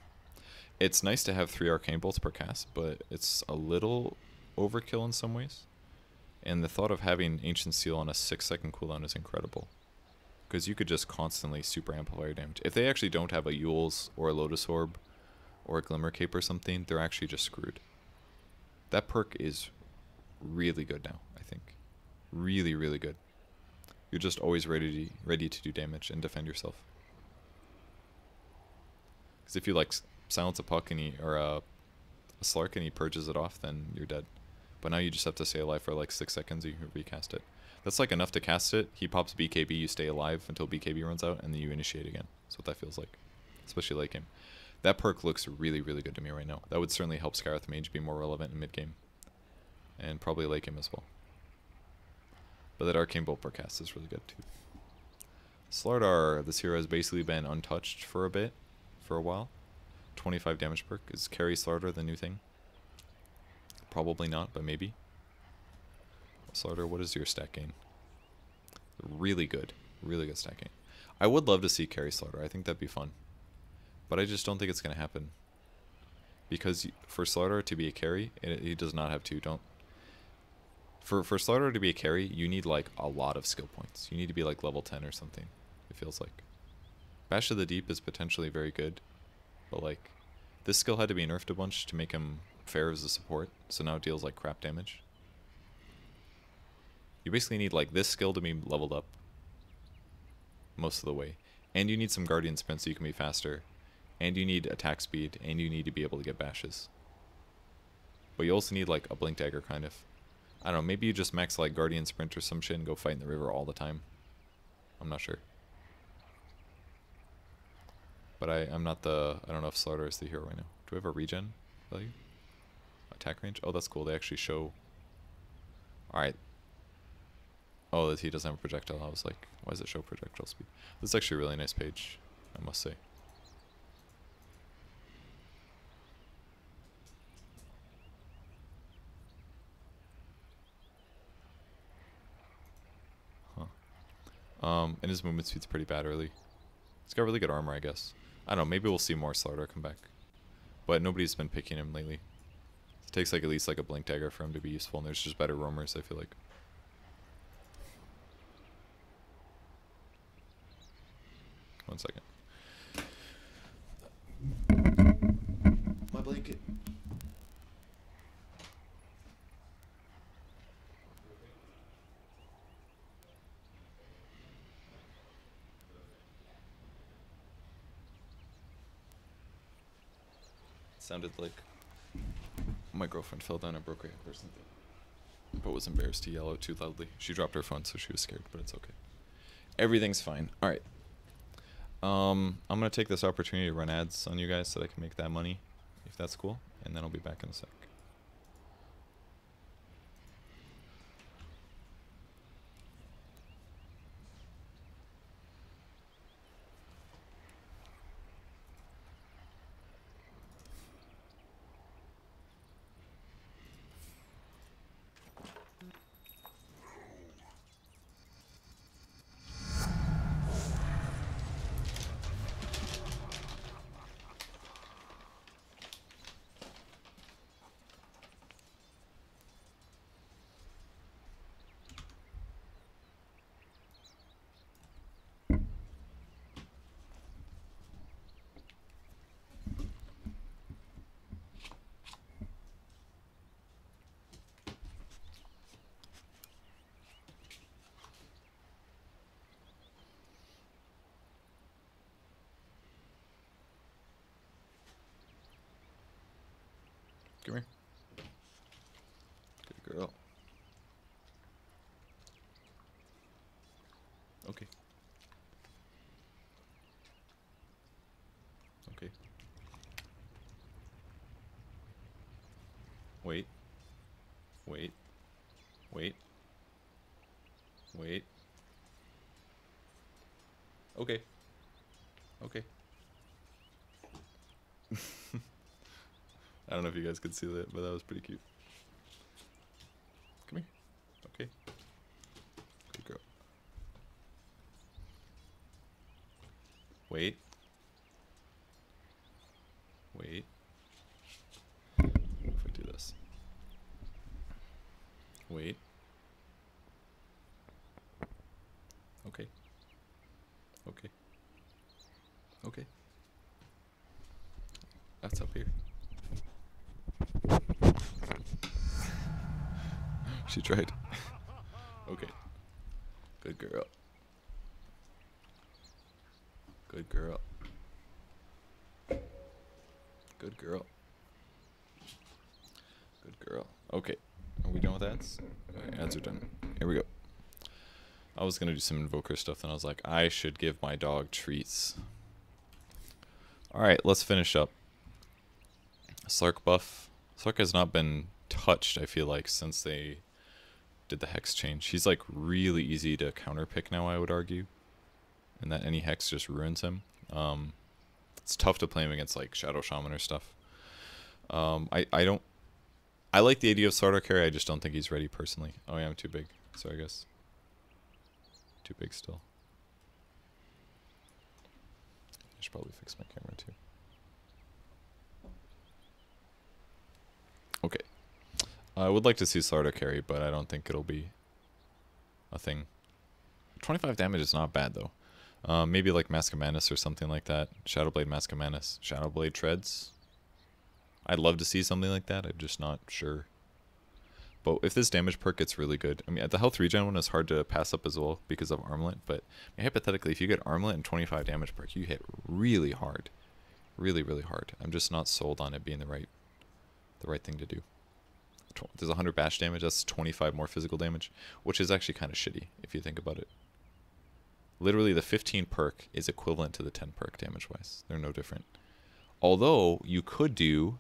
It's nice to have 3 Arcane Bolts per cast, but it's a little overkill in some ways. And the thought of having Ancient Seal on a 6-second cooldown is incredible. Because you could just constantly super amplify your damage. If they actually don't have a Eul's or a Lotus Orb or a Glimmer Cape or something, they're actually just screwed. That perk is really good now, I think. Really, really good. You're just always ready to do damage and defend yourself. Because if you like silence a puck and or a Slark and he purges it off, then you're dead. But now you just have to stay alive for like 6 seconds and you can recast it. That's like enough to cast it. He pops BKB, you stay alive until BKB runs out, and then you initiate again. That's what that feels like. Especially late game. That perk looks really, really good to me right now. That would certainly help Skywrath Mage be more relevant in mid game. And probably late game as well. But that Arcane Bolt per cast is really good too. Slardar, this hero has basically been untouched for a bit. For a while. 25 damage perk. Is Carry Slardar the new thing? Probably not, but maybe. Slardar, what is your stat gain? Really good. Really good stat gain. I would love to see Carry Slardar. I think that'd be fun. But I just don't think it's going to happen. Because for Slardar to be a carry, he does not have to. For Slardar to be a carry, you need like a lot of skill points. You need to be like level 10 or something, it feels like. Bash of the Deep is potentially very good. But like, this skill had to be nerfed a bunch to make him fair as a support. So now it deals like crap damage. You basically need like this skill to be leveled up most of the way. And you need some Guardian Sprint so you can be faster. And you need attack speed. And you need to be able to get bashes. But you also need like a Blink Dagger kind of. I don't know, maybe you just max like Guardian Sprint or some shit and go fight in the river all the time. I'm not sure. But I'm not the... I don't know if Slardar is the hero right now. Do we have a regen value? Attack range? Oh, that's cool. They actually show... Alright. Oh, he doesn't have a projectile. I was like, why does it show projectile speed? This is actually a really nice page, I must say. Huh. And his movement speed's pretty bad early. He's got really good armor, I guess. I don't know, maybe we'll see more Slardar come back. But nobody's been picking him lately. It takes like at least like a Blink Dagger for him to be useful, and there's just better roamers, I feel like. One second. My blanket. Sounded like my girlfriend fell down and broke her hip or something. But was embarrassed to yell out too loudly. She dropped her phone, so she was scared, but it's okay. Everything's fine. Alright. I'm gonna take this opportunity to run ads on you guys so that I can make that money, if that's cool, and then I'll be back in a sec. Come here. Good girl. Okay. Okay. Wait. Wait. Wait. Wait. Okay. Okay. I don't know if you guys could see that, but that was pretty cute. Come here. Okay. Good girl. Wait. Wait. What if I do this? Wait. Okay. Okay. Okay. That's up here. She tried. Okay. Good girl. Good girl. Good girl. Good girl. Okay. Are we done with ads? Okay, ads are done. Here we go. I was going to do some invoker stuff, and I was like, I should give my dog treats. Alright, let's finish up. Slark buff. Slark has not been touched, I feel like, since they did the hex change. He's like really easy to counterpick now, I would argue. And that any hex just ruins him. It's tough to play him against like Shadow Shaman or stuff. I like the idea of starter carry, I just don't think he's ready personally. Oh yeah, I'm too big. Sorry guys. Too big still. I should probably fix my camera too. Okay. I would like to see starter carry, but I don't think it'll be a thing. 25 damage is not bad though. Maybe like Mask of Manus or something like that. Shadowblade, Mask of Manus. Shadowblade Treads. I'd love to see something like that. I'm just not sure. But if this damage perk gets really good, I mean, the health regen one is hard to pass up as well because of Armlet. But I mean, hypothetically, if you get Armlet and 25 damage perk, you hit really hard, really, really hard. I'm just not sold on it being the right thing to do. There's 100 bash damage. That's 25 more physical damage, which is actually kind of shitty if you think about it. Literally, the 15 perk is equivalent to the 10 perk damage-wise. They're no different. Although, you could do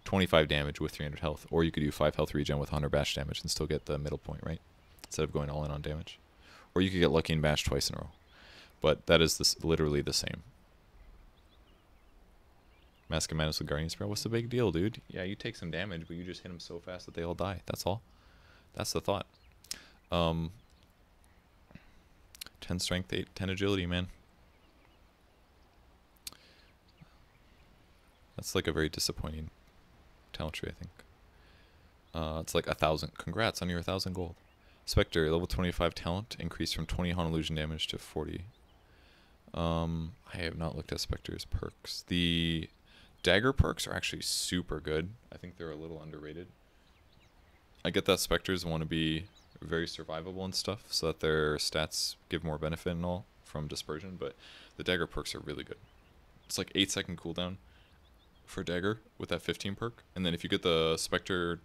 25 damage with 300 health, or you could do 5 health regen with 100 bash damage and still get the middle point, right? Instead of going all in on damage. Or you could get lucky and bash twice in a row. But that is literally the same. Mask of Manus with Guardian Spirit. What's the big deal, dude? Yeah, you take some damage, but you just hit them so fast that they all die. That's all. That's the thought. 10 strength, 10 agility, man. That's like a very disappointing talent tree, I think. It's like 1,000. Congrats on your 1,000 gold. Spectre, level 25 talent, increased from 20 Haunt Illusion damage to 40. I have not looked at Spectre's perks. The dagger perks are actually super good. I think they're a little underrated. I get that Spectres want to be very survivable and stuff, so that their stats give more benefit and all from dispersion, but the dagger perks are really good. It's like 8-second cooldown for dagger with that 15 perk, and then if you get the spectral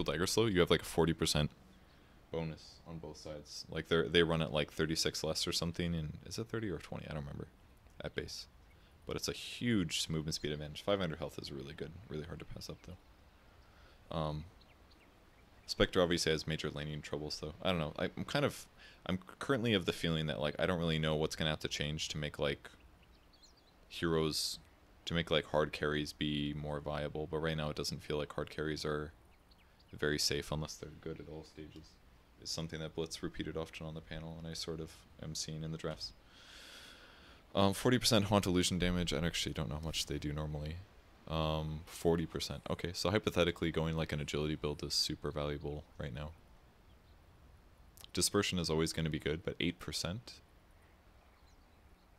dagger slow, you have like a 40% bonus on both sides. Like they run at like 36 less or something, and is it 30 or 20? I don't remember at base, but it's a huge movement speed advantage. 500 health is really good, really hard to pass up though. Spectre obviously has major laning troubles though. I don't know. I'm currently of the feeling that like I don't really know what's gonna have to change to make like heroes, to make like hard carries be more viable. But right now it doesn't feel like hard carries are very safe unless they're good at all stages. It's something that Blitz repeated often on the panel, and I sort of am seeing in the drafts. 40% Haunt Illusion damage. I actually don't know how much they do normally. 40%. Okay, so hypothetically going like an agility build is super valuable right now. Dispersion is always going to be good, but 8%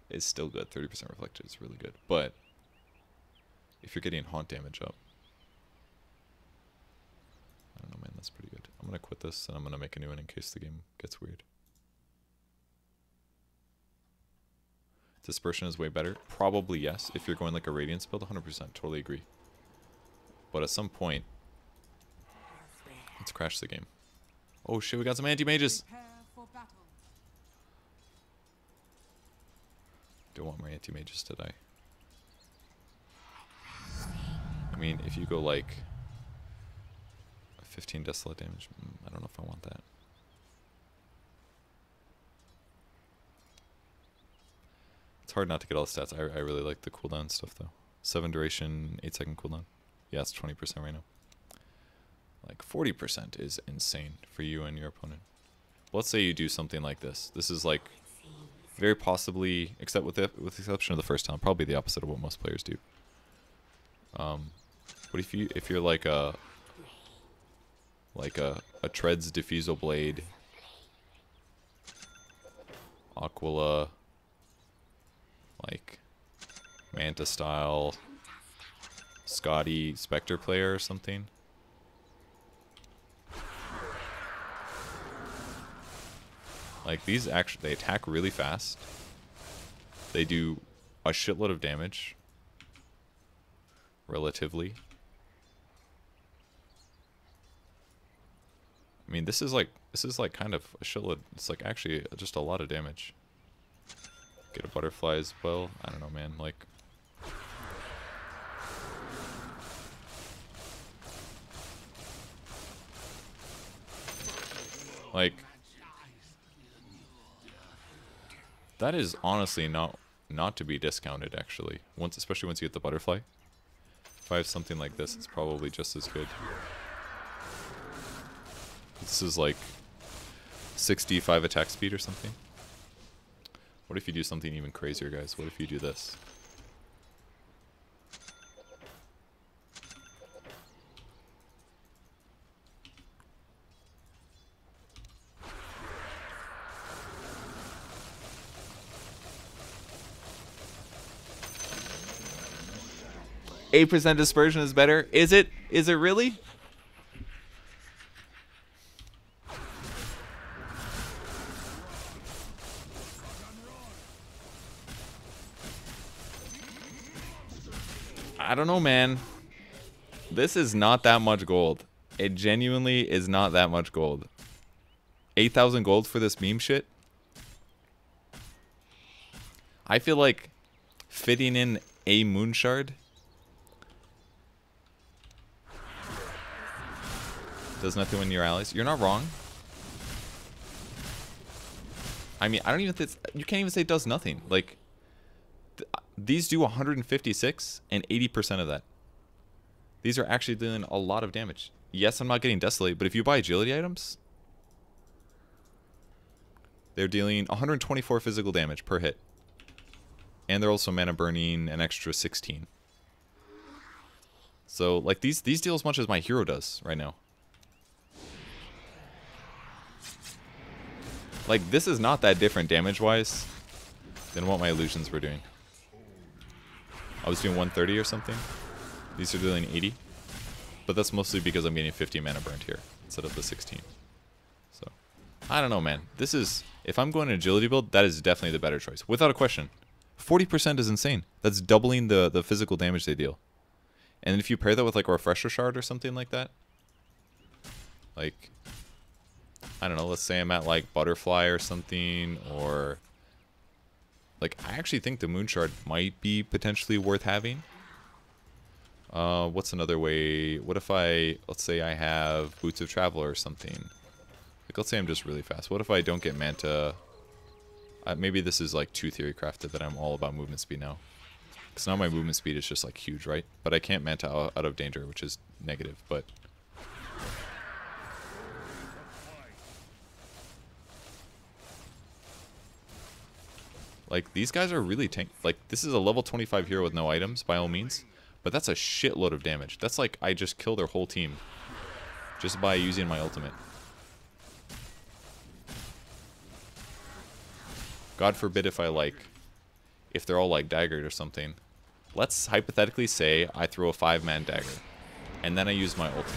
is still good. 30% reflected is really good. But if you're getting haunt damage up, I don't know, man, that's pretty good. I'm going to quit this and I'm going to make a new one in case the game gets weird. Dispersion is way better. Probably yes. If you're going like a Radiance build, 100%. Totally agree. But at some point, Let's crash the game. Oh shit, we got some anti-mages. Prepare for battle. Don't want my anti-mages to die. I mean, if you go like 15 desolate damage, I don't know if I want that. It's hard not to get all the stats. I really like the cooldown stuff though. 7 duration, 8-second cooldown. Yeah, it's 20% right now. Like 40% is insane for you and your opponent. Let's say you do something like this. This is like very possibly, except with the exception of the first time, probably the opposite of what most players do. What if you're like a Treads Diffusal Blade, Aquila, like Manta style, Scotty Spectre player or something. Like these actually, they attack really fast. They do a shitload of damage. Relatively. I mean, this is like kind of a shitload. It's like actually just a lot of damage. Get a butterfly as well. I don't know, man. Like that is honestly not to be discounted actually. Especially once you get the butterfly. If I have something like this, it's probably just as good. This is like 65 attack speed or something. What if you do something even crazier, guys? What if you do this? %, dispersion is better. Is it? Is it really? I don't know, man. This is not that much gold. It genuinely is not that much gold. 8,000 gold for this meme shit? I feel like fitting in a Moonshard does nothing when your allies. You're not wrong. I mean, I don't even think you can't even say it does nothing. Like, these do 156 and 80% of that. These are actually doing a lot of damage. Yes, I'm not getting Desolate, but if you buy agility items, they're dealing 124 physical damage per hit. And they're also mana burning an extra 16. So, like, these deal as much as my hero does right now. Like, this is not that different damage-wise than what my illusions were doing. I was doing 130 or something. These are doing 80. But that's mostly because I'm getting 50 mana burned here instead of the 16. So, I don't know, man. This is... If I'm going an agility build, that is definitely the better choice. Without a question. 40% is insane. That's doubling the physical damage they deal. And if you pair that with, like, a Refresher Shard or something like that... Like... I don't know, let's say I'm at, like, Butterfly or something, or... Like, I actually think the Moonshard might be potentially worth having. What's another way? What if let's say I have Boots of Traveler or something. Like, let's say I'm just really fast. What if I don't get Manta? Maybe this is, like, too theory crafted that I'm all about movement speed now. Because now my movement speed is just, like, huge, right? But I can't Manta out of danger, which is negative, but... Like, these guys are really tank. Like, this is a level 25 hero with no items, by all means. But that's a shitload of damage. That's like I just killed their whole team. Just by using my ultimate. God forbid if if they're all, like, daggered or something. Let's hypothetically say I throw a 5-man dagger. And then I use my ultimate.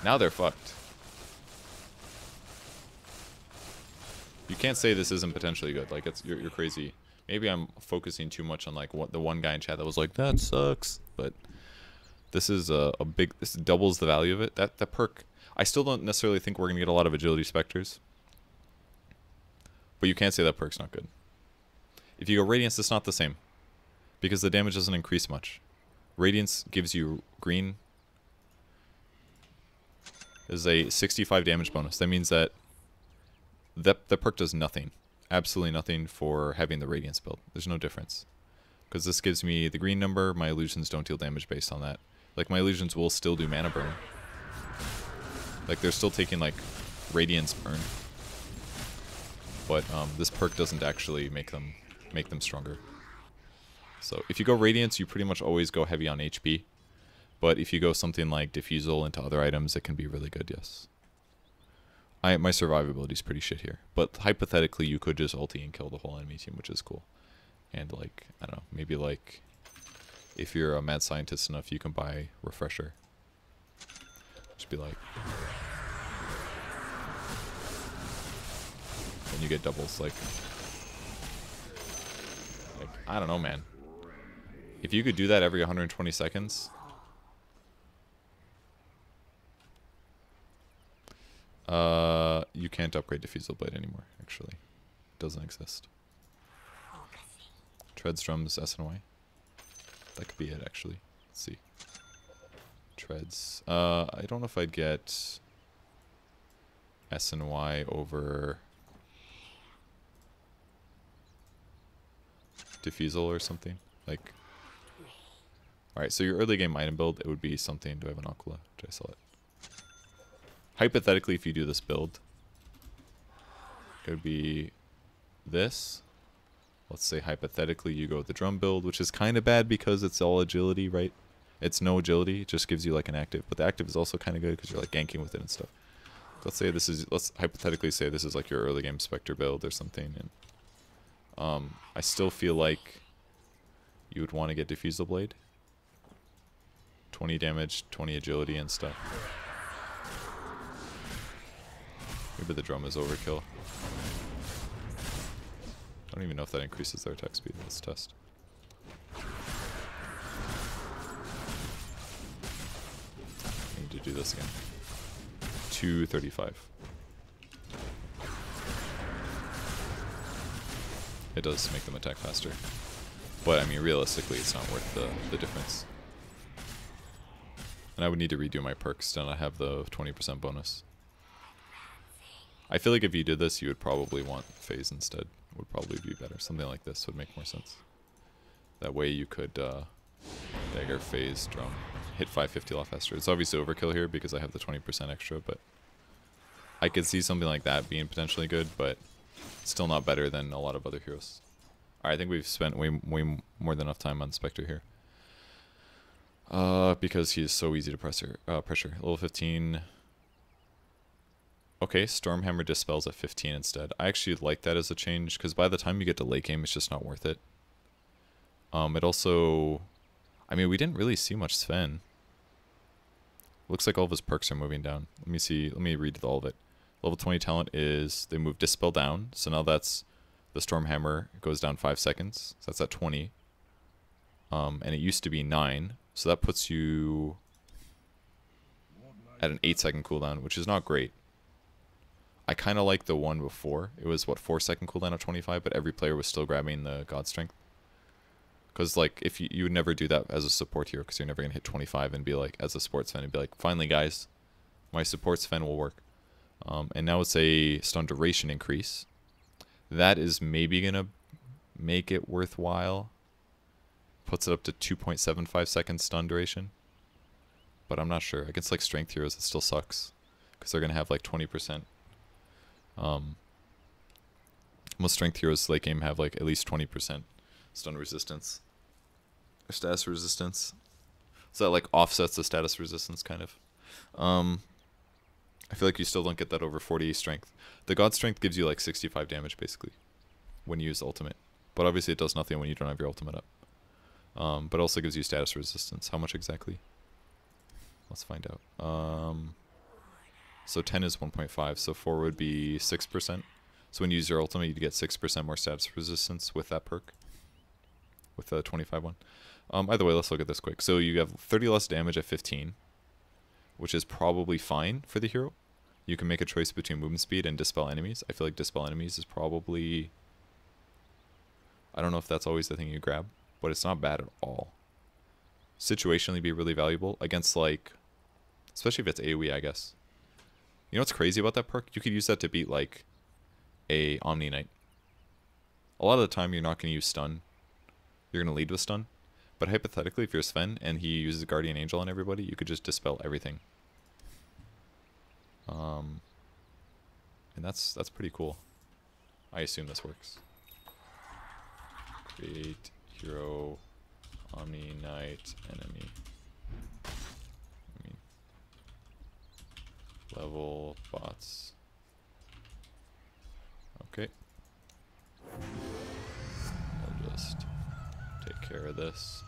Now they're fucked. You can't say this isn't potentially good. Like, you're crazy. Maybe I'm focusing too much on, like, what the one guy in chat that was like, that sucks. But this is this doubles the value of it. That perk, I still don't necessarily think we're going to get a lot of agility specters. But you can't say that perk's not good. If you go Radiance, it's not the same. Because the damage doesn't increase much. Radiance gives you green. Is a 65 damage bonus. That means that the perk does nothing. Absolutely nothing for having the Radiance build. There's no difference. Because this gives me the green number, my illusions don't deal damage based on that. Like, my illusions will still do mana burn. Like, they're still taking, like, Radiance burn. But this perk doesn't actually make them stronger. So, if you go Radiance, you pretty much always go heavy on HP. But if you go something like Diffusal into other items, it can be really good, yes. My survivability is pretty shit here. But hypothetically, you could just ulti and kill the whole enemy team, which is cool. And, like, I don't know, maybe, like, if you're a mad scientist enough, you can buy Refresher. Just be like... And you get doubles, like, I don't know, man. If you could do that every 120 seconds... you can't upgrade Diffusal Blade anymore, actually. It doesn't exist. Treads, Drums, SNY. That could be it, actually. Let's see. Treads. I don't know if I'd get SNY over Diffusal or something. Like, alright, so your early game item build, it would be something. Do I have an Aquila? Did I sell it? Hypothetically, if you do this build, it would be this. Let's say hypothetically you go with the drum build, which is kind of bad because it's all agility, right? It's no agility, it just gives you like an active. But the active is also kind of good because you're like ganking with it and stuff. Let's say this is, let's hypothetically say this is like your early game Spectre build or something. And I still feel like you would want to get Diffusal Blade. 20 damage, 20 agility and stuff. Maybe the drum is overkill. I don't even know if that increases their attack speed. Let's test. I need to do this again. 235. It does make them attack faster. But I mean, realistically, it's not worth the difference. And I would need to redo my perks to not have the 20% bonus. I feel like if you did this, you would probably want Phase instead. Would probably be better. Something like this would make more sense. That way you could dagger, Phase, drum, hit 550 a lot faster. It's obviously overkill here because I have the 20% extra, but I could see something like that being potentially good, but still not better than a lot of other heroes. Alright, I think we've spent way more than enough time on Spectre here. Because he is so easy to pressure. Level 15... Okay, Stormhammer dispels at 15 instead. I actually like that as a change, because by the time you get to late game, it's just not worth it. It also... I mean, we didn't really see much Sven. Looks like all of his perks are moving down. Let me see, let me read all of it. Level 20 talent is, they move Dispel down, so now that's, the Stormhammer goes down 5 seconds, so that's at 20. And it used to be 9, so that puts you at an 8-second cooldown, which is not great. I kind of like the one before. It was, what, 4-second cooldown of 25, but every player was still grabbing the God Strength. Because, like, if you would never do that as a support hero, because you're never going to hit 25 and be like, as a sports fan, and be like, finally, guys, my supports fan will work. And now it's a stun duration increase. That is maybe going to make it worthwhile. Puts it up to 2.75 seconds stun duration. But I'm not sure. Against, like, strength heroes, it still sucks. Because they're going to have, like, 20%. Most strength heroes late game have like at least 20% stun resistance or status resistance, so that like offsets the status resistance kind of. I feel like you still don't get that over 40 strength. The God Strength gives you like 65 damage basically when you use ultimate, but obviously it does nothing when you don't have your ultimate up. But also gives you status resistance. How much exactly? Let's find out. So 10 is 1.5, so 4 would be 6%. So when you use your ultimate, you get 6% more status resistance with that perk. With the 25 one. Either way, let's look at this quick. So you have 30 less damage at 15. which is probably fine for the hero. You can make a choice between movement speed and dispel enemies. I feel like dispel enemies is probably... I don't know if that's always the thing you grab, but it's not bad at all. Situationally be really valuable against, like, especially if it's AoE, I guess. You know what's crazy about that perk? You could use that to beat, like, a Omni Knight. A lot of the time you're not going to use stun. You're going to lead with stun. But hypothetically, if you're Sven and he uses Guardian Angel on everybody, you could just dispel everything. And that's pretty cool. I assume this works. Create hero Omni Knight enemy. Level bots. Okay. I'll just take care of this.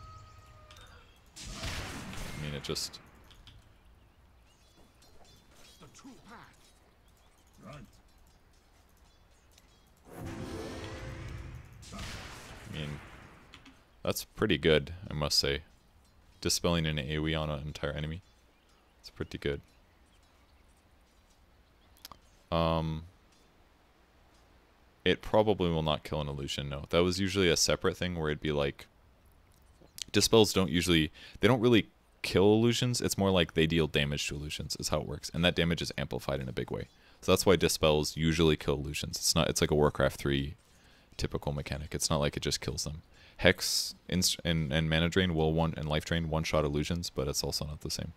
I mean, it just... The true path. Right. I mean, that's pretty good, I must say. Dispelling an AoE on an entire enemy. It's pretty good. It probably will not kill an illusion, no. That was usually a separate thing where it'd be like... Dispels don't usually... They don't really kill illusions. It's more like they deal damage to illusions is how it works. And that damage is amplified in a big way. So that's why dispels usually kill illusions. It's not. It's like a Warcraft 3 typical mechanic. It's not like it just kills them. Hex and Mana Drain will and Life Drain one-shot illusions, but it's also not the same,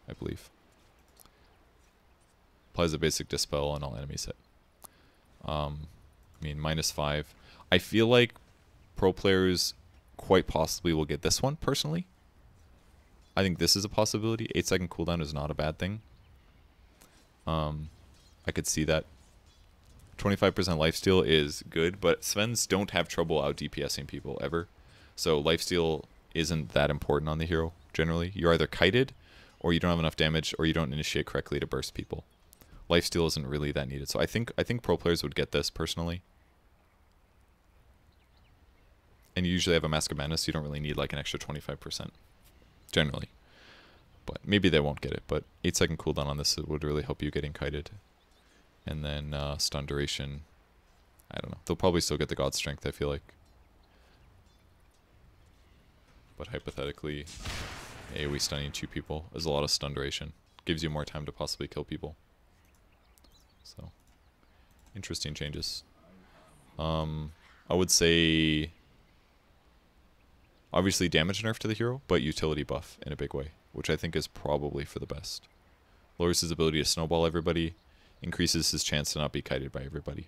I believe. Applies a basic dispel on all enemies hit. I mean, -5. I feel like pro players quite possibly will get this one, personally. I think this is a possibility. 8-second cooldown is not a bad thing. I could see that. 25% lifesteal is good, but Svens don't have trouble out DPSing people ever. So lifesteal isn't that important on the hero, generally. You're either kited, or you don't have enough damage, or you don't initiate correctly to burst people. Lifesteal isn't really that needed. So I think pro players would get this, personally. And you usually have a Mask of Madness, so you don't really need like an extra 25%. Generally. But maybe they won't get it. But 8-second cooldown on this would really help you getting kited. And then stun duration. I don't know. They'll probably still get the God Strength, I feel like. But hypothetically, AoE stunning 2 people is a lot of stun duration. Gives you more time to possibly kill people. So, interesting changes. I would say... Obviously damage nerf to the hero, but utility buff in a big way, which I think is probably for the best. Lowers his ability to snowball everybody, increases his chance to not be kited by everybody,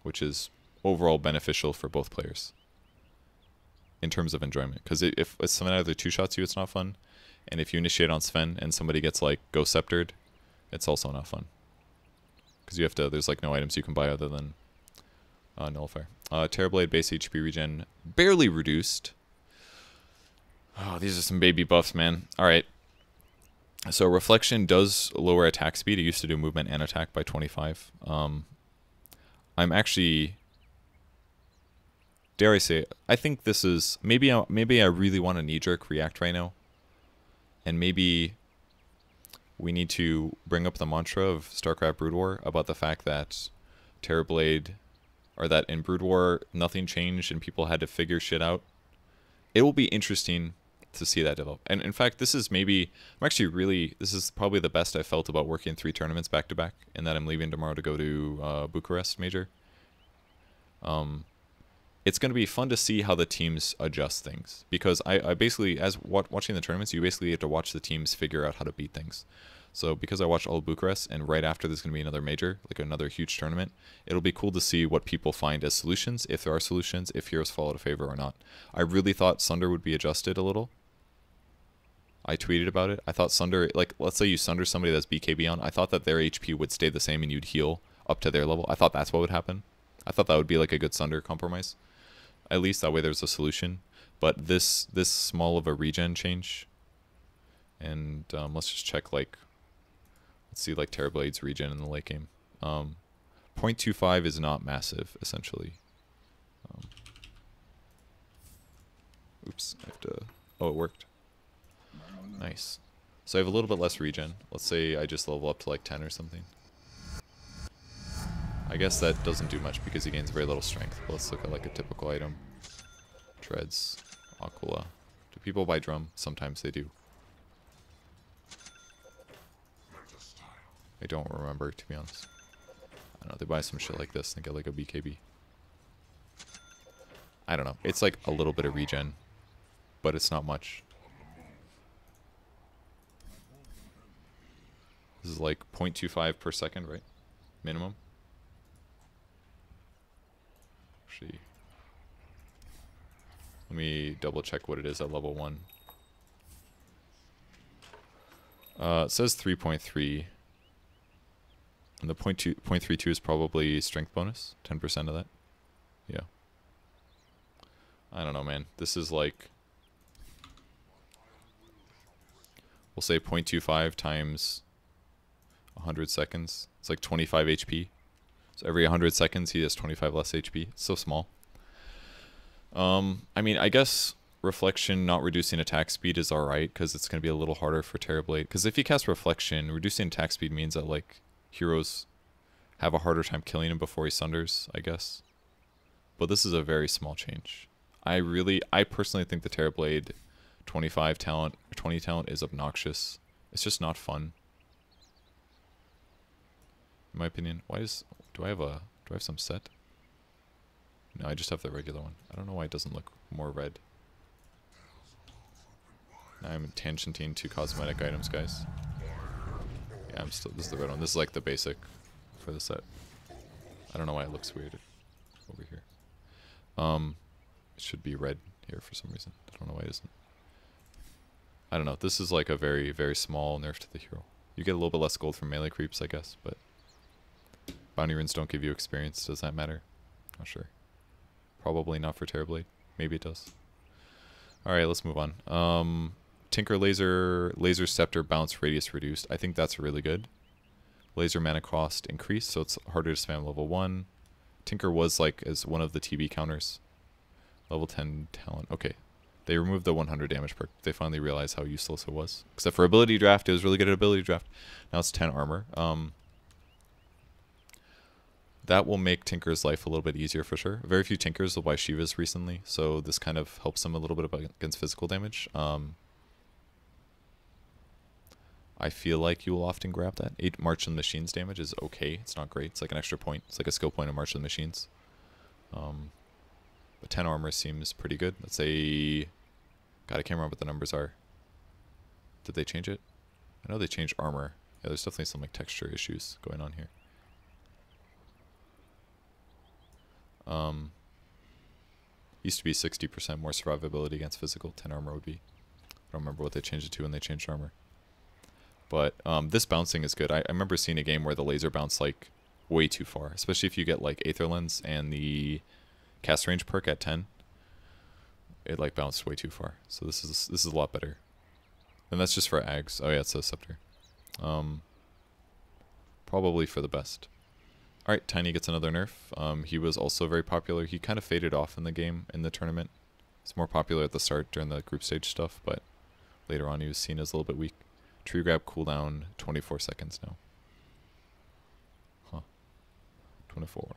which is overall beneficial for both players in terms of enjoyment. Because if someone either two-shots you, it's not fun, and if you initiate on Sven and somebody gets like Ghost Sceptered, it's also not fun. Because you have to, there's like no items you can buy other than Nullifier. Terrorblade base HP regen barely reduced. Oh, these are some baby buffs, man. Alright. So Reflection does lower attack speed. It used to do movement and attack by 25. I'm actually... Dare I say, I think this is... Maybe I really want a knee-jerk react right now. And maybe we need to bring up the mantra of StarCraft Brood War about the fact that Terrorblade... Or that in Brood War, nothing changed and people had to figure shit out. It will be interesting to see that develop. And in fact, this is maybe... this is probably the best I've felt about working 3 tournaments back-to-back, in that I'm leaving tomorrow to go to Bucharest Major. It's going to be fun to see how the teams adjust things. Because I basically, as watching the tournaments, you basically have to watch the teams figure out how to beat things. So because I watched all of Bucharest, and right after there's going to be another major, like another huge tournament, it'll be cool to see what people find as solutions, if there are solutions, if heroes fall out of favor or not. I really thought Sunder would be adjusted a little. I tweeted about it. I thought Sunder, like, let's say you Sunder somebody that's BKB on, I thought that their HP would stay the same and you'd heal up to their level. I thought that's what would happen. I thought that would be like a good Sunder compromise. At least that way there's a solution. But this small of a regen change, and let's just check, like, let's see, like, Terrorblade's regen in the late game. 0.25 is not massive, essentially. Oops, I have to... Oh, it worked. Nice. So I have a little bit less regen. Let's say I just level up to like 10 or something. I guess that doesn't do much because he gains very little strength. But let's look at like a typical item. Dreads, Aquila. Do people buy drum? Sometimes they do. I don't remember, to be honest. I don't know, they buy some shit like this and get like a BKB. I don't know. It's like a little bit of regen, but it's not much. This is like 0.25 per second, right? Minimum. Actually, let me double check what it is at level 1. It says 3.3. And the 0.32 is probably strength bonus. 10% of that. Yeah. I don't know, man. This is like... We'll say 0.25 times 100 seconds. It's like 25 HP. So every 100 seconds he has 25 less HP. It's so small. I mean, I guess Reflection not reducing attack speed is alright, because it's going to be a little harder for Terrorblade. Because if you cast Reflection, reducing attack speed means that, like, heroes have a harder time killing him before he sunders, I guess. But this is a very small change. I personally think the Terrorblade 25 talent, or 20 talent is obnoxious. It's just not fun. In my opinion. Do I have some set? No, I just have the regular one. I don't know why it doesn't look more red. I'm tangenting to cosmetic items, guys. Yeah, this is the red one. This is like the basic for the set. I don't know why it looks weird over here. It should be red here for some reason. I don't know why it isn't. I don't know. This is like a very, very small nerf to the hero. You get a little bit less gold from melee creeps, I guess, but bounty runes don't give you experience. Does that matter? Not sure. Probably not for Terrorblade. Maybe it does. Alright, let's move on. Tinker Laser Scepter bounce radius reduced. I think that's really good. Laser mana cost increased, so it's harder to spam level 1. Tinker was like as one of the TB counters. Level 10 talent. Okay. They removed the 100 damage perk. They finally realized how useless it was. Except for ability draft, it was really good at ability draft. Now it's 10 armor. That will make Tinker's life a little bit easier for sure. Very few Tinkers will buy Shivas recently, so this kind of helps them a little bit against physical damage. I feel like you will often grab that. 8 March of the Machines damage is okay. It's not great. It's like an extra point. It's like a skill point of March of the Machines. But 10 armor seems pretty good. Let's say... God, I can't remember what the numbers are. Did they change it? I know they changed armor. Yeah, there's definitely some like texture issues going on here. Used to be 60% more survivability against physical. 10 armor would be. I don't remember what they changed it to when they changed armor. But this bouncing is good. I remember seeing a game where the laser bounced like way too far, especially if you get like Aether Lens and the cast range perk at 10. It like bounced way too far. So this is a lot better. And that's just for Ags. Oh yeah, it's a Scepter. Probably for the best. Alright, Tiny gets another nerf. He was also very popular. He kind of faded off in the game, in the tournament. He's more popular at the start during the group stage stuff, but later on he was seen as a little bit weak. Tree grab cooldown 24 seconds now. Huh. 24.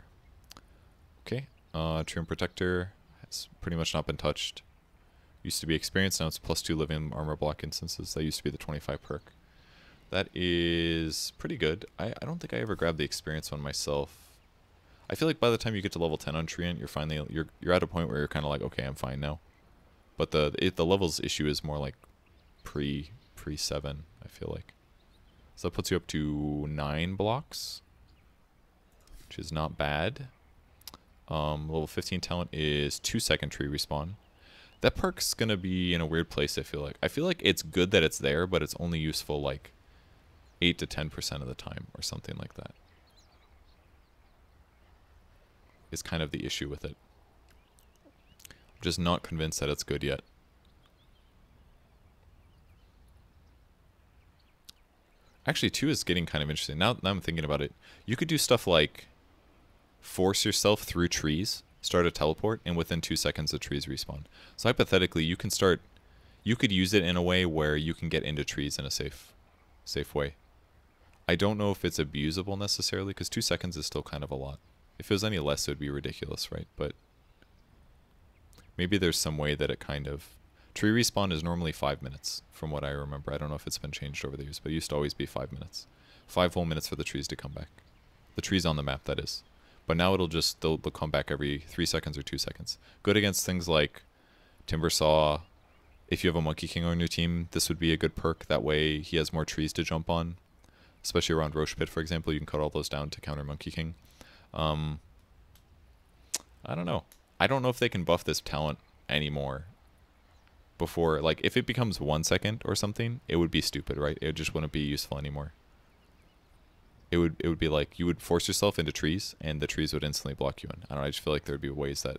Okay. Treant Protector has pretty much not been touched. Used to be experienced, now it's +2 living armor block instances. That used to be the 25 perk. That is pretty good. I don't think I ever grabbed the experience one myself. I feel like by the time you get to level 10 on Treant, you're at a point where you're kind of like, okay, I'm fine now. But the levels issue is more like pre 7, I feel like. So that puts you up to 9 blocks, which is not bad. Level 15 talent is 2-second tree respawn. That perk's gonna be in a weird place, I feel like. I feel like it's good that it's there, but it's only useful like 8 to 10% of the time or something like that. Is kind of the issue with it. I'm just not convinced that it's good yet. Actually, 2 is getting kind of interesting. Now I'm thinking about it. You could do stuff like force yourself through trees, start a teleport, and within 2 seconds the trees respawn. So hypothetically, you can start you could use it in a way where you can get into trees in a safe way. I don't know if it's abusable necessarily, because 2 seconds is still kind of a lot. If it was any less, it would be ridiculous, right? But maybe there's some way that it kind of... Tree respawn is normally 5 minutes, from what I remember. I don't know if it's been changed over the years, but it used to always be 5 minutes. 5 whole minutes for the trees to come back. The trees on the map, that is. But now they'll come back every 3 seconds or 2 seconds. Good against things like Timbersaw. If you have a Monkey King on your team, this would be a good perk. That way he has more trees to jump on. Especially around Roche Pit, for example. You can cut all those down to counter Monkey King. I don't know. I don't know if they can buff this talent anymore. Before, like, if it becomes 1 second or something, it would be stupid, right? It just wouldn't be useful anymore. It would be like you would force yourself into trees, and the trees would instantly block you in. I don't know. I just feel like there would be ways that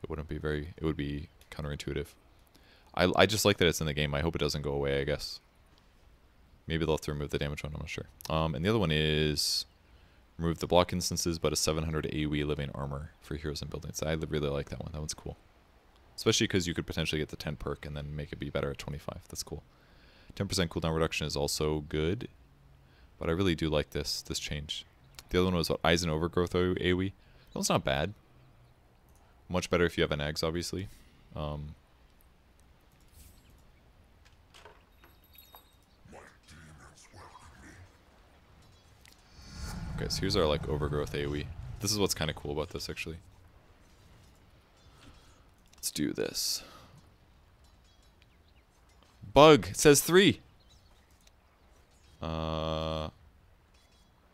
it wouldn't be very. It would be counterintuitive. I just like that it's in the game. I hope it doesn't go away. I guess. Maybe they'll have to remove the damage one. I'm not sure. And the other one is remove the block instances, but a 700 AoE living armor for heroes and buildings. I really like that one. That one's cool. Especially because you could potentially get the 10 perk and then make it be better at 25. That's cool. 10% cooldown reduction is also good. But I really do like this change. The other one was Eyes and Overgrowth AoE. That one's not bad. Much better if you have an Ags, obviously. Okay, so here's our like Overgrowth AoE. This is what's kind of cool about this, actually. Let's do this. Bug! It says 3!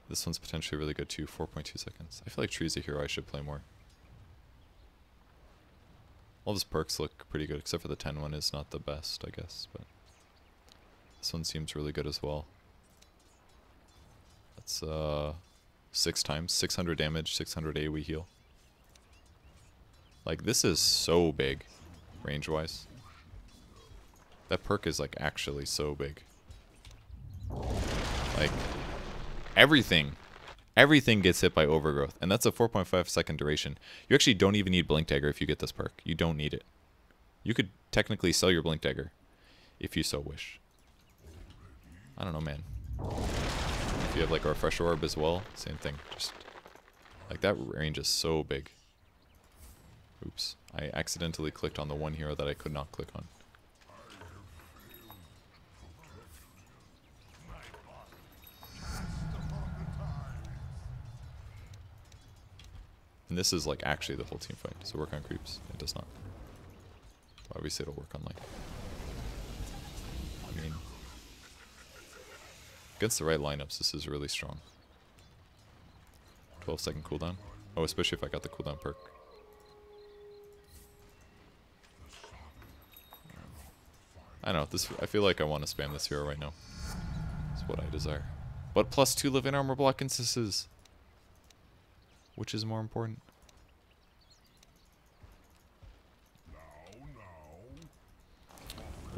This one's potentially really good too, 4.2 seconds. I feel like Tree's a hero I should play more. All his perks look pretty good, except for the 10 one is not the best, I guess. But this one seems really good as well. That's 6 times, 600 damage, 600 AoE heal. Like, this is so big, range-wise. That perk is, like, actually so big. Like, everything gets hit by Overgrowth, and that's a 4.5 second duration. You actually don't even need Blink Dagger if you get this perk. You don't need it. You could technically sell your Blink Dagger if you so wish. I don't know, man. If you have like a Refresher Orb as well, same thing. Just like that range is so big. Oops, I accidentally clicked on the one hero that I could not click on. And this is like actually the full team fight. So work on creeps. It does not. Obviously it'll work on like. I mean, against the right lineups, this is really strong. 12-second cooldown. Oh, especially if I got the cooldown perk. I don't know. This. I feel like I want to spam this hero right now. That's what I desire. But plus 2 living armor block instances. Which is more important?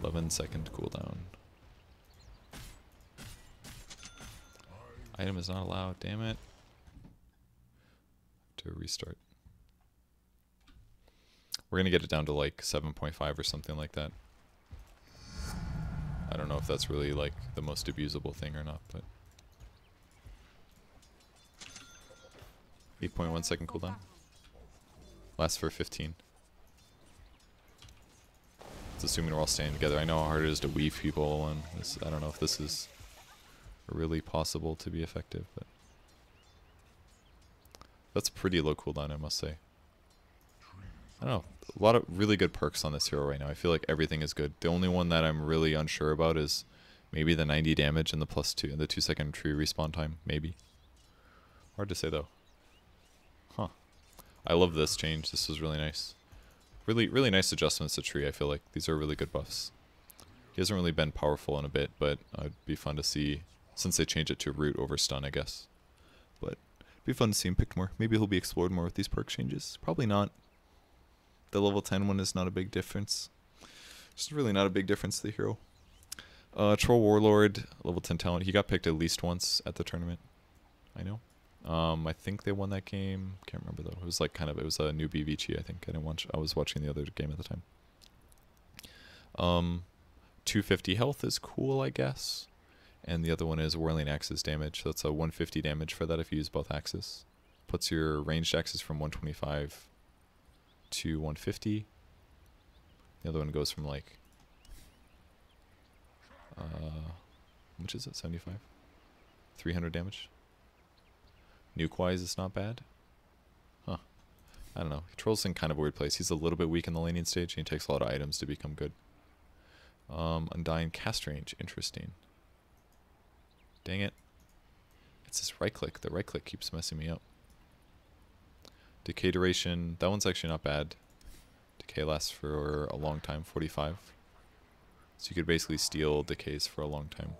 11-second cooldown. Item is not allowed, damn it. To restart. We're gonna get it down to like 7.5 or something like that. I don't know if that's really like the most abusable thing or not, but 8.1 second cooldown. Lasts for 15. It's assuming we're all staying together. I know how hard it is to weave people, and this, I don't know if this is really possible to be effective, but that's pretty low cooldown, I must say. I don't know. A lot of really good perks on this hero right now. I feel like everything is good. The only one that I'm really unsure about is maybe the 90 damage and the +2 and the 2-second tree respawn time. Maybe. Hard to say though. Huh. I love this change. This is really nice. Really nice adjustments to tree. I feel like these are really good buffs. He hasn't really been powerful in a bit, but it'd be fun to see since they changed it to root over stun, I guess. But it'd be fun to see him picked more. Maybe he'll be explored more with these perk changes. Probably not. The level 10 one is not a big difference. Just really not a big difference to the hero. Troll Warlord, level 10 talent. He got picked at least once at the tournament. I know. I think they won that game. Can't remember though. It was like kind of, it was a newbie Vici, I think. I was watching the other game at the time. 250 health is cool, I guess. And the other one is Whirling Axes damage. So that's a 150 damage for that if you use both axes. Puts your ranged axes from 125 to 150. The other one goes from like, how much is it? 75? 300 damage. Nuke-wise, it's not bad. Huh. I don't know. Control's in kind of a weird place. He's a little bit weak in the laning stage, and he takes a lot of items to become good. Undying cast range. Interesting. Dang it. It's this right click. The right click keeps messing me up. Decay duration. That one's actually not bad. Decay lasts for a long time. 45. So you could basically steal decays for a long time.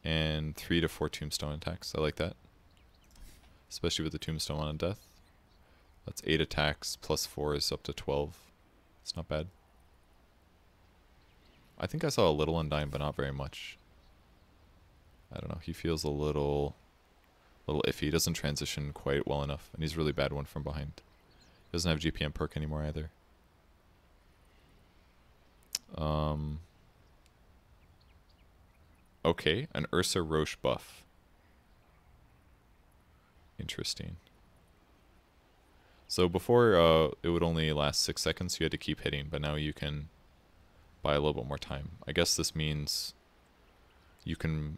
And 3 to 4 tombstone attacks. I like that. Especially with the tombstone on death. That's 8 attacks plus 4 is up to 12. It's not bad. I think I saw a little Undying, but not very much. I don't know. He feels a little iffy. He doesn't transition quite well enough. And he's a really bad one from behind. He doesn't have GPM perk anymore either. Okay, an Ursa Roche buff. Interesting. So before, it would only last 6 seconds, so you had to keep hitting, but now you can buy a little bit more time. I guess this means you can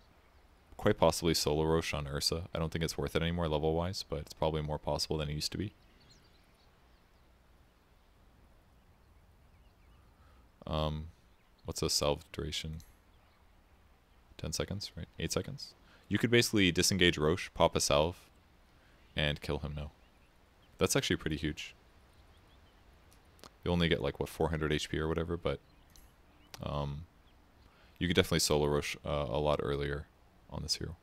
quite possibly solo Roche on Ursa. I don't think it's worth it anymore level-wise, but it's probably more possible than it used to be. What's a salve duration? 10 seconds, right? 8 seconds? You could basically disengage Roche, pop a salve, and kill him now. That's actually pretty huge. You only get like, what, 400 HP or whatever, but you could definitely solo Roche a lot earlier on this hero.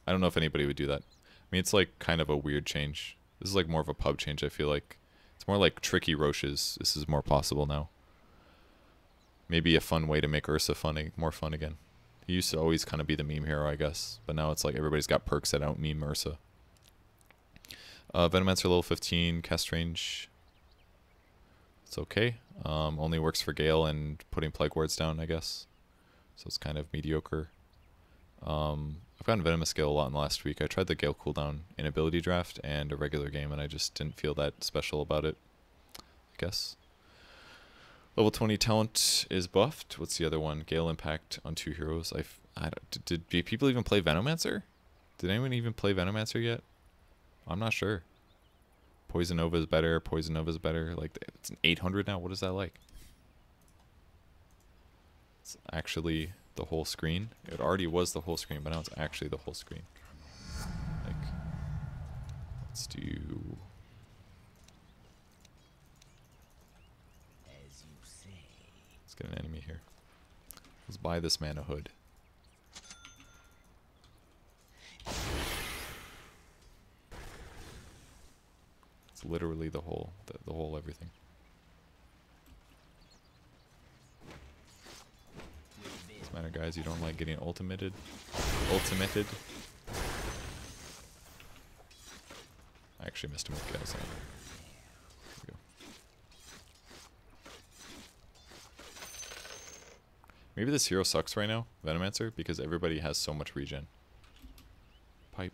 I don't know if anybody would do that. I mean, it's like kind of a weird change. This is like more of a pub change, I feel like. It's more like tricky Roches. This is more possible now. Maybe a fun way to make Ursa more fun again. He used to always kind of be the meme hero, I guess. But now it's like everybody's got perks that out meme Ursa. Venomancer level 15, cast range. It's okay. Only works for Gale and putting Plague Wards down, I guess. So it's kind of mediocre. I've gotten Venomous Gale a lot in the last week. I tried the Gale cooldown in ability draft and a regular game, and I just didn't feel that special about it, I guess. Level 20 talent is buffed. What's the other one? Gale Impact on 2 heroes. Did people even play Venomancer? Did anyone even play Venomancer yet? I'm not sure. Poison Nova is better. Poison Nova is better. Like, it's an 800 now. What is that like? It's actually the whole screen. It already was the whole screen, but now it's actually the whole screen. Like, let's do... Let's get an enemy here. Let's buy this mana hood. It's literally the whole everything. Doesn't matter, guys. You don't like getting ultimated. I actually missed him with Gale's There we go. Maybe this hero sucks right now, Venomancer, because everybody has so much regen. Pipe.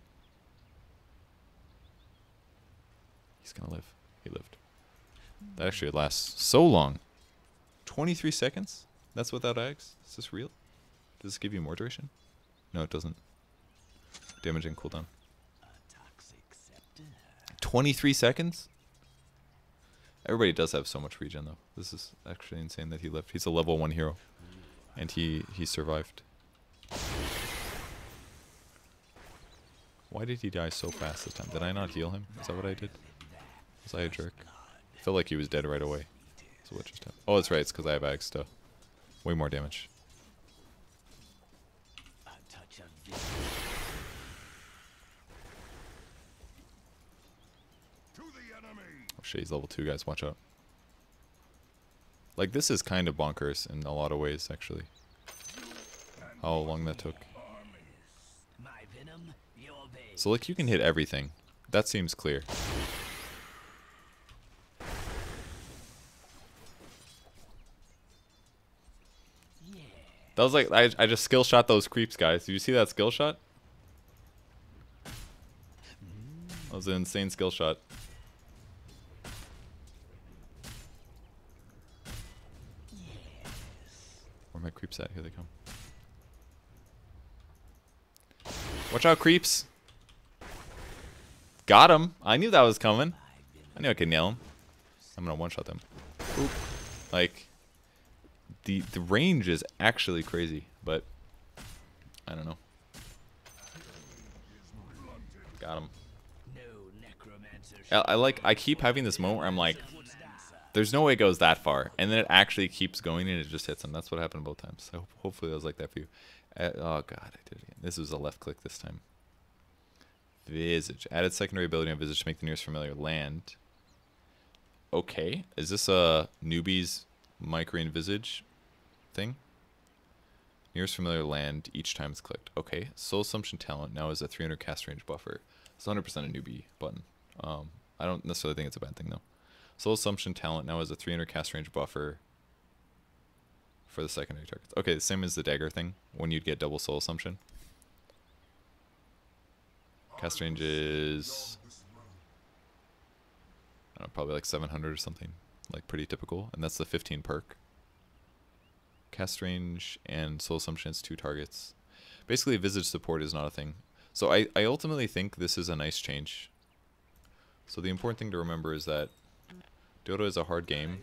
He's gonna live. He lived. That actually lasts so long. 23 seconds? That's without Ags? Is this real? Does this give you more duration? No, it doesn't. Damage and cooldown. 23 seconds? Everybody does have so much regen though. This is actually insane that he lived. He's a level 1 hero. And he survived. Why did he die so fast this time? Did I not heal him? Is that what I did? Was I a jerk? I felt like he was dead right away. So what just happened? Oh, that's right. It's because I have Ags stuff. Way more damage. Oh shit, he's level 2, guys. Watch out. Like, this is kind of bonkers in a lot of ways, actually. How long that took. So, like, you can hit everything. That seems clear. That was like, I just skill shot those creeps, guys. Did you see that skill shot? That was an insane skill shot. Where are my creeps at? Here they come. Watch out, creeps. Got him. I knew that was coming. I knew I could nail him. I'm gonna one-shot them. Oop. Like, the range is actually crazy, but I don't know. Got him. I keep having this moment where I'm like, there's no way it goes that far, and then it actually keeps going and it just hits him. That's what happened both times. So hopefully it was like that for you. Oh god, I did it again. This was a left click this time. Visage. Added secondary ability on Visage to make the nearest familiar land. Okay. Is this a newbie's Mycrane Visage thing? Nearest familiar land each time it's clicked. Okay. Soul Assumption talent now is a 300 cast range buffer. It's 100% a newbie button. I don't necessarily think it's a bad thing though. Soul Assumption talent now is a 300 cast range buffer for the secondary targets. Okay, the same as the dagger thing when you'd get double Soul Assumption. Cast range is, I don't know, probably like 700 or something, like pretty typical, and that's the 15 perk. Cast range and Soul Assumption is 2 targets. Basically, Visage support is not a thing. So I ultimately think this is a nice change. So the important thing to remember is that Dota is a hard game,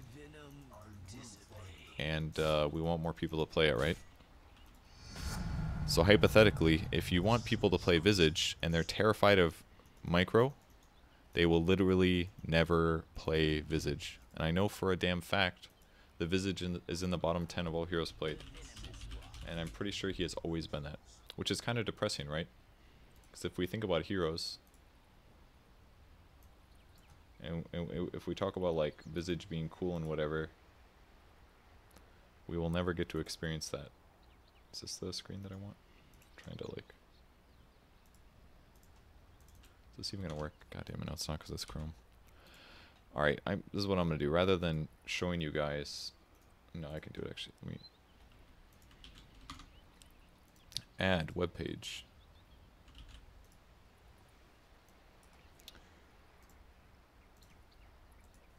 and we want more people to play it, right? So hypothetically, if you want people to play Visage and they're terrified of micro, they will literally never play Visage. And I know for a damn fact, the Visage is in the bottom 10 of all heroes played. And I'm pretty sure he has always been that. Which is kind of depressing, right? Because if we think about heroes, and if we talk about like Visage being cool and whatever, we will never get to experience that. Is this the screen that I want? I'm trying to like... Is this even gonna work? God damn it, no it's not because it's Chrome. Alright, this is what I'm gonna do. Rather than showing you guys... No, I can do it actually. Let me... Add web page.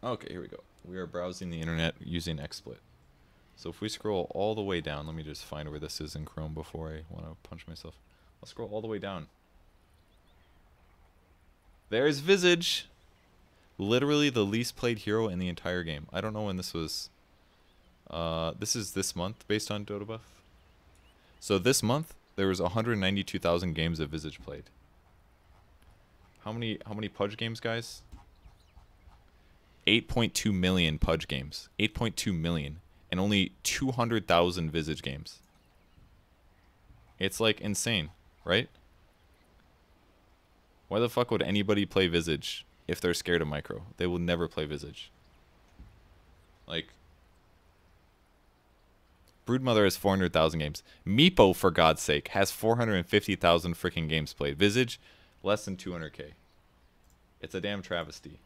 Okay, here we go. We are browsing the internet using XSplit. So if we scroll all the way down, let me just find where this is in Chrome before I want to punch myself. I'll scroll all the way down. There's Visage. Literally the least played hero in the entire game. I don't know when this was. This is this month based on Dota Buff. So this month there was 192,000 games of Visage played. How many Pudge games, guys? 8.2 million Pudge games. 8.2 million. And only 200,000 Visage games. It's like insane, right? Why the fuck would anybody play Visage if they're scared of micro? They will never play Visage. Like, Broodmother has 400,000 games. Meepo, for God's sake, has 450,000 freaking games played. Visage, less than 200k. It's a damn travesty.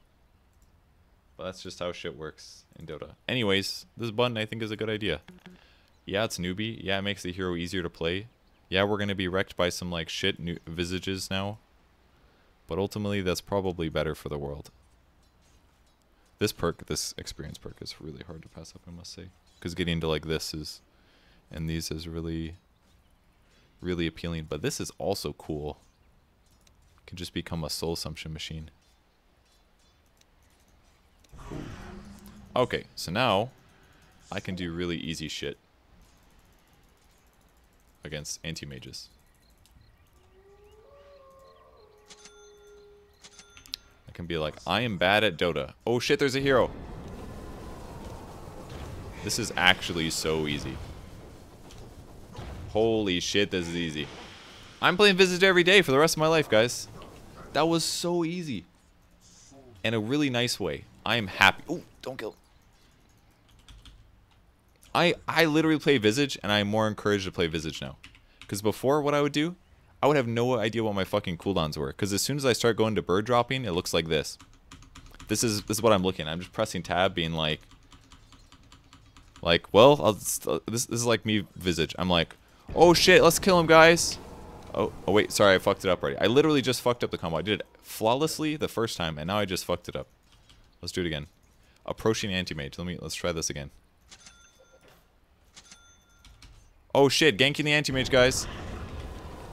But that's just how shit works in Dota. Anyways, this button I think is a good idea. Yeah, it's newbie. Yeah, it makes the hero easier to play. Yeah, we're going to be wrecked by some like shit new Visages now. But ultimately, that's probably better for the world. This perk, this experience perk is really hard to pass up, I must say. Because getting into like this is, and these is really, really appealing. But this is also cool. Can just become a soul assumption machine. Okay, so now I can do really easy shit against anti-mages. I can be like, I am bad at Dota. Oh shit, there's a hero. This is actually so easy. Holy shit, this is easy. I'm playing Visage every day for the rest of my life, guys. That was so easy. In a really nice way. I am happy. Oh, don't kill. I literally play Visage, and I am more encouraged to play Visage now. Because before, what I would do, I would have no idea what my fucking cooldowns were. Because as soon as I start going to bird dropping, it looks like this. This is what I'm looking at. I'm just pressing tab, being like, Like, well, this is like me Visage. I'm like, oh shit, let's kill him, guys. Oh wait, sorry, I fucked it up already. I literally just fucked up the combo. I did it flawlessly the first time, and now I just fucked it up. Let's do it again. Approaching anti-mage. Let's try this again. Oh shit, ganking the anti-mage, guys.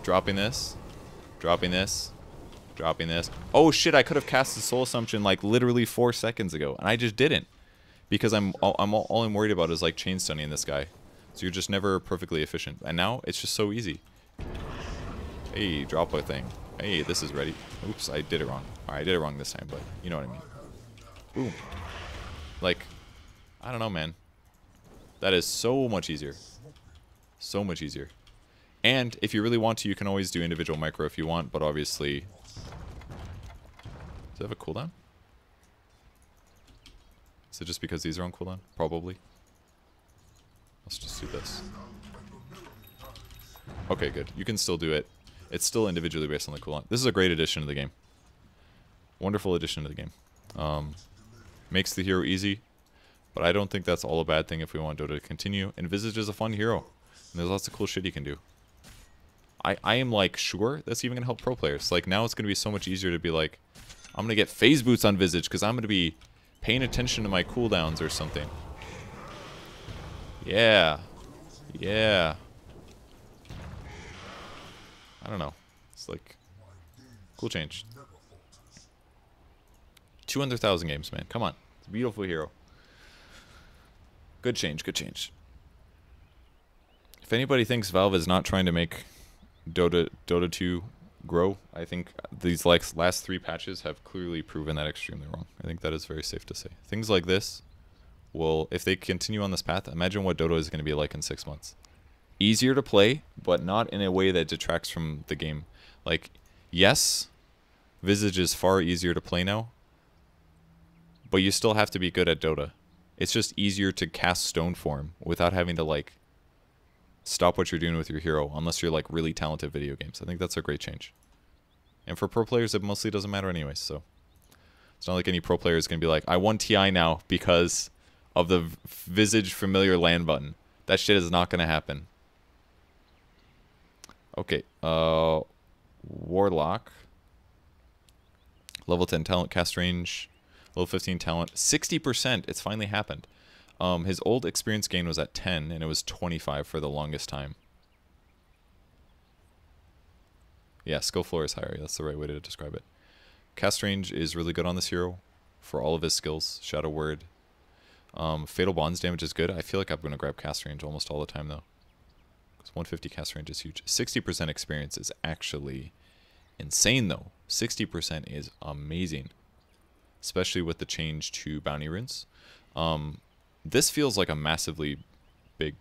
Dropping this. Dropping this. Dropping this. Oh shit, I could have cast the Soul Assumption like literally 4 seconds ago, and I just didn't. Because all I'm worried about is like chain stunning this guy. So you're just never perfectly efficient. And now it's just so easy. Hey, drop a thing. Hey, this is ready. Oops, I did it wrong. Alright, I did it wrong this time, but you know what I mean. Boom. Like, I don't know, man. That is so much easier. So much easier. And if you really want to, you can always do individual micro if you want, but obviously... Does it have a cooldown? Is it just because these are on cooldown? Probably. Let's just do this. Okay, good. You can still do it. It's still individually based on the cooldown. This is a great addition to the game. Wonderful addition to the game. Makes the hero easy, but I don't think that's all a bad thing if we want Dota to continue. And Visage is a fun hero, and there's lots of cool shit he can do. I am like sure that's even gonna help pro players. Like now it's gonna be so much easier to be like, I'm gonna get phase boots on Visage because I'm gonna be paying attention to my cooldowns or something. Yeah. Yeah. I don't know. It's like cool change. 200,000 games, man. Come on. It's a beautiful hero. Good change, good change. If anybody thinks Valve is not trying to make Dota 2 grow, I think these last 3 patches have clearly proven that extremely wrong. I think that is very safe to say. Things like this will, if they continue on this path, imagine what Dota is going to be like in 6 months. Easier to play, but not in a way that detracts from the game. Like, yes, Visage is far easier to play now, but you still have to be good at Dota. It's just easier to cast Stone Form without having to, like, stop what you're doing with your hero, unless you're, like, really talented video games. I think that's a great change. And for pro players, it mostly doesn't matter anyways, so... It's not like any pro player is going to be like, I won TI now because of the Visage familiar land button. That shit is not going to happen. Okay, Warlock. Level 10 talent, cast range. Level 15 talent. 60%, it's finally happened. His old experience gain was at 10, and it was 25 for the longest time. Yeah, skill floor is higher. That's the right way to describe it. Cast range is really good on this hero for all of his skills. Shadow Word. Fatal Bonds damage is good. I feel like I'm going to grab cast range almost all the time, though. Because 150 cast range is huge. 60% experience is actually insane, though. 60% is amazing. Especially with the change to bounty runes. This feels like a massively big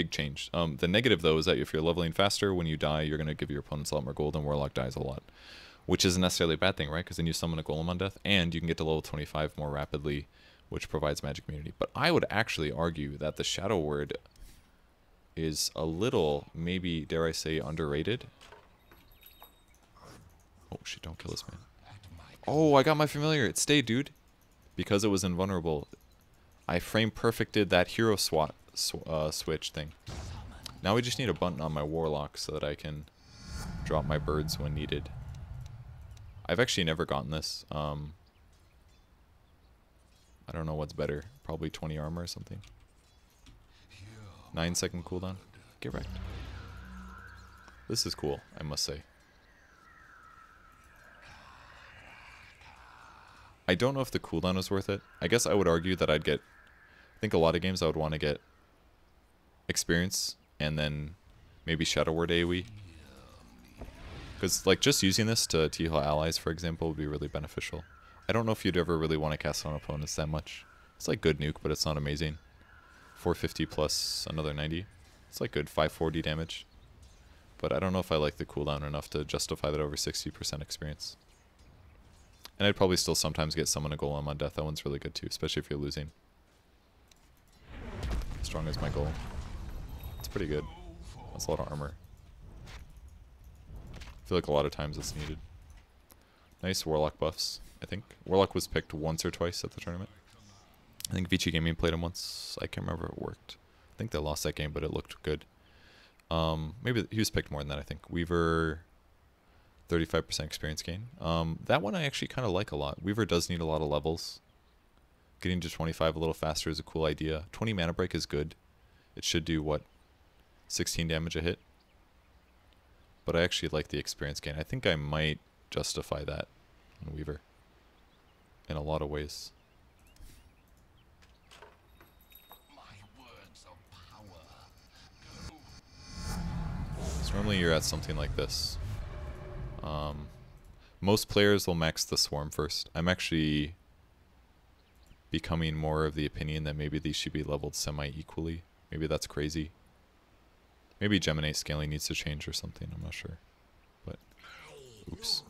change. The negative, though, is that if you're leveling faster, when you die, you're going to give your opponents a lot more gold, and Warlock dies a lot. Which isn't necessarily a bad thing, right? Because then you summon a Golem on death, and you can get to level 25 more rapidly, which provides magic immunity. But I would actually argue that the Shadow Word is a little, maybe, dare I say, underrated. Oh, shit, don't kill this man. Oh, I got my familiar. It stayed, dude. Because it was invulnerable. I frame perfected that hero switch thing. Now we just need a button on my Warlock so that I can drop my birds when needed. I've actually never gotten this. I don't know what's better. Probably 20 armor or something. 9-second cooldown. Get wrecked. This is cool, I must say. I don't know if the cooldown is worth it. I guess I would argue that I'd get... I think a lot of games I would want to get experience and then maybe Shadow Word AoE. Because like just using this to heal allies, for example, would be really beneficial. I don't know if you'd ever really want to cast on opponents that much. It's like good nuke, but it's not amazing. 450 plus another 90. It's like good 540 damage. But I don't know if I like the cooldown enough to justify that over 60% experience. And I'd probably still sometimes get summon a Golem on death. That one's really good too, especially if you're losing. Strong as my Golem. It's pretty good. That's a lot of armor. I feel like a lot of times it's needed. Nice Warlock buffs, I think. Warlock was picked once or twice at the tournament. I think Vici Gaming played him once. I can't remember if it worked. I think they lost that game, but it looked good. Maybe he was picked more than that, I think. Weaver, 35% experience gain. That one I actually kind of like a lot. Weaver does need a lot of levels. Getting to 25 a little faster is a cool idea. 20 mana break is good. It should do, what, 16 damage a hit? But I actually like the experience gain. I think I might justify that in Weaver in a lot of ways. So normally you're at something like this. Most players will max the swarm first. I'm actually becoming more of the opinion that maybe these should be leveled semi-equally. Maybe that's crazy. Maybe Geminate scaling needs to change or something, I'm not sure. But, oops.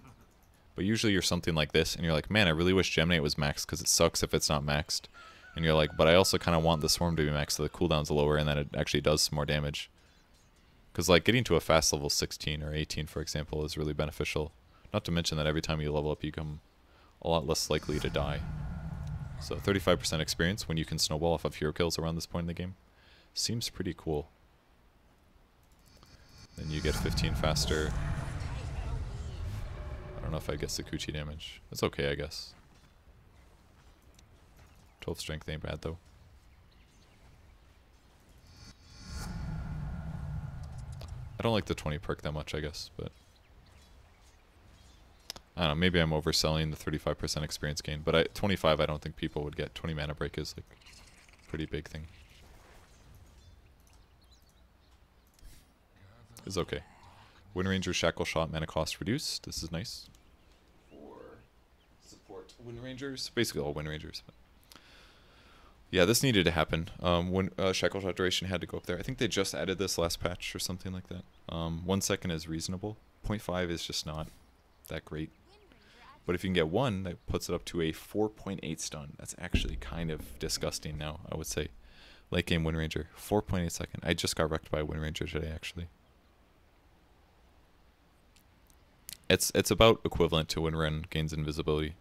But usually you're something like this, and you're like, man, I really wish Geminate was maxed, because it sucks if it's not maxed. And you're like, but I also kind of want the Swarm to be maxed so the cooldown's lower, and then it actually does some more damage. Because, like, getting to a fast level 16 or 18, for example, is really beneficial. Not to mention that every time you level up, you become a lot less likely to die. So 35% experience when you can snowball off of hero kills around this point in the game seems pretty cool. Then you get 15 faster. I don't know if I get Sakuchi damage. It's okay, I guess. 12 strength ain't bad, though. I don't like the 20 perk that much, I guess, but I don't know, maybe I'm overselling the 35% experience gain, but 25 I don't think people would get. 20 mana break is like a pretty big thing. It's okay. Wind Ranger Shackle Shot mana cost reduced. This is nice. For support Wind Rangers. Basically all Wind Rangers. But yeah, this needed to happen. When Shackle Shot duration had to go up there. I think they just added this last patch or something like that. 1 second is reasonable. 0.5 is just not that great. But if you can get 1, that puts it up to a 4.8 stun. That's actually kind of disgusting now, I would say. Late game Wind Ranger. 4.8 second. I just got wrecked by a Wind Ranger today, actually. It's about equivalent to when Ren gains invisibility,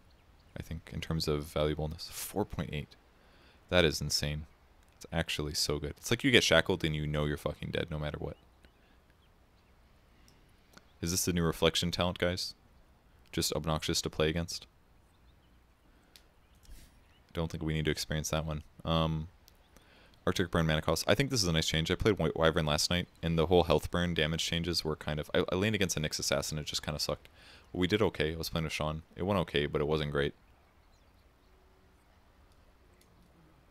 I think, in terms of valuableness. 4.8. That is insane. It's actually so good. It's like you get shackled and you know you're fucking dead no matter what. Is this the new reflection talent, guys? Just obnoxious to play against? Don't think we need to experience that one. Arctic Burn mana cost. I think this is a nice change. I played Wyvern last night, and the whole health burn damage changes were kind of... I leaned against a Nyx Assassin, it just kind of sucked. But we did okay. I was playing with Sean. It went okay, but it wasn't great.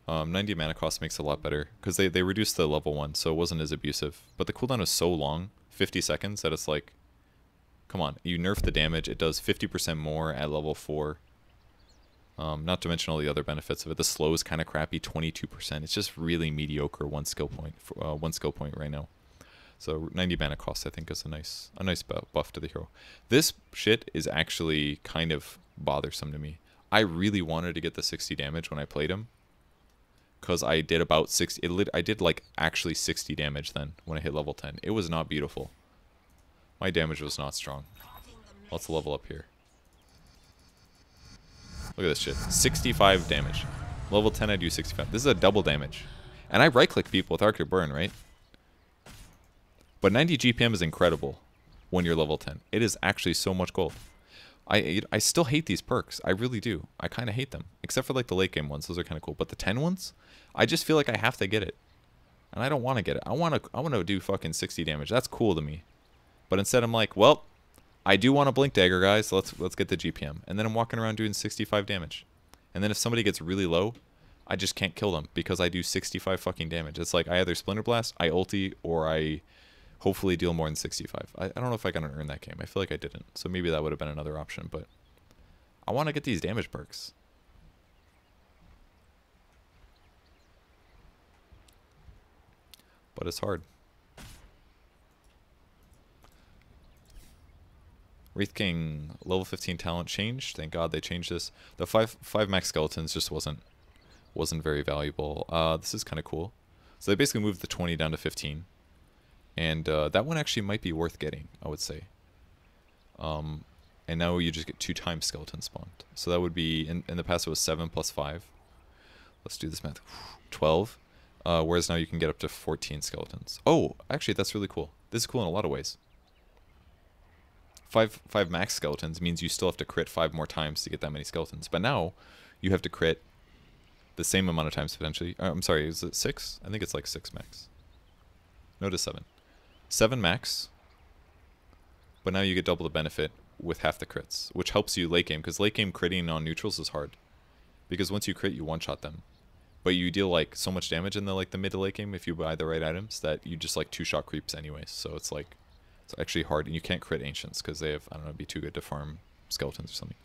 90 mana cost makes it a lot better, because they reduced the level 1, so it wasn't as abusive. But the cooldown is so long, 50 seconds, that it's like... Come on, you nerf the damage, it does 50% more at level 4. Not to mention all the other benefits of it. The slow is kind of crappy, 22%. It's just really mediocre one skill point right now. So 90 mana cost, I think, is a nice buff to the hero. This shit is actually kind of bothersome to me. I really wanted to get the 60 damage when I played him, because I did about 60. I did like actually 60 damage then when I hit level 10. It was not beautiful. My damage was not strong. Let's level up here. Look at this shit. 65 damage. Level 10 I do 65. This is a double damage. And I right click people with Arctic Burn, right? But 90 GPM is incredible when you're level 10. It is actually so much gold. I still hate these perks. I really do. I kind of hate them. Except for like the late game ones. Those are kind of cool. But the 10 ones, I just feel like I have to get it. And I don't want to get it. I want to do fucking 60 damage. That's cool to me. But instead I'm like, well, I do want a Blink Dagger, guys. So let's get the GPM. And then I'm walking around doing 65 damage. And then if somebody gets really low, I just can't kill them because I do 65 fucking damage. It's like I either Splinter Blast, I ulti, or I hopefully deal more than 65. I don't know if I can earn that game. I feel like I didn't. So maybe that would have been another option. But I want to get these damage perks. But it's hard. Wraith King level 15 talent changed. Thank God they changed this. The five max skeletons just wasn't very valuable. This is kind of cool. So they basically moved the 20 down to 15, and that one actually might be worth getting, I would say. And now you just get 2 times skeleton spawned. So that would be in the past it was 7 plus 5. Let's do this math. 12. Whereas now you can get up to 14 skeletons. Oh, actually, that's really cool. This is cool in a lot of ways. Five max skeletons means you still have to crit 5 more times to get that many skeletons. But now you have to crit the same amount of times potentially. I'm sorry, is it 6? I think it's like 6 max. No, to 7. 7 max. But now you get double the benefit with half the crits, which helps you late game, because late game critting on neutrals is hard. Because once you crit, you one-shot them. But you deal like so much damage in the mid to late game if you buy the right items that you just like 2-shot creeps anyways. So it's like, it's actually hard, and you can't crit ancients because they have, I don't know, be too good to farm skeletons or something.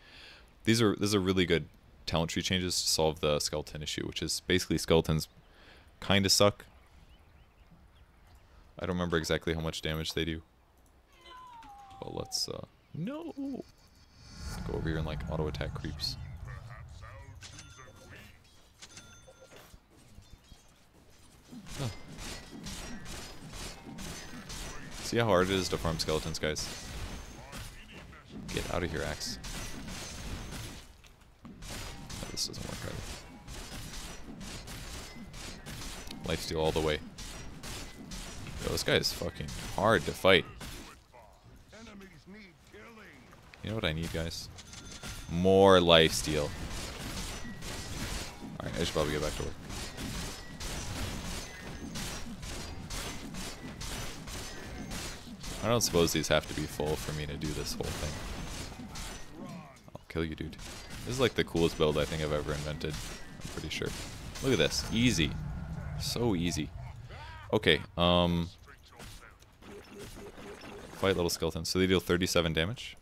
These are really good talent tree changes to solve the skeleton issue, which is basically skeletons kind of suck. I don't remember exactly how much damage they do. But let's no, go over here and like auto attack creeps. Huh. See how hard it is to farm skeletons, guys? Get out of here, Axe. Oh, this doesn't work either. Lifesteal all the way. Yo, this guy is fucking hard to fight. You know what I need, guys? More lifesteal. Alright, I should probably get back to work. I don't suppose these have to be full for me to do this whole thing. I'll kill you, dude. This is like the coolest build I think I've ever invented. I'm pretty sure. Look at this. Easy. So easy. Okay, fight little skeletons. So they deal 37 damage,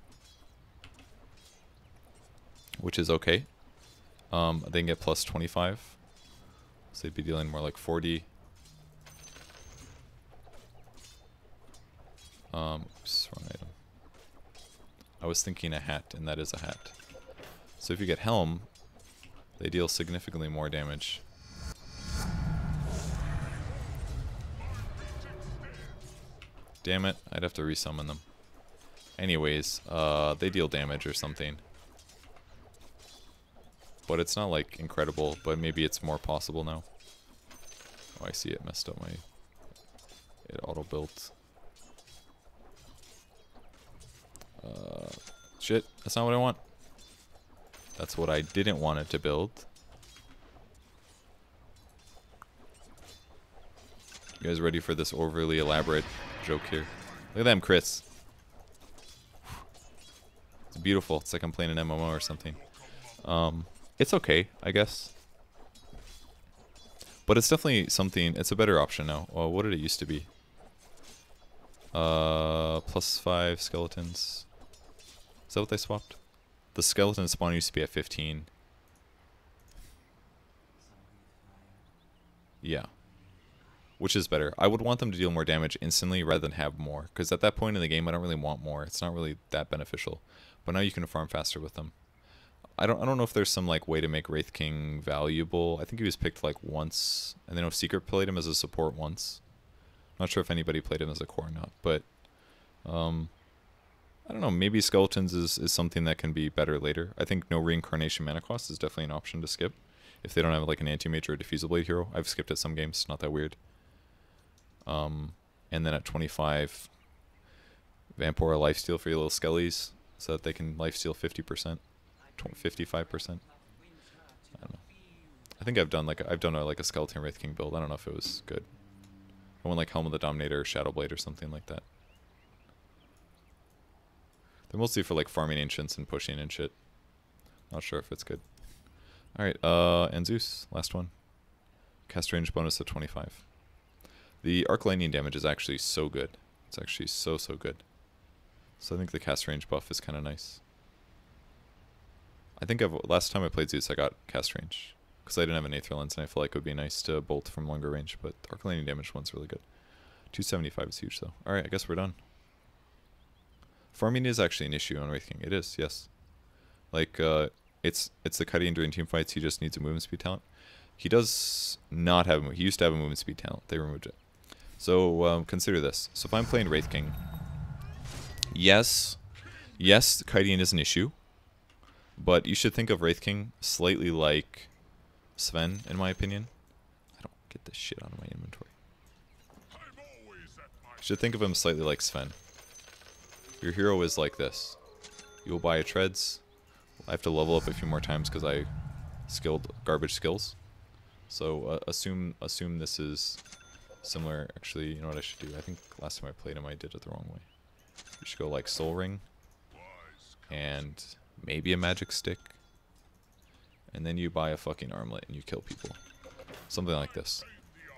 which is okay. They can get plus 25. So they'd be dealing more like 40. Oops, wrong item. I was thinking a hat, and that is a hat. So if you get Helm, they deal significantly more damage. Damn it, I'd have to resummon them. Anyways, they deal damage or something. But it's not like incredible, but maybe it's more possible now. Oh, I see it messed up my... It auto-built. Shit, that's not what I want. That's what I didn't want it to build. You guys ready for this overly elaborate joke here? Look at them crits. It's beautiful. It's like I'm playing an MMO or something. It's okay, I guess. But it's definitely something, it's a better option now. Well, what did it used to be? Plus 5 skeletons. Is that what they swapped? The skeleton spawn used to be at 15. Yeah. Which is better. I would want them to deal more damage instantly rather than have more. Because at that point in the game, I don't really want more. It's not really that beneficial. But now you can farm faster with them. I don't know if there's some like way to make Wraith King valuable. I think he was picked like once. And then Secret played him as a support once. Not sure if anybody played him as a core or not. But I don't know, maybe Skeletons is something that can be better later. I think no Reincarnation Mana Cost is definitely an option to skip. If they don't have like an Anti-Mage or a Diffusal Blade hero. I've skipped it some games, not that weird. And then at 25, Vampora lifesteal for your little skellies, so that they can lifesteal 50%, 55%. I don't know. I think I've done a Skeleton Wraith King build. I don't know if it was good. I went like Helm of the Dominator or Shadow Blade or something like that. They're mostly for like farming ancients and pushing and shit. Not sure if it's good. Alright, and Zeus, last one. Cast range bonus of 25. The arc lightning damage is actually so good. It's actually so good. So I think the cast range buff is kind of nice. I think last time I played Zeus I got cast range. Because I didn't have an Aether Lens and I feel like it would be nice to bolt from longer range. But the arc lightning damage one's really good. 275 is huge though. Alright, I guess we're done. Farming is actually an issue on Wraith King. It is, yes. Like, it's the Cutting during team fights. He just needs a movement speed talent. He does not have he used to have a movement speed talent. They removed it. So consider this. So if I'm playing Wraith King, yes, kiting is an issue, but you should think of Wraith King slightly like Sven, in my opinion. I don't get this shit out of my inventory. I'm always at my You should think of him slightly like Sven. Your hero is like this. You'll buy a treads. I have to level up a few more times because I skilled garbage skills. So assume this is similar. Actually, you know what I should do? I think last time I played him I did it the wrong way. You should go like Soul Ring. And maybe a magic stick. And then you buy a fucking armlet and you kill people. Something like this.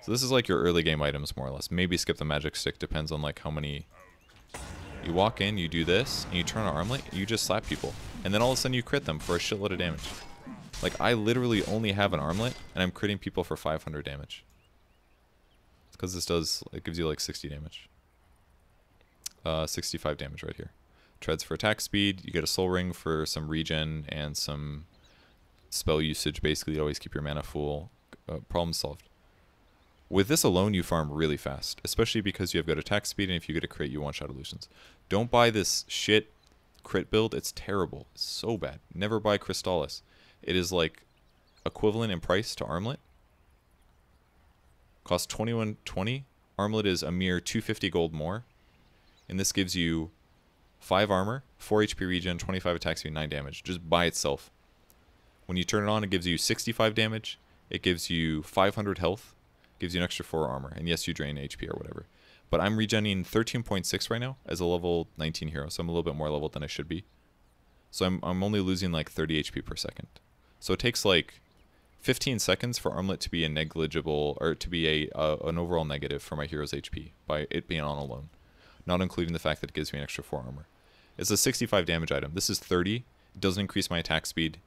So this is like your early game items more or less. Maybe skip the magic stick, depends on like how many. You walk in, you do this, and you turn on armlet, and you just slap people. And then all of a sudden you crit them for a shitload of damage. Like I literally only have an armlet and I'm critting people for 500 damage. It's because this does, it gives you like 60 damage. 65 damage right here. Treads for attack speed, you get a soul ring for some regen and some spell usage, basically to always keep your mana full. Problem solved. With this alone, you farm really fast, especially because you have good attack speed, and if you get a crit, you one-shot illusions. Don't buy this shit crit build. It's terrible. It's so bad. Never buy Crystallis. It is like equivalent in price to Armlet. Costs 21.20. Armlet is a mere 250 gold more, and this gives you 5 armor, 4 HP regen, 25 attack speed, 9 damage, just by itself. When you turn it on, it gives you 65 damage. It gives you 500 health. Gives you an extra 4 armor. And yes, you drain HP or whatever. But I'm regenning 13.6 right now as a level 19 hero. So I'm a little bit more leveled than I should be. So I'm only losing like 30 HP per second. So it takes like 15 seconds for Armlet to be a negligible, or to be an overall negative for my hero's HP by it being on alone. Not including the fact that it gives me an extra 4 armor. It's a 65 damage item. This is 30. It doesn't increase my attack speed.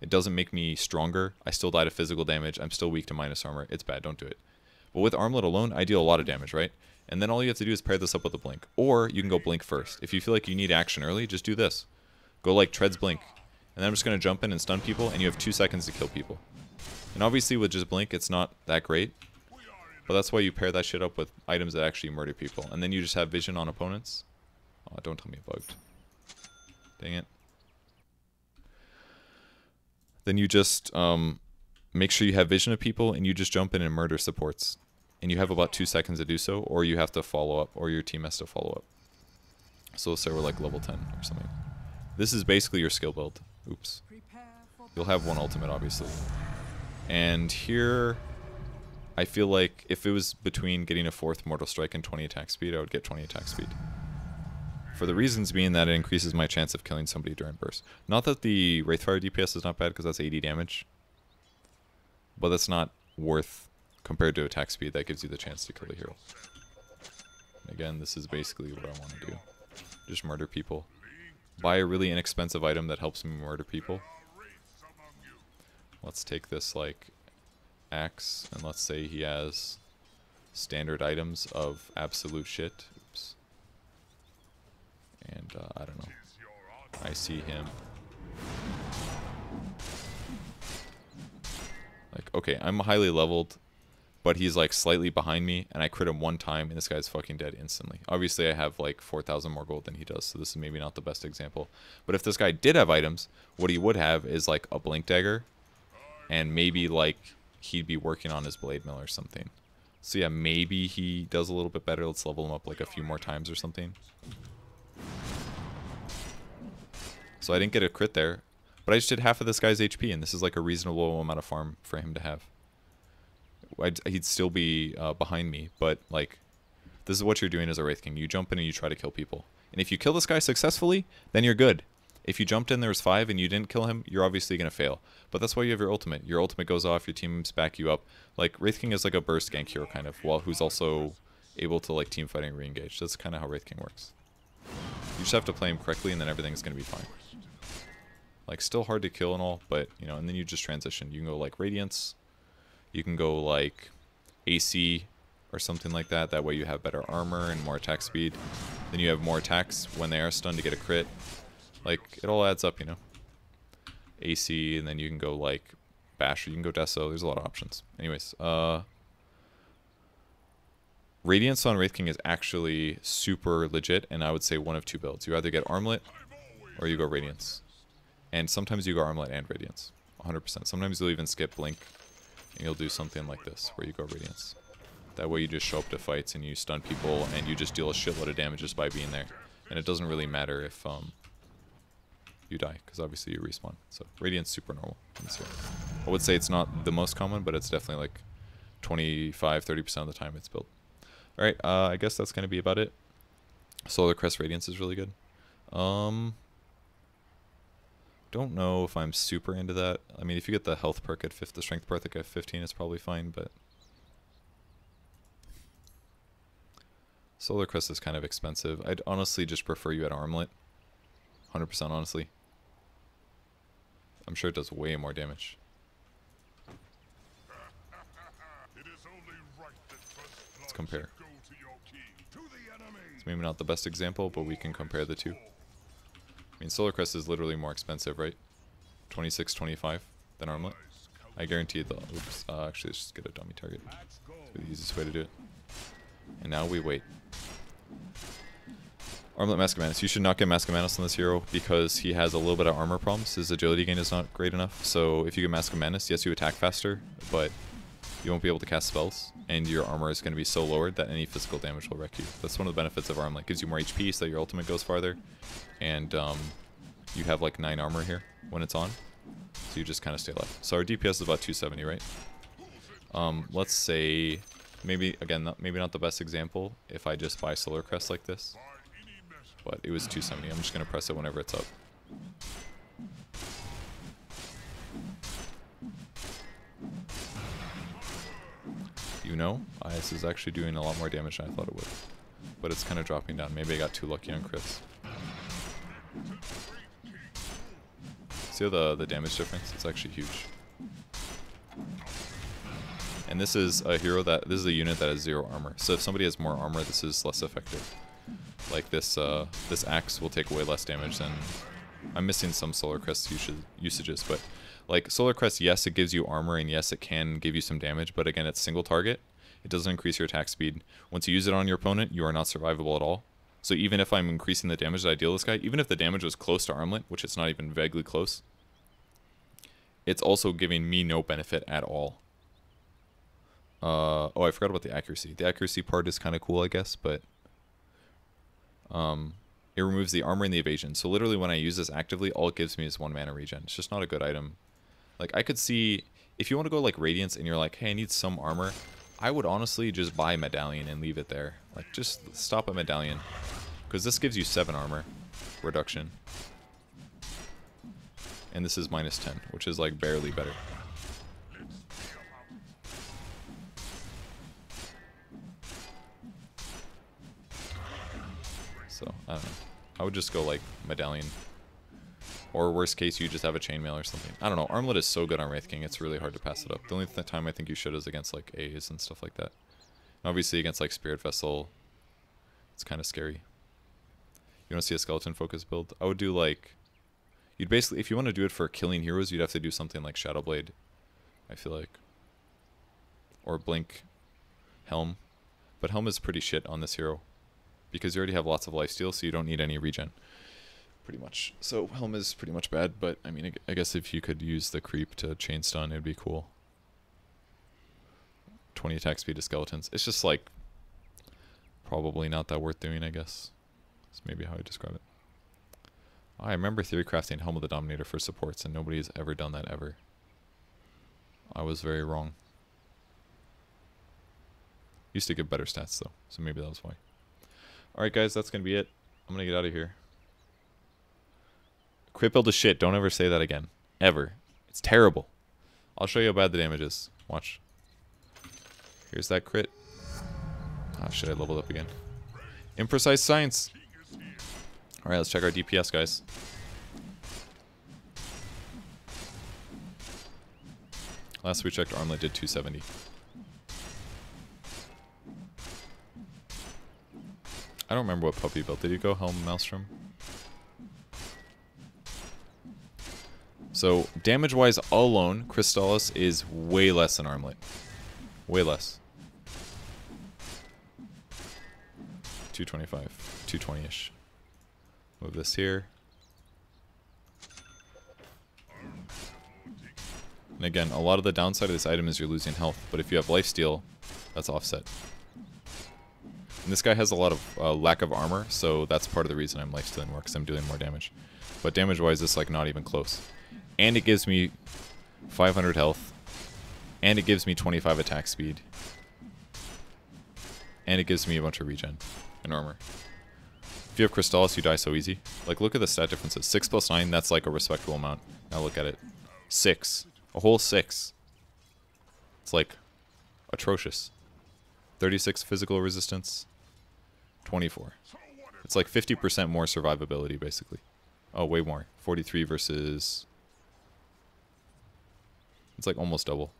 It doesn't make me stronger. I still die to physical damage. I'm still weak to minus armor. It's bad. Don't do it. But with Armlet alone, I deal a lot of damage, right? And then all you have to do is pair this up with a blink. Or you can go blink first. If you feel like you need action early, just do this. Go like treads blink. And then I'm just going to jump in and stun people, and you have 2 seconds to kill people. And obviously with just blink, it's not that great. But that's why you pair that shit up with items that actually murder people. And then you just have vision on opponents. Oh, don't tell me it bugged. Dang it. Then you just make sure you have vision of people, and you just jump in and murder supports. And you have about 2 seconds to do so, or you have to follow up, or your team has to follow up. So let's say we're like level 10 or something. This is basically your skill build. Oops. You'll have one ultimate, obviously. And here, I feel like if it was between getting a 4th Mortal Strike and 20 attack speed, I would get 20 attack speed. For the reasons being that it increases my chance of killing somebody during burst. Not that the Wraithfire DPS is not bad, because that's 80 damage. But that's not worth, compared to attack speed, that gives you the chance to kill the hero. Again, this is basically what I want to do. Just murder people. Buy a really inexpensive item that helps me murder people. Let's take this, like, axe, and let's say he has standard items of absolute shit. Oops. And, I don't know. I see him. Like, okay, I'm highly leveled, but he's, like, slightly behind me, and I crit him 1 time, and this guy's fucking dead instantly. Obviously, I have, like, 4,000 more gold than he does, so this is maybe not the best example. But if this guy did have items, what he would have is, like, a blink dagger, and maybe, like, he'd be working on his blade mill or something. So, yeah, maybe he does a little bit better. Let's level him up, like, a few more times or something. So I didn't get a crit there, but I just did half of this guy's HP, and this is like a reasonable amount of farm for him to have. He'd still be behind me, but like, this is what you're doing as a Wraith King. You jump in and you try to kill people. And if you kill this guy successfully, then you're good. If you jumped in, there was 5, and you didn't kill him, you're obviously going to fail. But that's why you have your ultimate. Your ultimate goes off, your teams back you up. Like, Wraith King is like a burst gank hero, kind of, while who's also able to like team fighting and re-engage. That's kind of how Wraith King works. You just have to play him correctly, and then everything's going to be fine. Like, still hard to kill and all, but, you know, and then you just transition. You can go, like, Radiance. You can go, like, AC or something like that. That way you have better armor and more attack speed. Then you have more attacks when they are stunned to get a crit. Like, it all adds up, you know. AC, and then you can go, like, Basher. You can go Deso. There's a lot of options. Anyways, Radiance on Wraith King is actually super legit, and I would say one of 2 builds. You either get Armlet, or you go Radiance. And sometimes you go Armlet and Radiance. 100%. Sometimes you'll even skip Blink and you'll do something like this, where you go Radiance. That way you just show up to fights and you stun people, and you just deal a shitload of damage just by being there. And it doesn't really matter if you die, because obviously you respawn. So Radiant's super normal in this hero. I would say it's not the most common, but it's definitely like 25-30% of the time it's built. Alright, I guess that's going to be about it. Solar Crest Radiance is really good. Don't know if I'm super into that. I mean, if you get the health perk at the strength perk at 15, it's probably fine, but Solar Crest is kind of expensive. I'd honestly just prefer you at Armlet. 100% honestly. I'm sure it does way more damage. Let's compare. It's maybe not the best example, but we can compare the two. I mean, Solar Crest is literally more expensive, right? 26, 25 than Armlet. I guarantee the... Oops, actually, let's just get a dummy target. It's the easiest way to do it. And now we wait. Armlet Mask of Manus. You should not get Mask of Manus on this hero because he has a little bit of armor problems. His agility gain is not great enough. So if you get Mask of Manus, yes, you attack faster, but you won't be able to cast spells, and your armor is going to be so lowered that any physical damage will wreck you. That's one of the benefits of Armlet. It gives you more HP so that your ultimate goes farther, and you have like 9 armor here when it's on, so you just kind of stay alive. So our DPS is about 270, right? Let's say, maybe, again, maybe not the best example if I just buy Solar Crest like this, but it was 270. I'm just going to press it whenever it's up. You know, IS is actually doing a lot more damage than I thought it would. But it's kind of dropping down. Maybe I got too lucky on crits. See the damage difference? It's actually huge. And this is a hero this is a unit that has 0 armor. So if somebody has more armor, this is less effective. Like this axe will take way less damage than... I'm missing some Solar Crest usages, but like Solar Crest, yes, it gives you armor, and yes, it can give you some damage, but again, it's single target. It doesn't increase your attack speed. Once you use it on your opponent, you are not survivable at all. So even if I'm increasing the damage that I deal this guy, even if the damage was close to Armlet, which it's not even vaguely close, it's also giving me no benefit at all. Oh, I forgot about the accuracy. The accuracy part is kind of cool, I guess, but it removes the armor and the evasion. So literally when I use this actively, all it gives me is 1 mana regen. It's just not a good item. Like, I could see, if you want to go like Radiance and you're like, hey, I need some armor, I would honestly just buy Medallion and leave it there. Like, just stop at Medallion. Because this gives you 7 armor reduction. And this is minus 10, which is like barely better. So, I don't know. I would just go like Medallion. Or worst case, you just have a chainmail or something. I don't know. Armlet is so good on Wraith King, it's really hard to pass it up. The only time I think you should is against like A's and stuff like that. And obviously against like Spirit Vessel, it's kind of scary. You want to see a skeleton focus build? I would do like... You'd basically, if you want to do it for killing heroes, you'd have to do something like Shadowblade, I feel like. Or Blink Helm. But Helm is pretty shit on this hero. Because you already have lots of lifesteal, so you don't need any regen. Pretty much. So Helm is pretty much bad, but I mean, I guess if you could use the creep to chain stun, it'd be cool. 20 attack speed to skeletons. It's just like probably not that worth doing, I guess. That's maybe how I describe it. I remember theory crafting Helm of the Dominator for supports, and nobody has ever done that ever. I was very wrong. Used to get better stats though, so maybe that was why. Alright guys, that's gonna be it. I'm gonna get out of here. Crit build is shit. Don't ever say that again. Ever. It's terrible. I'll show you how bad the damage is. Watch. Here's that crit. Ah, shit, I leveled up again. Imprecise science. Alright, let's check our DPS, guys. Last we checked, Armlet did 270. I don't remember what Puppy built. Did you go Helm Maelstrom? So, damage-wise alone, Crystallis is way less than Armlet. Way less. 225. 220-ish. Move this here. And again, a lot of the downside of this item is you're losing health, but if you have lifesteal, that's offset. And this guy has a lot of lack of armor, so that's part of the reason I'm lifestealing more, because I'm doing more damage. But damage-wise, it's like not even close. And it gives me 500 health, and it gives me 25 attack speed, and it gives me a bunch of regen and armor. If you have Crystallis, you die so easy. Like, look at the stat differences. 6 plus 9, that's like a respectable amount. Now look at it. 6. A whole 6. It's like atrocious. 36 physical resistance. 24. It's like 50% more survivability, basically. Oh, way more. 43 versus... It's like almost double.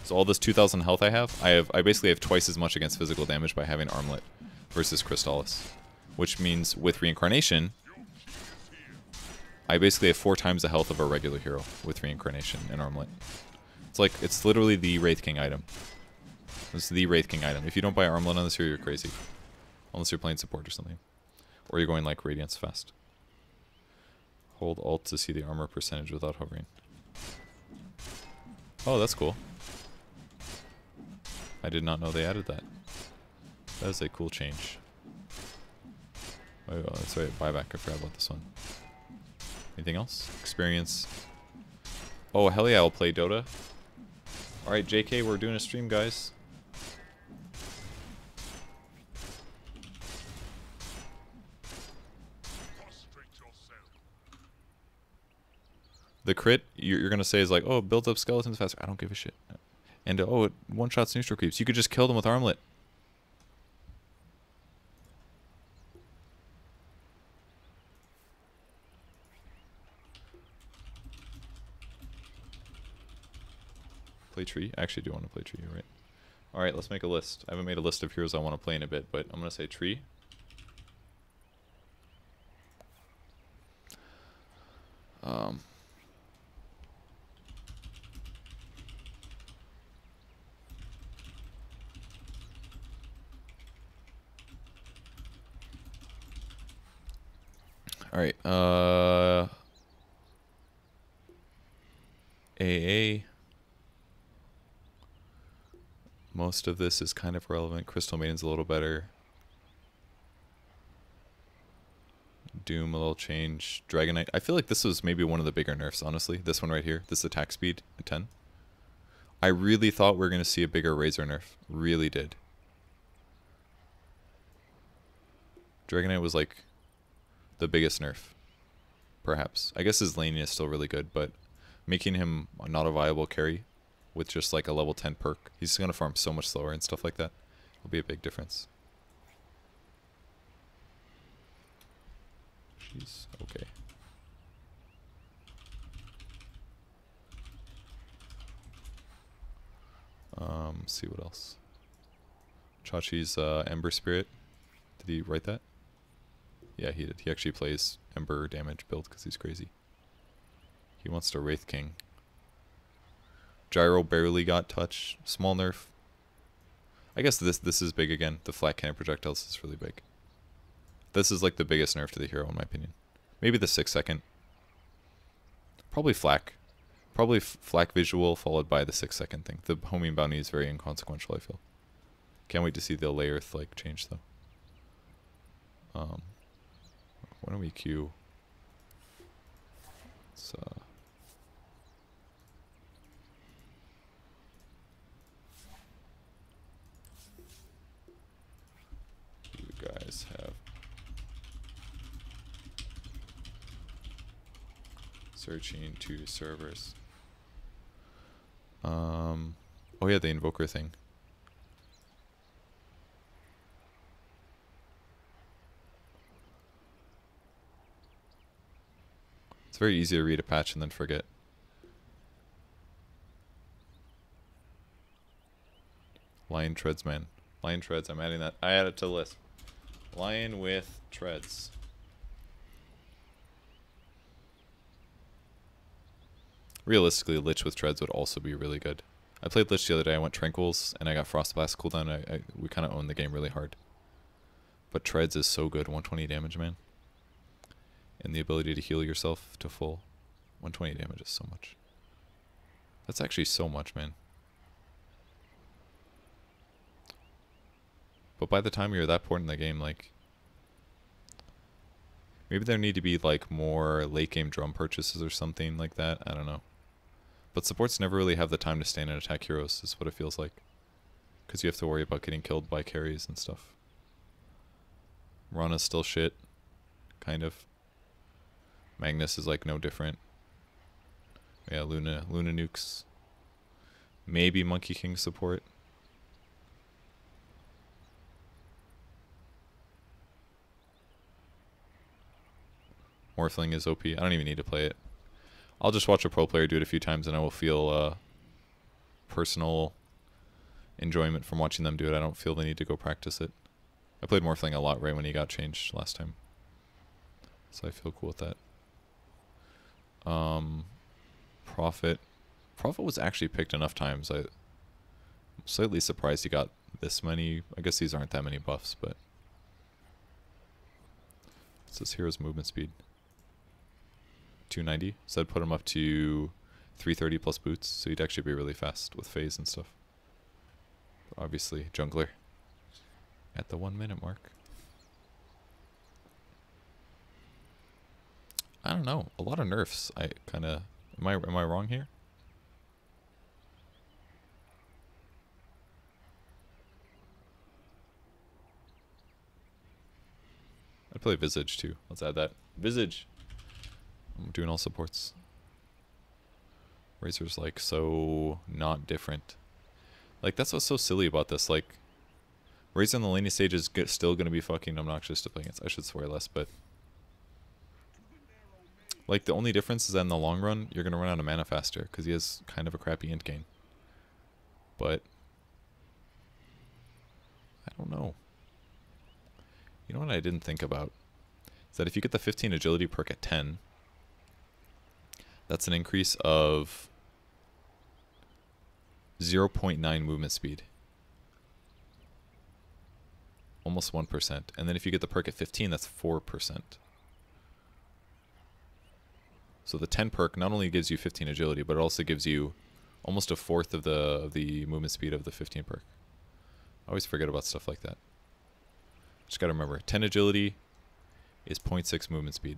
So all this 2,000 health I basically have twice as much against physical damage by having Armlet versus Crystallis. Which means with Reincarnation, I basically have 4 times the health of a regular hero with Reincarnation and Armlet. It's like, it's literally the Wraith King item. It's the Wraith King item. If you don't buy Armlet on this hero, you're crazy. Unless you're playing support or something. Or you're going like Radiance fast. Hold Alt to see the armor percentage without hovering. Oh, that's cool. I did not know they added that. That is a cool change. Oh, that's right, buyback. I forgot about this one. Anything else? Experience. Oh, hell yeah, I'll play Dota. Alright, JK, we're doing a stream, guys. The crit, you're going to say is like, oh, it builds up skeletons faster. I don't give a shit. And, oh, it one-shots neutral creeps. You could just kill them with Armlet. Play tree? I actually do want to play tree, you're right. Alright, let's make a list. I haven't made a list of heroes I want to play in a bit, but I'm going to say tree. Alright, AA. Most of this is kind of relevant. Crystal Maiden's a little better. Doom, a little change. Dragonite. I feel like this was maybe one of the bigger nerfs, honestly. This one right here. This attack speed at 10. I really thought we were going to see a bigger Razor nerf. Really did. Dragonite was like the biggest nerf. Perhaps. I guess his laning is still really good, but making him not a viable carry with just like a level 10 perk. He's going to farm so much slower and stuff like that. It'll be a big difference. Jeez, okay. See what else. Chachi's Ember Spirit. Did he write that? Yeah, he did. He actually plays Ember damage build because he's crazy. He wants to Wraith King. Gyro barely got touch. Small nerf. I guess this is big again. The flat cannon projectiles is really big. This is like the biggest nerf to the hero in my opinion. Maybe the 6-second. Probably flak. Probably flak visual followed by the 6-second thing. The homing bounty is very inconsequential, I feel. Can't wait to see the layer like change though. Why don't we queue? Let's, you guys have searching to servers. Oh yeah, the invoker thing. It's very easy to read a patch and then forget. Lion treads, man. Lion treads, I'm adding that. I add it to the list. Lion with treads. Realistically, Lich with treads would also be really good. I played Lich the other day, I went Tranquils, and I got Frostblast cooldown. We kind of owned the game really hard. But treads is so good, 120 damage, man. And the ability to heal yourself to full. 120 damage is so much. That's actually so much, man. But by the time you're that point in the game, like, maybe there need to be like more late game drum purchases or something like that. I don't know. But supports never really have the time to stand and attack heroes, is what it feels like. Because you have to worry about getting killed by carries and stuff. Rana's still shit. Kind of. Magnus is like no different. Yeah, Luna nukes. Maybe Monkey King support. Morphling is OP. I don't even need to play it. I'll just watch a pro player do it a few times and I will feel personal enjoyment from watching them do it. I don't feel the need to go practice it. I played Morphling a lot right when he got changed last time. So I feel cool with that. Prophet. Prophet was actually picked enough times. I'm slightly surprised he got this many. I guess these aren't that many buffs, but... What's this hero's movement speed? 290. So I'd put him up to 330 plus boots, so he'd actually be really fast with phase and stuff. But obviously, jungler at the 1 minute mark. I don't know. A lot of nerfs. I kind of... Am I wrong here? I'd play Visage too. Let's add that. Visage! I'm doing all supports. Razor's like so not different. Like that's what's so silly about this. Like Razor on the laning stage is still going to be fucking obnoxious to play against. I should swear less, but like the only difference is that in the long run you're going to run out of mana faster because he has kind of a crappy int gain. But I don't know. You know what I didn't think about? Is that if you get the 15 agility perk at 10, that's an increase of 0.9 movement speed. Almost 1%. And then if you get the perk at 15, that's 4%. So the 10 perk not only gives you 15 agility, but it also gives you almost a fourth of the movement speed of the 15 perk. I always forget about stuff like that. Just gotta remember, 10 agility is 0.6 movement speed.